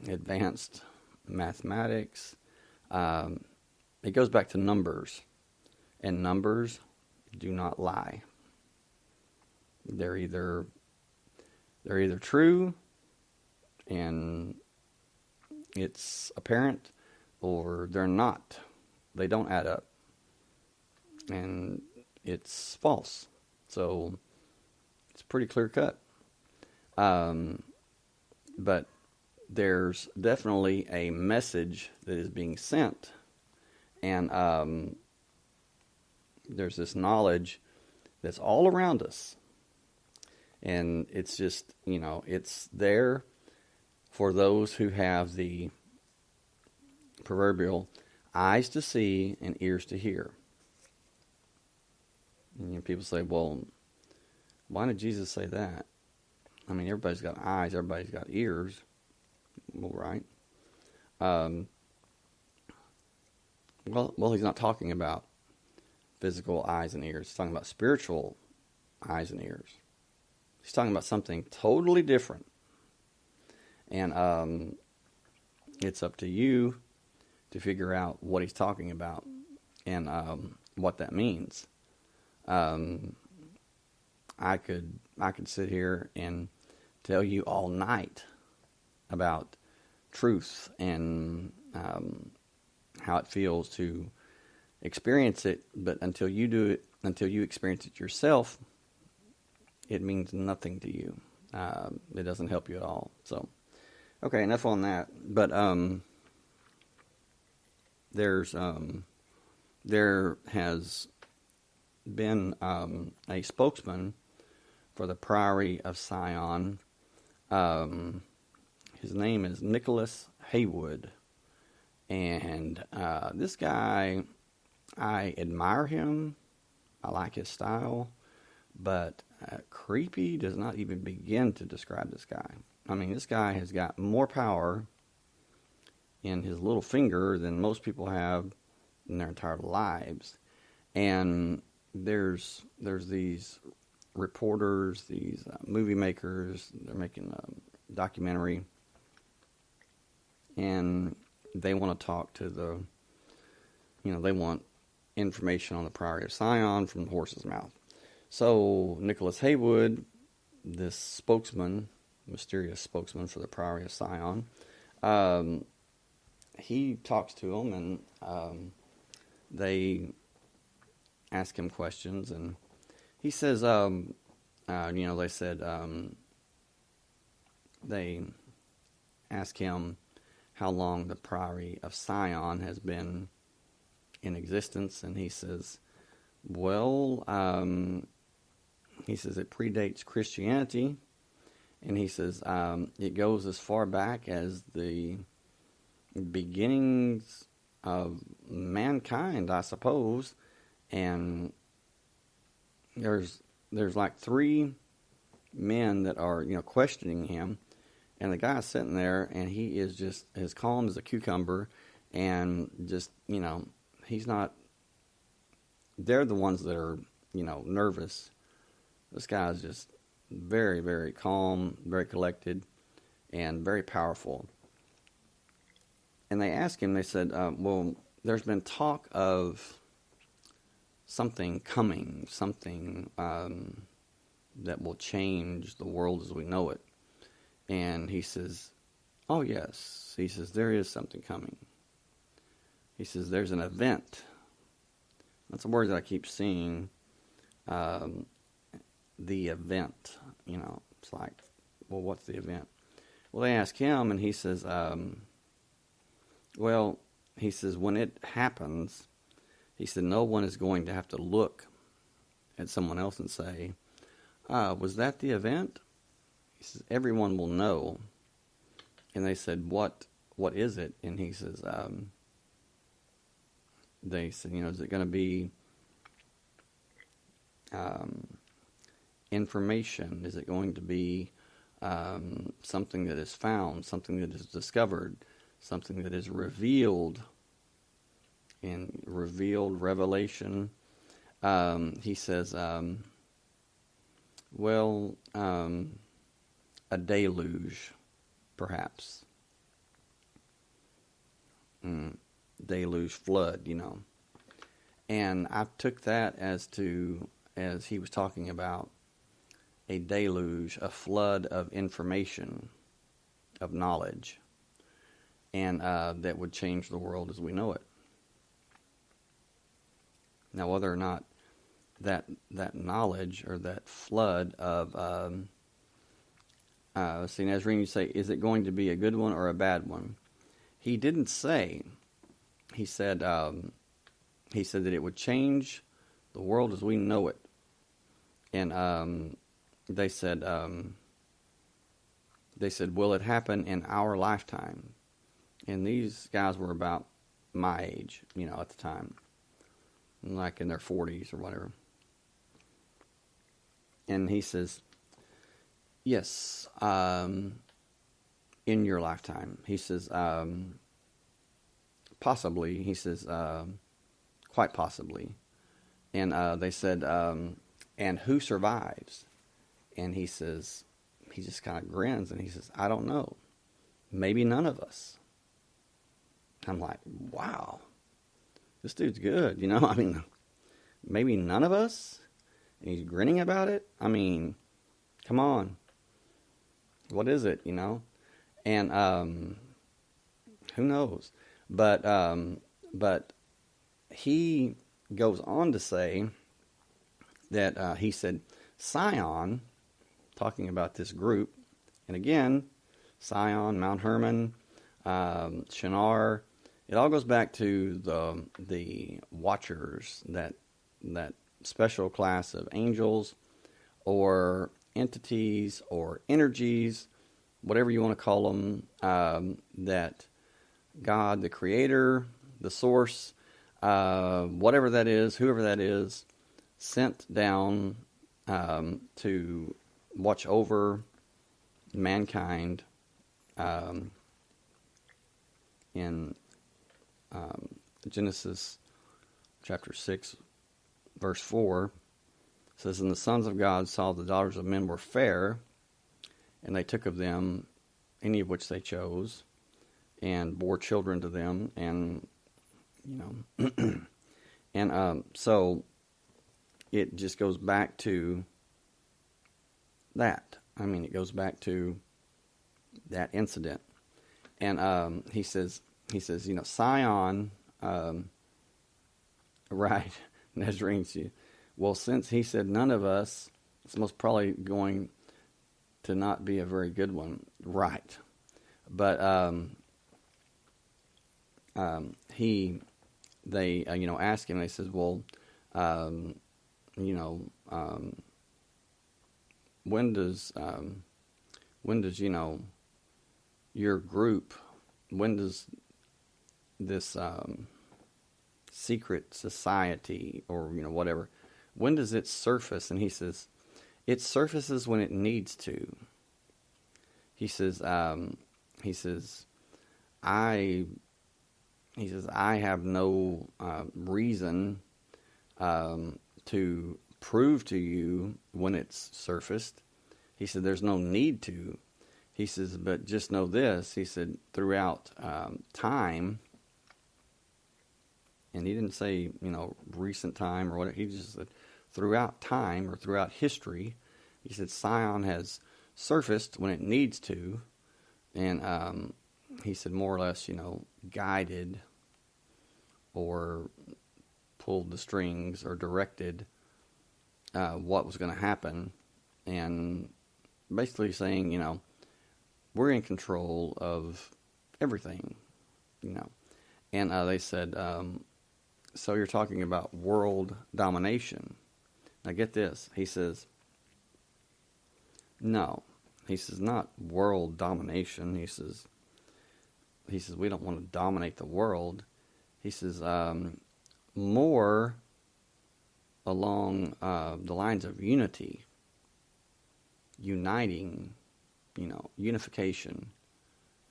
advanced mathematics, it goes back to numbers. And numbers do not lie. They're either true and it's apparent, or they're not. They don't add up. And it's false. So it's pretty clear cut. But there's definitely a message that is being sent. And there's this knowledge that's all around us. And it's just, it's there for those who have the proverbial eyes to see and ears to hear. And people say, well, why did Jesus say that? I mean, everybody's got eyes, everybody's got ears. Well, right. Well, he's not talking about physical eyes and ears. He's talking about spiritual eyes and ears. He's talking about something totally different. And it's up to you to figure out what he's talking about and what that means. I could sit here and tell you all night about truth and how it feels to experience it, but until you do it, until you experience it yourself, it means nothing to you. It doesn't help you at all. So, okay, enough on that. But there has been a spokesman for the Priory of Sion. His name is Nicholas Haywood. And this guy, I admire him. I like his style. But creepy does not even begin to describe this guy. I mean, this guy has got more power in his little finger than most people have in their entire lives. And there's these reporters, these movie makers, they're making a documentary, and they want to talk to they want information on the Priory of Sion from the horse's mouth. So Nicholas Haywood, this spokesman, mysterious spokesman for the Priory of Sion, he talks to them, and they ask him questions, and he says, they said, they ask him how long the Priory of Sion has been in existence, and he says, well, he says it predates Christianity, and he says it goes as far back as the beginnings of mankind, I suppose. And there's like three men that are questioning him, and the guy's sitting there, and he is just as calm as a cucumber, and just he's not. They're the ones that are nervous. This guy's just very, very calm, very collected, and very powerful. And they asked him, they said, well, there's been talk of something coming, something that will change the world as we know it. And he says, oh, yes. He says, there is something coming. He says, there's an event. That's a word that I keep seeing. The event. It's like, well, what's the event? Well, they ask him, and he says, well, he says, when it happens, he said, no one is going to have to look at someone else and say, was that the event? He says, everyone will know. And they said, what is it? And he says, they said, is it going to be information? Is it going to be something that is found, something that is discovered, something that is revealed, in revealed revelation? He says, a deluge, perhaps. Deluge, flood, And I took that as he was talking about a deluge, a flood of information, of knowledge, and that would change the world as we know it. Now, whether or not that knowledge or that flood of, Nazarene, you say, is it going to be a good one or a bad one? He didn't say. He said that it would change the world as we know it. And they said, will it happen in our lifetime? And these guys were about my age, at the time, like in their 40s or whatever. And he says, yes, in your lifetime. He says, possibly. He says, quite possibly. And they said, and who survives? And he says, he just kind of grins and he says, I don't know. Maybe none of us. I'm like, wow, this dude's good, maybe none of us? And he's grinning about it? Come on. What is it, And who knows? But he goes on to say that he said, Sion, talking about this group, and again, Sion, Mount Hermon, Shinar, it all goes back to the Watchers, that special class of angels or entities or energies, whatever you want to call them, that God, the Creator, the Source, whatever that is, whoever that is, sent down to watch over mankind in Genesis chapter 6, verse 4. It says, and the sons of God saw the daughters of men were fair, and they took of them any of which they chose, and bore children to them, and and so it just goes back to that. It goes back to that incident. And he says, Sion, right, Nazarenes. Well, since he said none of us, it's most probably going to not be a very good one, right? But they ask him. They says, well, when does your group, when does this secret society or whatever, when does it surface? And he says, it surfaces when it needs to. He says, I have no reason to prove to you when it's surfaced. He said, there's no need to. He says, but just know this. He said, throughout time, and he didn't say, recent time or whatever. He just said, throughout time or throughout history, he said, Sion has surfaced when it needs to. And he said, more or less, guided or pulled the strings or directed what was going to happen. And basically saying, we're in control of everything, you know. And they said, so you're talking about world domination. Now get this. He says, no. He says, not world domination. He says, we don't want to dominate the world. He says, more along the lines of unity, uniting, unification.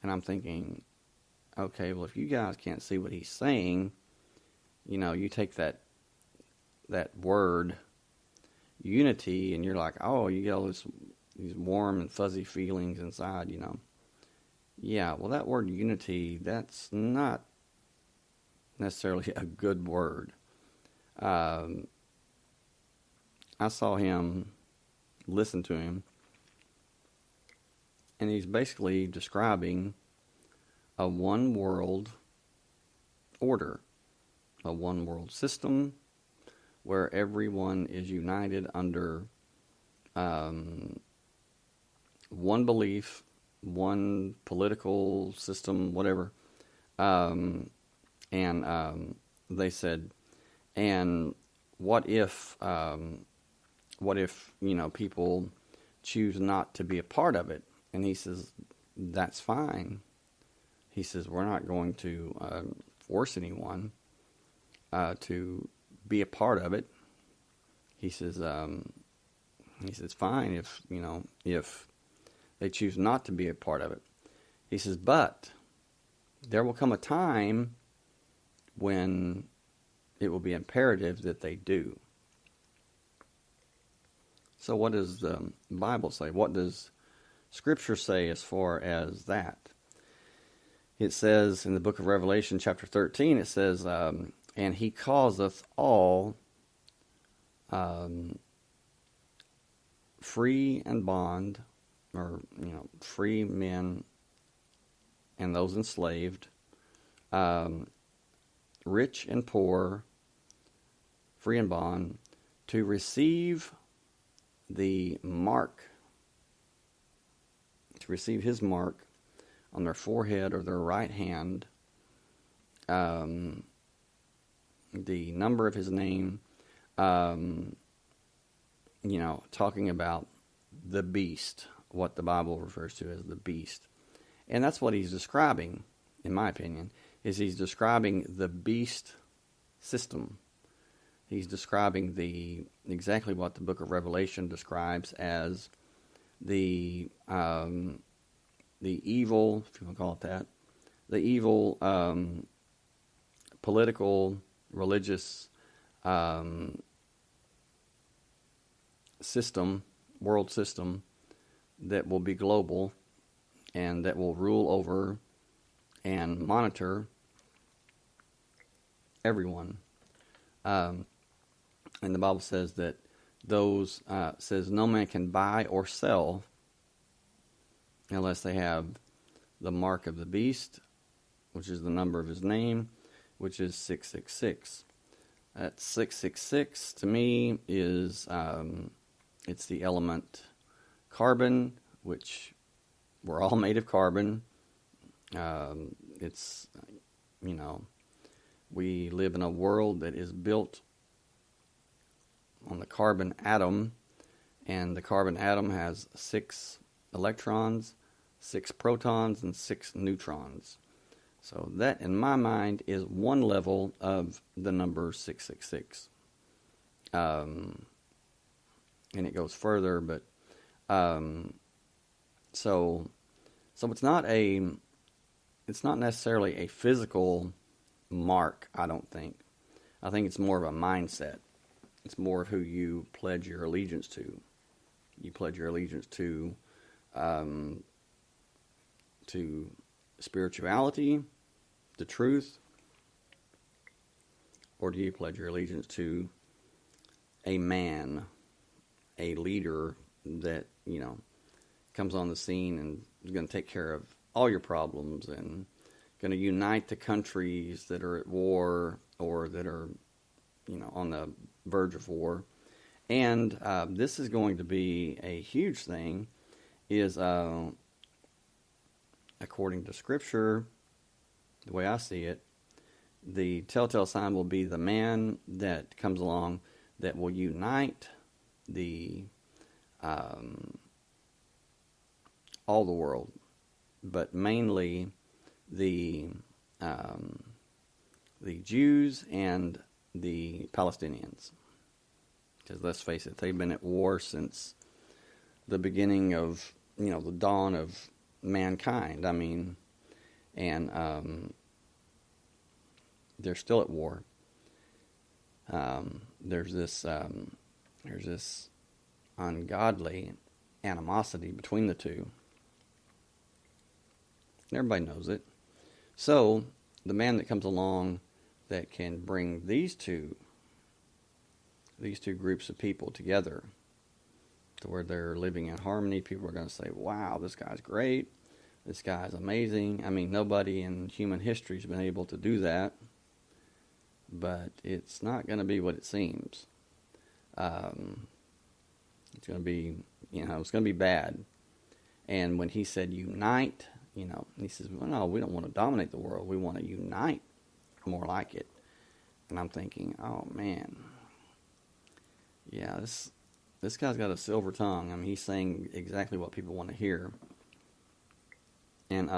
And I'm thinking, okay, well, if you guys can't see what he's saying, you take that word unity and you're like, oh, you get all these warm and fuzzy feelings inside, Yeah, well, that word unity, that's not necessarily a good word. I saw him, listen to him, and he's basically describing a one world order, a one world system where everyone is united under one belief, one political system, whatever. And they said, and what if people choose not to be a part of it? And he says, that's fine. He says, we're not going to force anyone to be a part of it. He says, fine if they choose not to be a part of it. He says, but there will come a time when it will be imperative that they do. So what does the Bible say? What does Scripture say as far as that? It says in the book of Revelation, chapter 13, it says, and he causeth all free and bond, or, free men and those enslaved, rich and poor, free and bond, to receive the mark, to receive his mark on their forehead or their right hand, the number of his name, talking about the beast, what the Bible refers to as the beast. And that's what he's describing, in my opinion, is he's describing the beast system. He's describing exactly what the book of Revelation describes as the evil, if you want to call it that, the evil political, religious system, world system that will be global and that will rule over and monitor everyone. And the Bible says that those, says no man can buy or sell unless they have the mark of the beast, which is the number of his name, which is 666. That 666 to me is, it's the element carbon, which we're all made of carbon. It's, we live in a world that is built on the carbon atom, and the carbon atom has 6 electrons, 6 protons, and 6 neutrons. So that, in my mind, is one level of the number 666. And it goes further, but so it's not necessarily a physical mark, I don't think. I think it's more of a mindset. It's more of who you pledge your allegiance to. You pledge your allegiance to spirituality, the truth, or do you pledge your allegiance to a man, a leader that, comes on the scene and is going to take care of all your problems and going to unite the countries that are at war or that are, on the verge of war. And this is going to be a huge thing, is according to Scripture, the way I see it, the telltale sign will be the man that comes along that will unite the all the world, but mainly the Jews and the Palestinians. Because let's face it, they've been at war since the beginning of, the dawn of mankind. I mean, and they're still at war. There's this ungodly animosity between the two. Everybody knows it. So the man that comes along that can bring these two groups of people together to where they're living in harmony, people are going to say, wow, this guy's great. This guy's amazing. I mean, nobody in human history has been able to do that. But it's not going to be what it seems. It's going to be, it's going to be bad. And when he said unite, he says, well, no, we don't want to dominate the world. We want to unite more like it. And I'm thinking, oh, man. Yeah, this guy's got a silver tongue. I mean, he's saying exactly what people want to hear. And,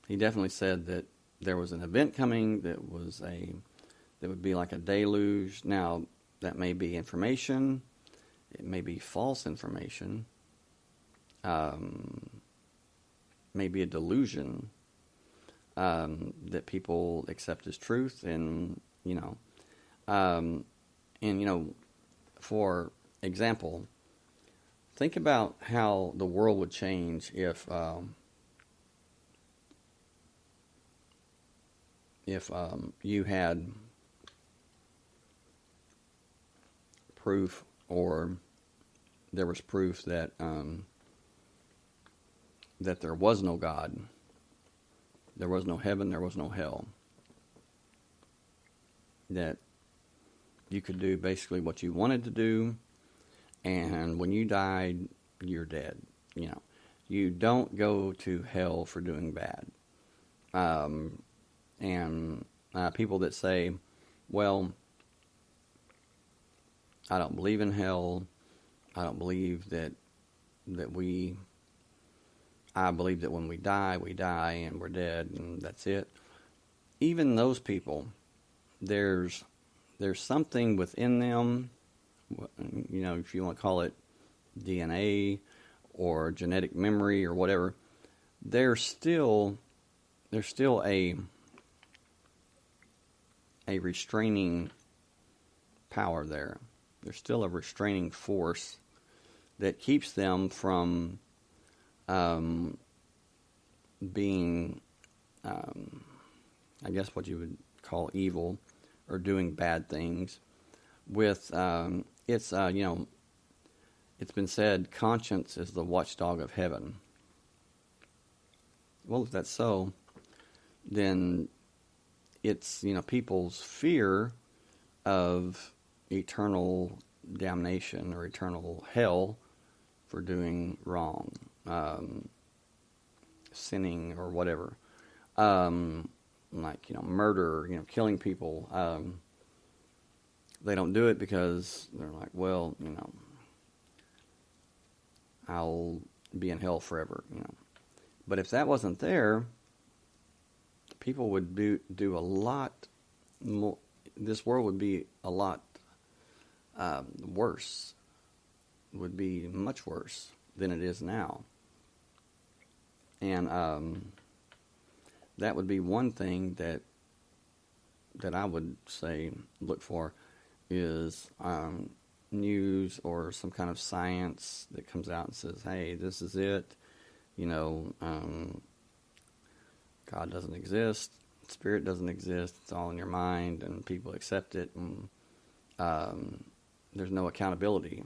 he definitely said that there was an event coming that would be like a deluge. Now, that may be information. It may be false information. Maybe a delusion that people accept as truth, and for example, think about how the world would change if you had proof, or there was proof that that there was no God, there was no heaven, there was no hell, that you could do basically what you wanted to do, and when you died, you're dead. You don't go to hell for doing bad. And people that say, well, I don't believe in hell, I don't believe I believe that when we die and we're dead and that's it. Even those people, there's something within them, if you want to call it DNA or genetic memory or whatever, there's still a restraining power there. There's still a restraining force that keeps them from being, I guess what you would call evil or doing bad things. With it's been said, conscience is the watchdog of heaven. Well, if that's so, then it's, people's fear of eternal damnation or eternal hell for doing wrong, sinning or whatever, murder, killing people. They don't do it because they're like, well, I'll be in hell forever, But if that wasn't there, people would do a lot more. This world would be a lot worse. Would be much worse than it is now. And that would be one thing that I would say look for is news or some kind of science that comes out and says, hey, this is it. God doesn't exist. Spirit doesn't exist. It's all in your mind, and people accept it. And there's no accountability.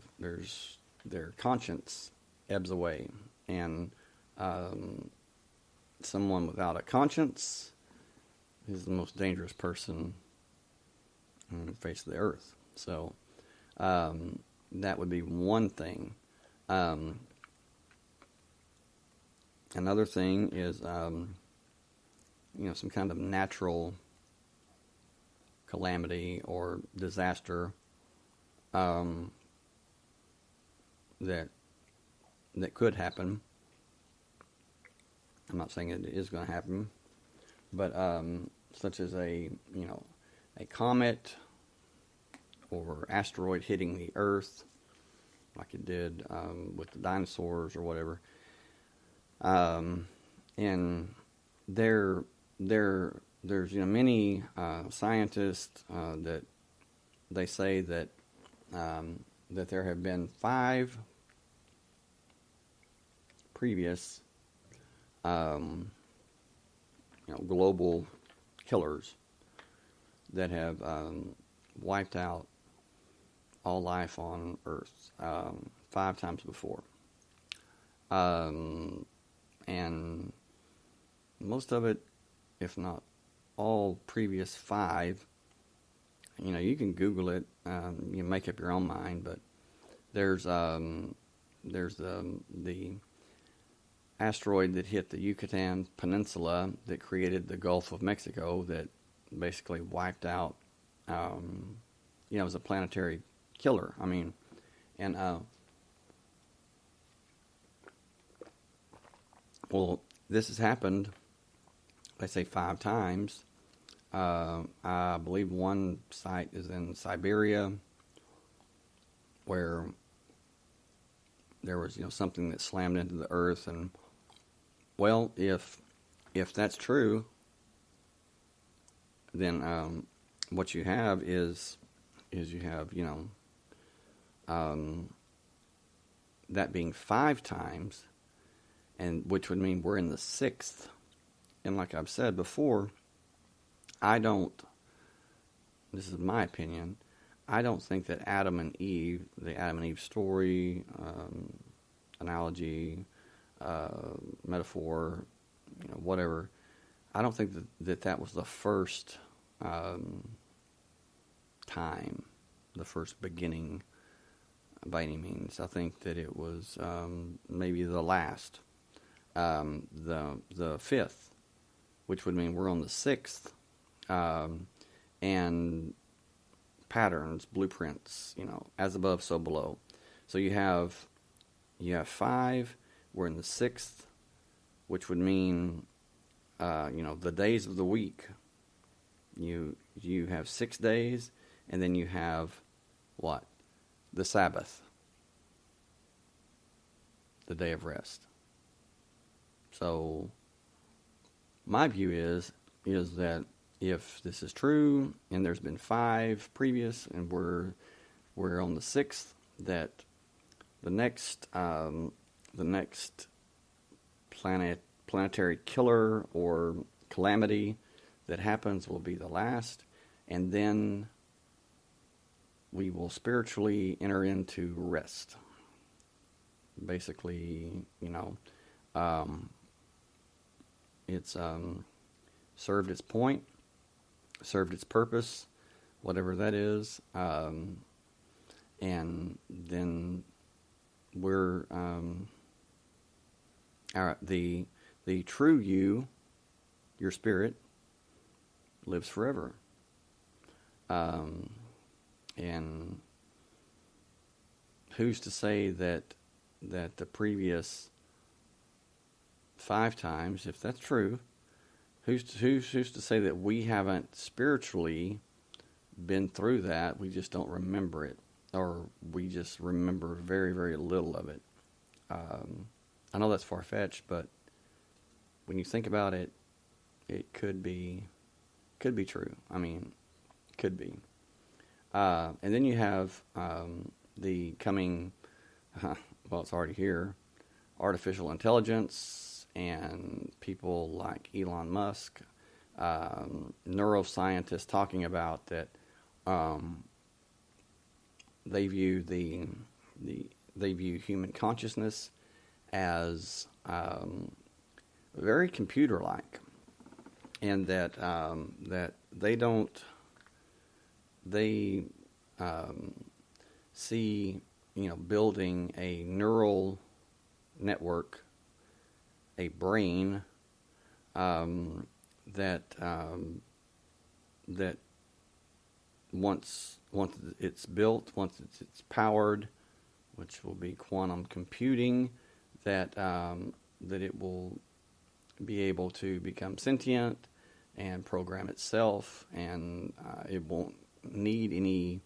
Their conscience ebbs away, and someone without a conscience is the most dangerous person on the face of the earth. So that would be one thing. Another thing is, some kind of natural calamity or disaster that could happen. I'm not saying it is going to happen, but such as a comet or asteroid hitting the Earth, like it did with the dinosaurs or whatever. And there's many scientists that they say that that there have been 5 previous global killers that have wiped out all life on Earth 5 times before. And most of it, if not all previous 5, you can Google it, you make up your own mind, but there's the asteroid that hit the Yucatan Peninsula that created the Gulf of Mexico that basically wiped out, it was a planetary killer. Well, this has happened, they say 5 times. I believe one site is in Siberia where there was, something that slammed into the earth. And, well, if that's true, then what you have is you have, that being 5 times, and which would mean we're in the 6th. And like I've said before, this is my opinion, I don't think that Adam and Eve, the Adam and Eve story, analogy, metaphor, whatever, I don't think that was the first time, the first beginning by any means. I think that it was maybe the last, the 5th, which would mean we're on the 6th, and patterns, blueprints, as above, so below. So you have 5, we're in the 6th, which would mean, the days of the week. You have 6 days, and then you have what? The Sabbath, the day of rest. So my view is that if this is true, and there's been 5 previous, and we're on the 6th, that the next planetary killer or calamity that happens will be the last, and then we will spiritually enter into rest. Basically, it's served its point, served its purpose, whatever that is, and then we're the true you, your spirit, lives forever. And who's to say that the previous 5 times, if that's true, who's to say that we haven't spiritually been through that? We just don't remember it, or we just remember very, very little of it. I know that's far-fetched, but when you think about it, it could be true. Could be. And then you have the coming, well, it's already here, artificial intelligence, and people like Elon Musk, neuroscientists talking about that they view they view human consciousness as very computer-like, and that they see, building a neural network, a brain that that once it's built, once it's powered, which will be quantum computing, that that it will be able to become sentient and program itself, and it won't need any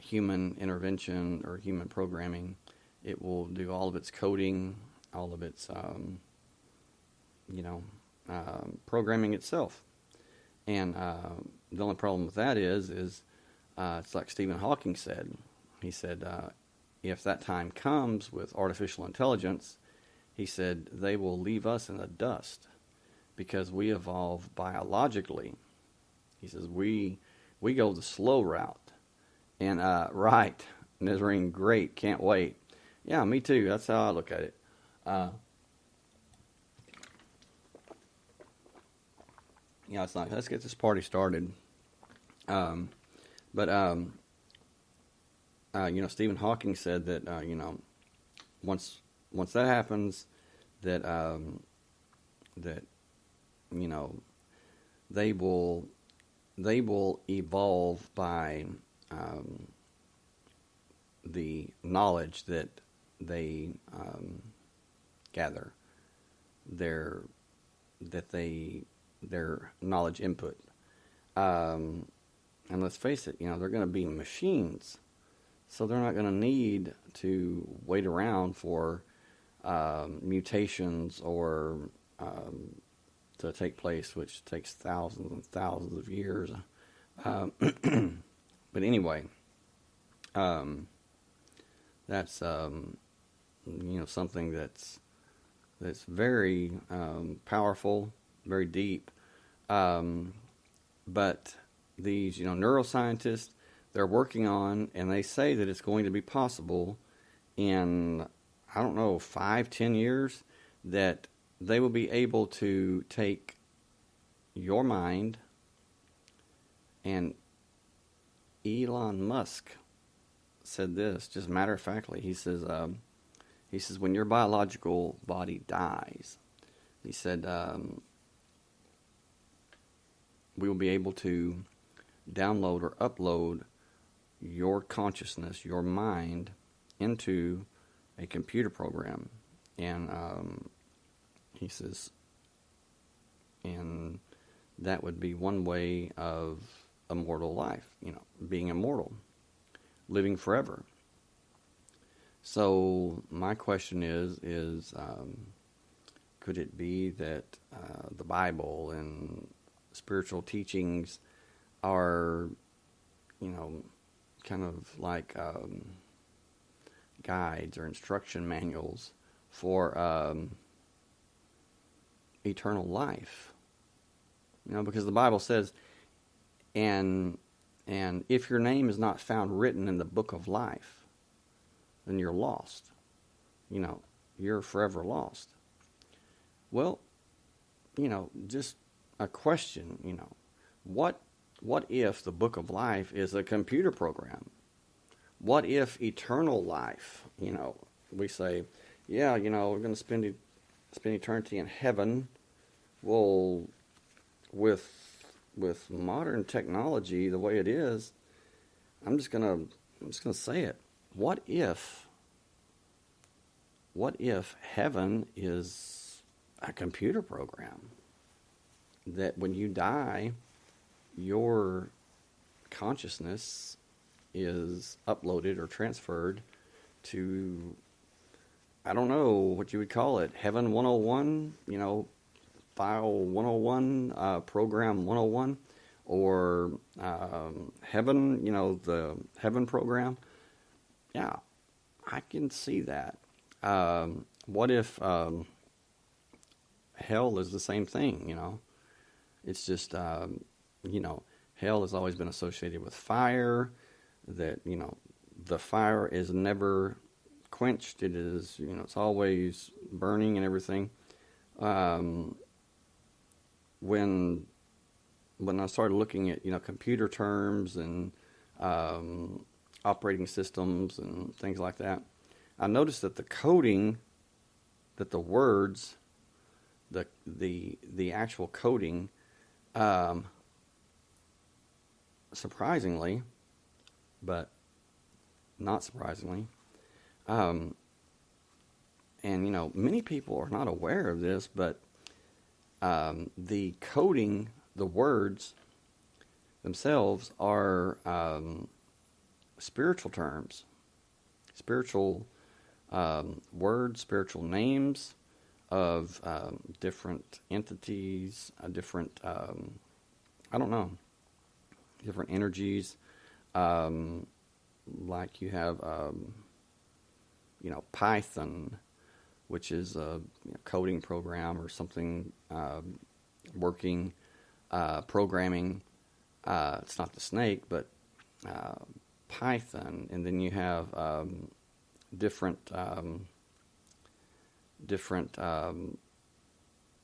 human intervention or human programming. It will do all of its coding, all of its programming itself. And the only problem with that is it's like Stephen Hawking said. He said, if that time comes with artificial intelligence, he said, they will leave us in the dust because we evolve biologically. He says, we go the slow route. And right, Nazarene, great, can't wait. Yeah, me too. That's how I look at it. It's like, let's get this party started. Stephen Hawking said that, once that happens, that they will evolve by the knowledge that they gather, their knowledge input. And let's face it, they're going to be machines. So they're not going to need to wait around for mutations or to take place, which takes thousands and thousands of years. But anyway, that's something that's very powerful, very deep. But these neuroscientists, they're working on, and they say that it's going to be possible in, 5-10 years, that they will be able to take your mind. And Elon Musk said this, just matter-of-factly. He says, when your biological body dies, he said, we will be able to download or upload your consciousness, your mind, into a computer program. And he says, and that would be one way of immortal life, being immortal, living forever. So my question is could it be that the Bible and spiritual teachings are, kind of like guides or instruction manuals for eternal life? Because the Bible says, and if your name is not found written in the book of life, then you're lost. You're forever lost. Well, just a question, what if the book of life is a computer program? What if eternal life, we say, yeah, we're going to spend eternity in heaven. Well, with modern technology the way it is, I'm just gonna say it. What if heaven is a computer program? That when you die, your consciousness is uploaded or transferred to, I don't know what you would call it, Heaven 101, File 101, Program 101, or Heaven, the Heaven program. Yeah, I can see that. What if hell is the same thing, It's just, hell has always been associated with fire, that, the fire is never quenched. It is, it's always burning and everything. When I started looking at, computer terms and operating systems and things like that, I noticed that the coding, that the words the actual coding, surprisingly, but not surprisingly, and many people are not aware of this, but the coding, the words themselves are spiritual terms, spiritual words, spiritual names of different entities, different, I don't know, different energies. Like you have, Python, which is a coding program or something, working, programming. It's not the snake, but Python. And then you have different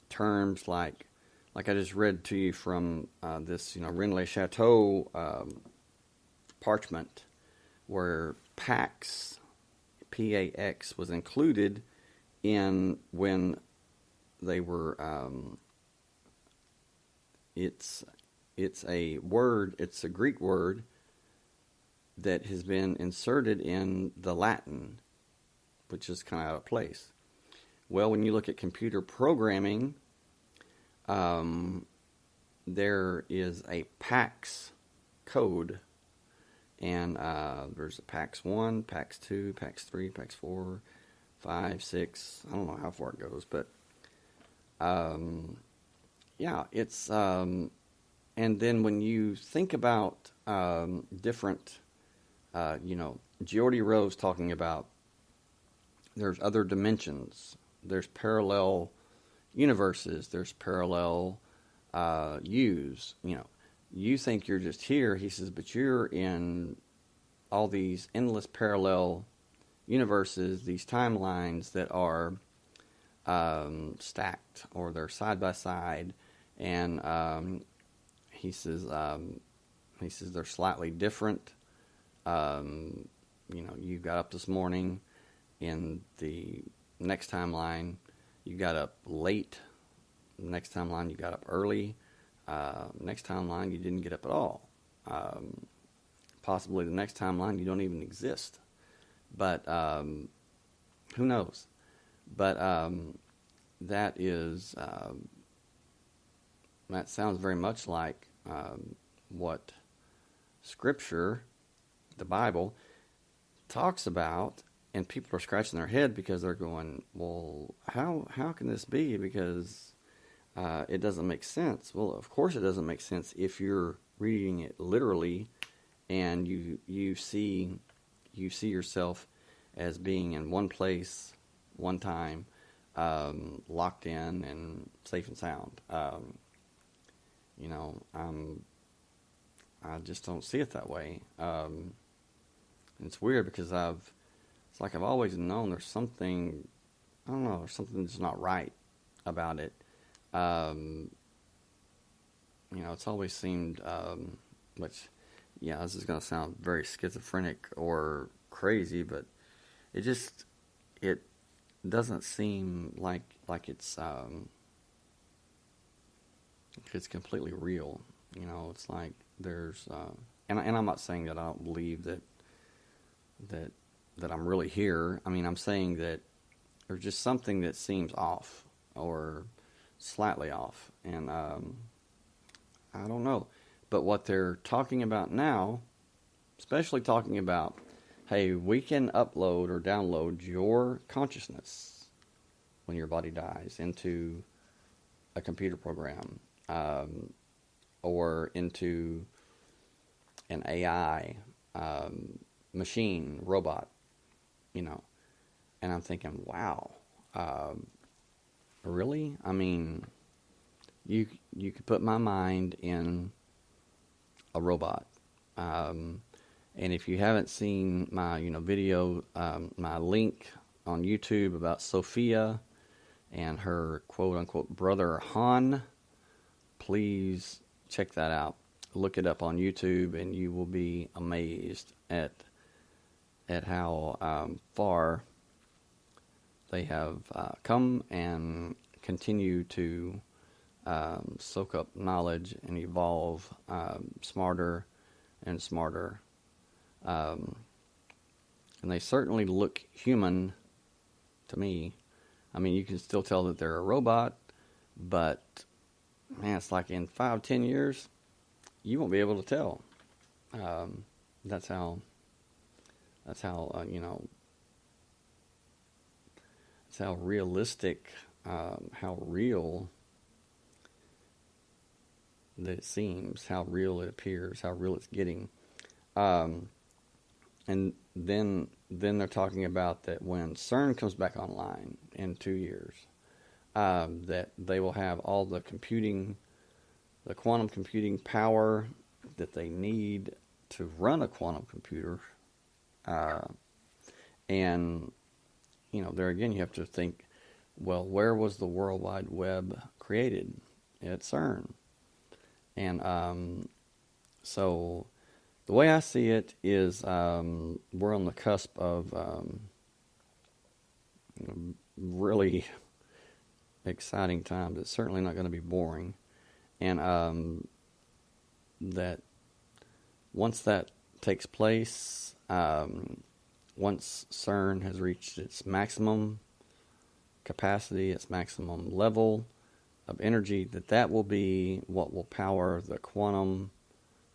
terms like I just read to you from this Rennes Chateau parchment, where Pax, P-A-X, was included in when they were. It's a word. It's a Greek word that has been inserted in the Latin, which is kind of out of place. Well, when you look at computer programming, there is a PAX code, and there's a PAX 1, PAX 2, PAX 3, PAX 4, 5, 6, I don't know how far it goes, but it's, and then when you think about different, Geordie Rose talking about there's other dimensions, there's parallel universes, there's parallel yous. You think you're just here, he says, but you're in all these endless parallel universes, these timelines that are stacked, or they're side by side, and he says they're slightly different. You got up this morning. In the next timeline, you got up late. Next timeline, you got up early. Next timeline, you didn't get up at all. Possibly the next timeline, you don't even exist. But who knows? But that sounds very much like what Scripture, the Bible, talks about. And people are scratching their head because they're going, well, how can this be? Because it doesn't make sense. Well, of course it doesn't make sense if you're reading it literally, and you see yourself as being in one place, one time, locked in and safe and sound. I just don't see it that way. It's weird because it's like I've always known there's something, I don't know, there's something that's not right about it. It's always seemed, this is going to sound very schizophrenic or crazy, but it doesn't seem like it's completely real. It's like there's, and I'm not saying that I don't believe that I'm really here. I mean, I'm saying that there's just something that seems off, or slightly off, and I don't know. But what they're talking about now, especially talking about, hey, we can upload or download your consciousness when your body dies into a computer program, or into an AI machine, robot, and I'm thinking, wow, really? I mean, you could put my mind in a robot, and if you haven't seen my video, my link on YouTube about Sophia and her quote unquote brother Han, please check that out. Look it up on YouTube, and you will be amazed at how far they have come and continue to soak up knowledge and evolve smarter and smarter. And they certainly look human to me. I mean, you can still tell that they're a robot, but man, it's like in 5-10 years, you won't be able to tell. That's how that's how realistic, how real that it seems, how real it appears, how real it's getting. And then they're talking about that when CERN comes back online in 2 years, that they will have all the quantum computing power that they need to run a quantum computer. And, there again, you have to think, well, where was the World Wide Web created? At CERN. And so the way I see it is we're on the cusp of really exciting times. It's certainly not going to be boring. And that once that takes place, once CERN has reached its maximum capacity, its maximum level of energy, that will be what will power the quantum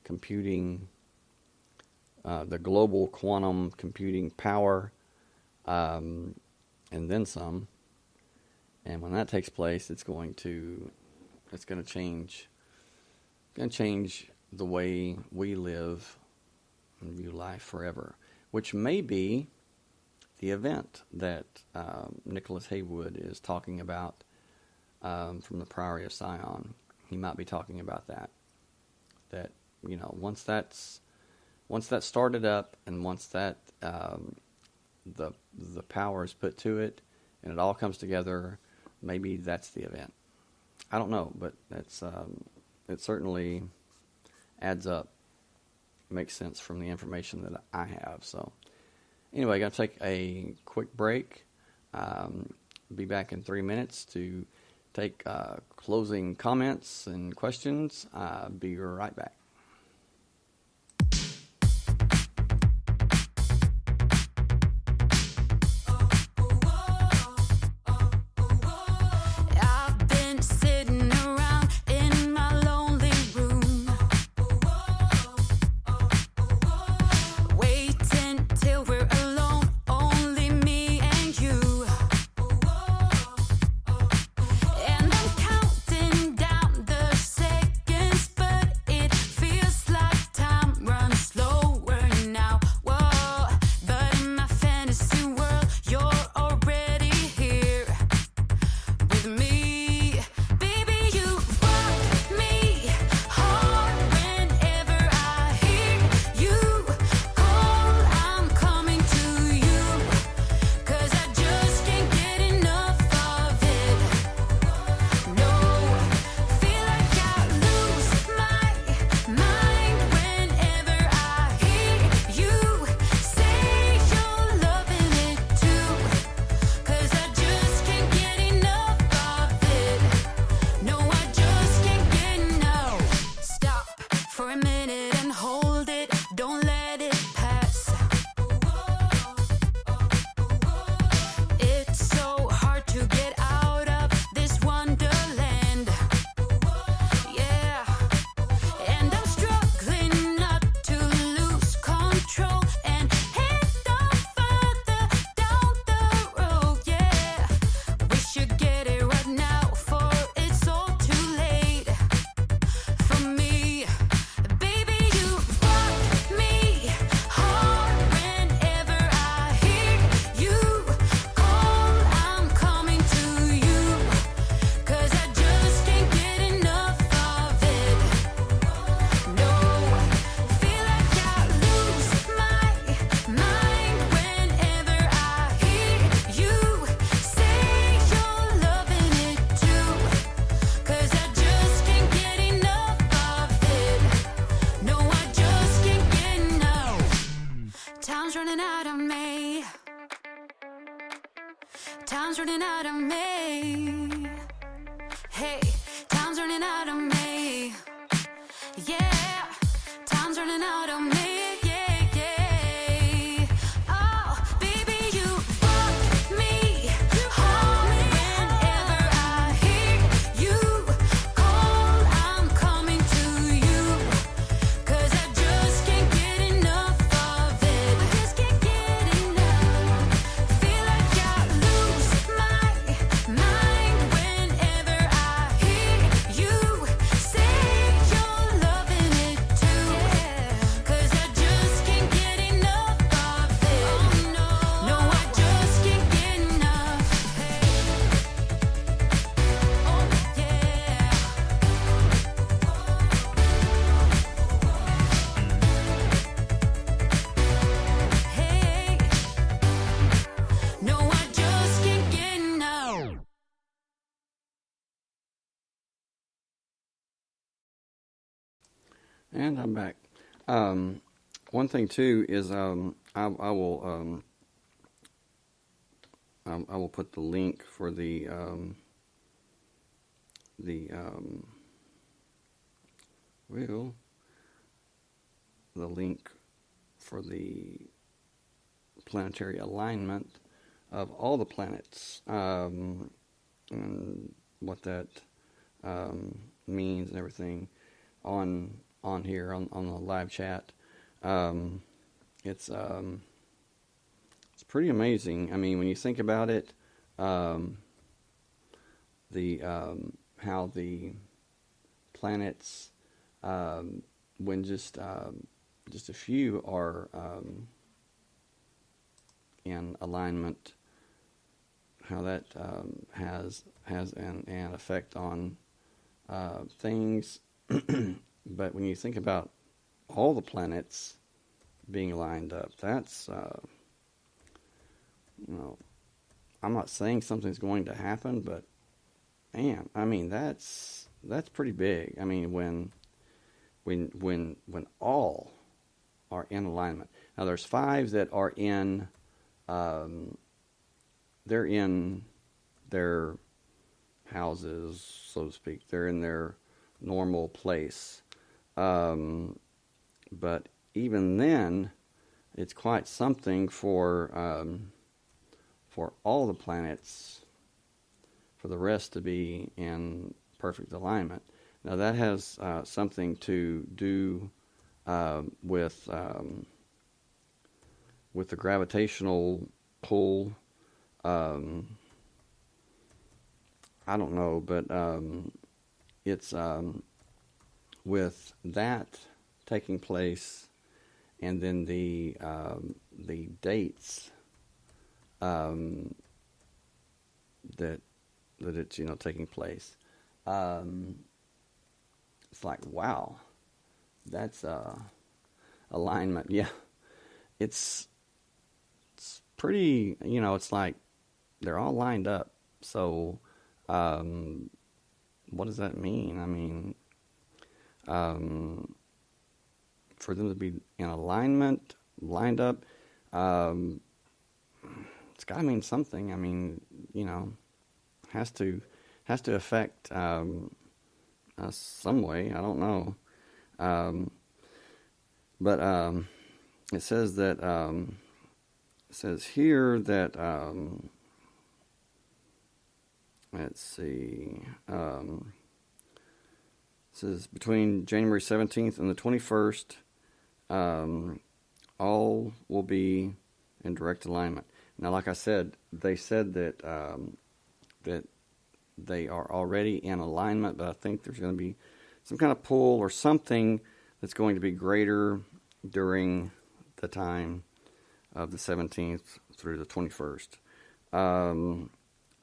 computing, the global quantum computing power, and then some. And when that takes place, it's going to change the way we live and view life forever, which may be the event that Nicholas Haywood is talking about from the Priory of Sion. He might be talking about that once that's started up, and once that the power is put to it and it all comes together, maybe that's the event. I don't know, but that's it certainly adds up, makes sense from the information that I have. So anyway, going to take a quick break. Be back in 3 minutes to take closing comments and questions. Be right back. I've been sitting around in my lonely room, waiting till we're alone, only me and you. And I'm counting down the seconds, but it feels like time runs slower now. Whoa, but in my fantasy world, you're already here with me. Baby, you rock me hard whenever I hear you call. I'm coming to you, 'cause I just can't get enough of it. No, feel like I lose my mind whenever I hear you say you're loving it too, 'cause I just can't get enough of it. No, I just can't get enough. Stop for a minute and hold it, don't let it pass. It's so hard to get out of this wonderland. Yeah, and I'm struggling not to lose control and head on further down the road. Yeah, we should get it right now, for it's all too late for me. Baby, you rock me hard whenever I hear you call. I'm coming to you, 'cause I just can't get enough of it. No, feel like I lose my mind whenever I hear you say you're loving it too, 'cause I just can't get enough of it. No, I just can't get enough. Time's running out of me. Time's running out of me. Hey, time's running out of me. Yeah, time's running out of me. Yeah, yeah. Oh, baby, you rock me home whenever I hear you call. I'm coming to you, 'cause I just can't get enough of it. I just can't get enough. Feel like I lose my mind whenever I hear you say you're loving it too. 'Cause I just can't get enough of it. No, I just can't get enough. Hey, oh yeah. Hey, no, I just can't get enough. And I'm back. One thing too is I will put the link for the link for the planetary alignment of all the planets, and what that means and everything on here on the live chat. It's pretty amazing. I mean, when you think about it, the how the planets, when just a few are in alignment, how that has an effect on things. But when you think about all the planets being lined up, that's I'm not saying something's going to happen, but man, I mean that's pretty big. I mean when all are in alignment. Now there's 5 that are in they're in their houses, so to speak. They're in their normal place. But even then, it's quite something for all the planets, for the rest to be in perfect alignment. Now that has something to do with the gravitational pull. I don't know, but it's with that taking place, and then the dates that it's taking place. It's like, wow, that's alignment. Yeah, it's pretty. It's like they're all lined up. So, what does that mean? I mean, for them to be in alignment, lined up, it's got to mean something. I mean, has to affect us some way. I don't know, but it says that it says here that let's see. It says between January 17th and the 21st, all will be in direct alignment. Now, like I said, they said that that they are already in alignment, but I think there's going to be some kind of pull or something that's going to be greater during the time of the 17th through the 21st.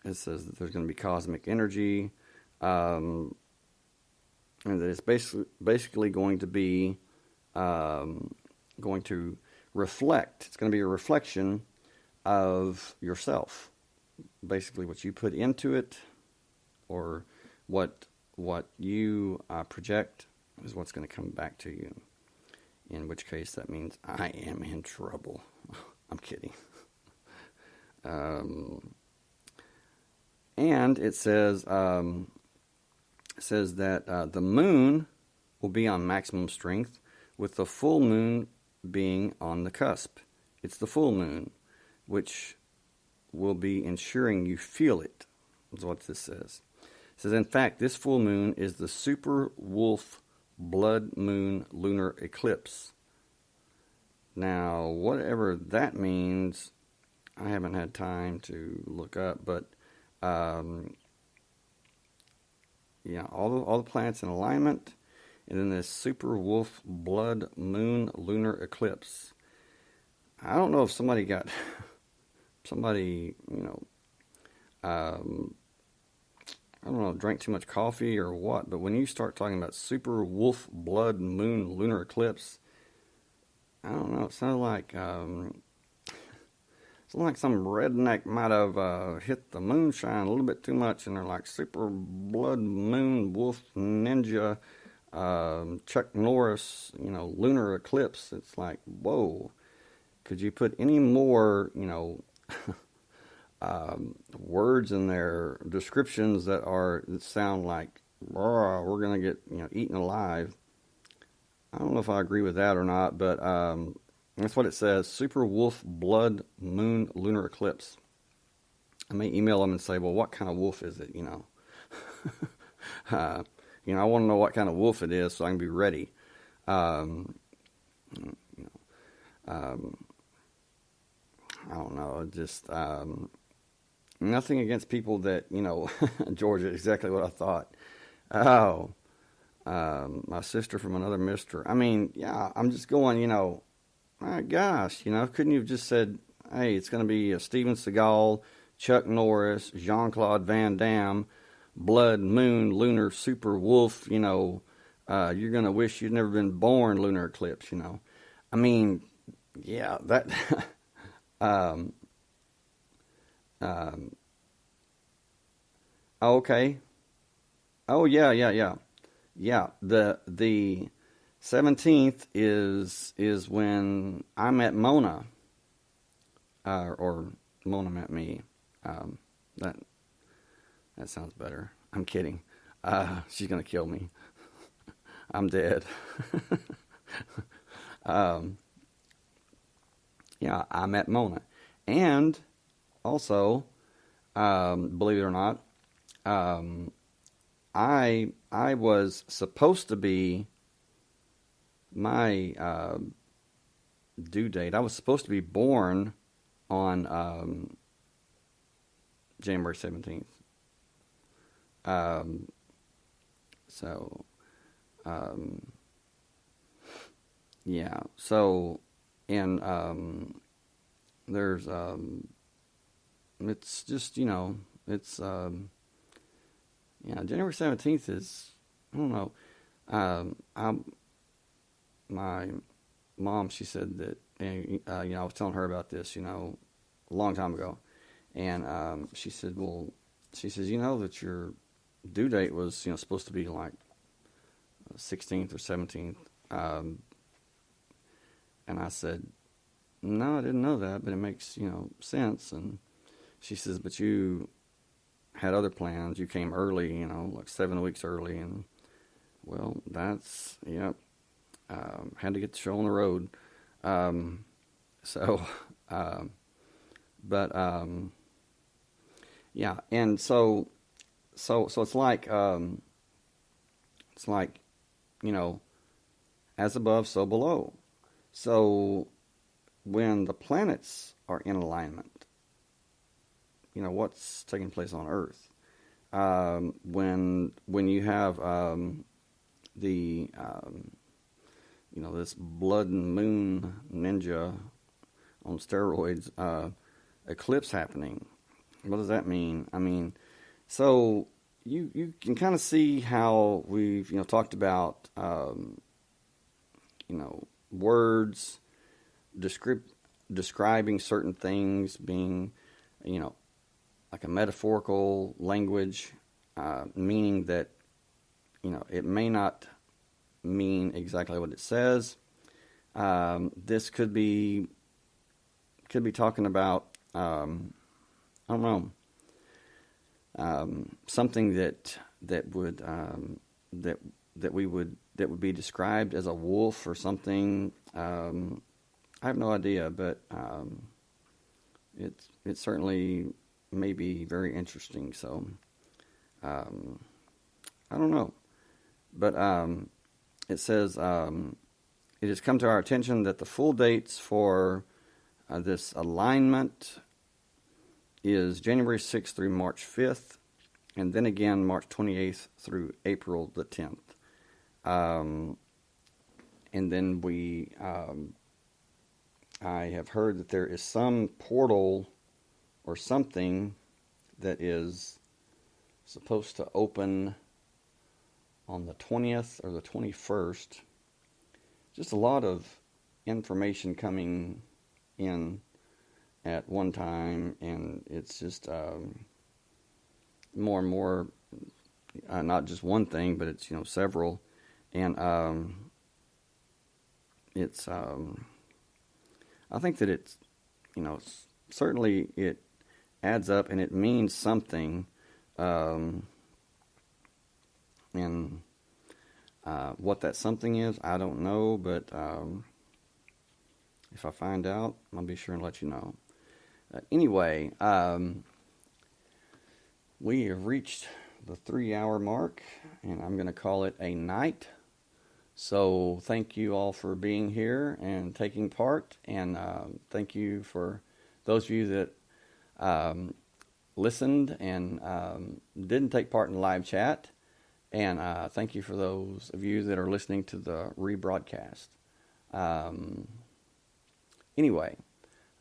It says that there's going to be cosmic energy, and that it's basically going to be going to reflect. It's going to be a reflection of yourself. Basically, what you put into it, or what you project, is what's going to come back to you. In which case, that means I am in trouble. I'm kidding. And it says says that the moon will be on maximum strength, with the full moon being on the cusp. It's the full moon, which will be ensuring you feel it, is what this says. It says, in fact, this full moon is the super wolf blood moon lunar eclipse. Now, whatever that means, I haven't had time to look up, but all the planets in alignment, and then this super wolf blood moon lunar eclipse. I don't know if somebody I don't know, drank too much coffee or what, but when you start talking about super wolf blood moon lunar eclipse, I don't know, it sounded like some redneck might have hit the moonshine a little bit too much, and they're like super blood moon wolf ninja Chuck Norris, lunar eclipse. It's like, whoa, could you put any more, words in their descriptions that sound like we're gonna get eaten alive? I don't know if I agree with that or not, but that's what it says. Super wolf blood moon lunar eclipse. I may email them and say, well, what kind of wolf is it? I want to know what kind of wolf it is so I can be ready. I don't know. Just nothing against people that Georgia. Exactly what I thought. Oh, my sister from another mister. I mean, yeah. I'm just going. My gosh. Couldn't you have just said, hey, it's going to be Steven Seagal, Chuck Norris, Jean-Claude Van Damme, blood moon lunar super wolf. You're going to wish you'd never been born. Lunar eclipse. I mean, yeah. That. Okay. Oh yeah. Yeah. The 17th is when I met Mona, or Mona met me. That sounds better. I'm kidding. She's gonna kill me. I'm dead. Yeah, I met Mona. And also, believe it or not, I was supposed to be my due date. I was supposed to be born on January 17th. Yeah. So, and there's it's just it's January 17th is, I don't know. My mom, she said that, I was telling her about this, a long time ago, and she said, that your due date was, supposed to be like 16th or 17th, and I said, no, I didn't know that, but it makes, sense. And she says, but you had other plans. You came early, like 7 weeks early. And, well, that's, had to get the show on the road. Yeah. And so it's like, as above, so below. So when the planets are in alignment, what's taking place on Earth? When you have this blood and moon ninja on steroids eclipse happening, what does that mean? I mean, so you can kind of see how we've talked about words describing certain things being like a metaphorical language, meaning that it may not mean exactly what it says. This could be talking about I don't know, something that would that would be described as a wolf or something. I have no idea, but it certainly may be very interesting. So I don't know, but it says it has come to our attention that the full dates for this alignment is January 6th through March 5th, and then again March 28th through April the 10th. And then I have heard that there is some portal or something that is supposed to open on the 20th or the 21st. Just a lot of information coming in at one time, and it's just more and more, not just one thing, but it's several, and it's I think that it's certainly it adds up and it means something, and what that something is, I don't know, but if I find out, I'll be sure and let you know. Anyway, we have reached the 3-hour mark, and I'm going to call it a night. So thank you all for being here and taking part, and thank you for those of you that listened and didn't take part in the live chat, and thank you for those of you that are listening to the rebroadcast. Anyway,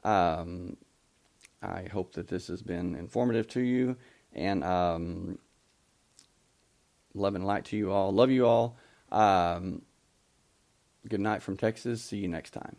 I hope that this has been informative to you, and love and light to you all. Love you all. Good night from Texas. See you next time.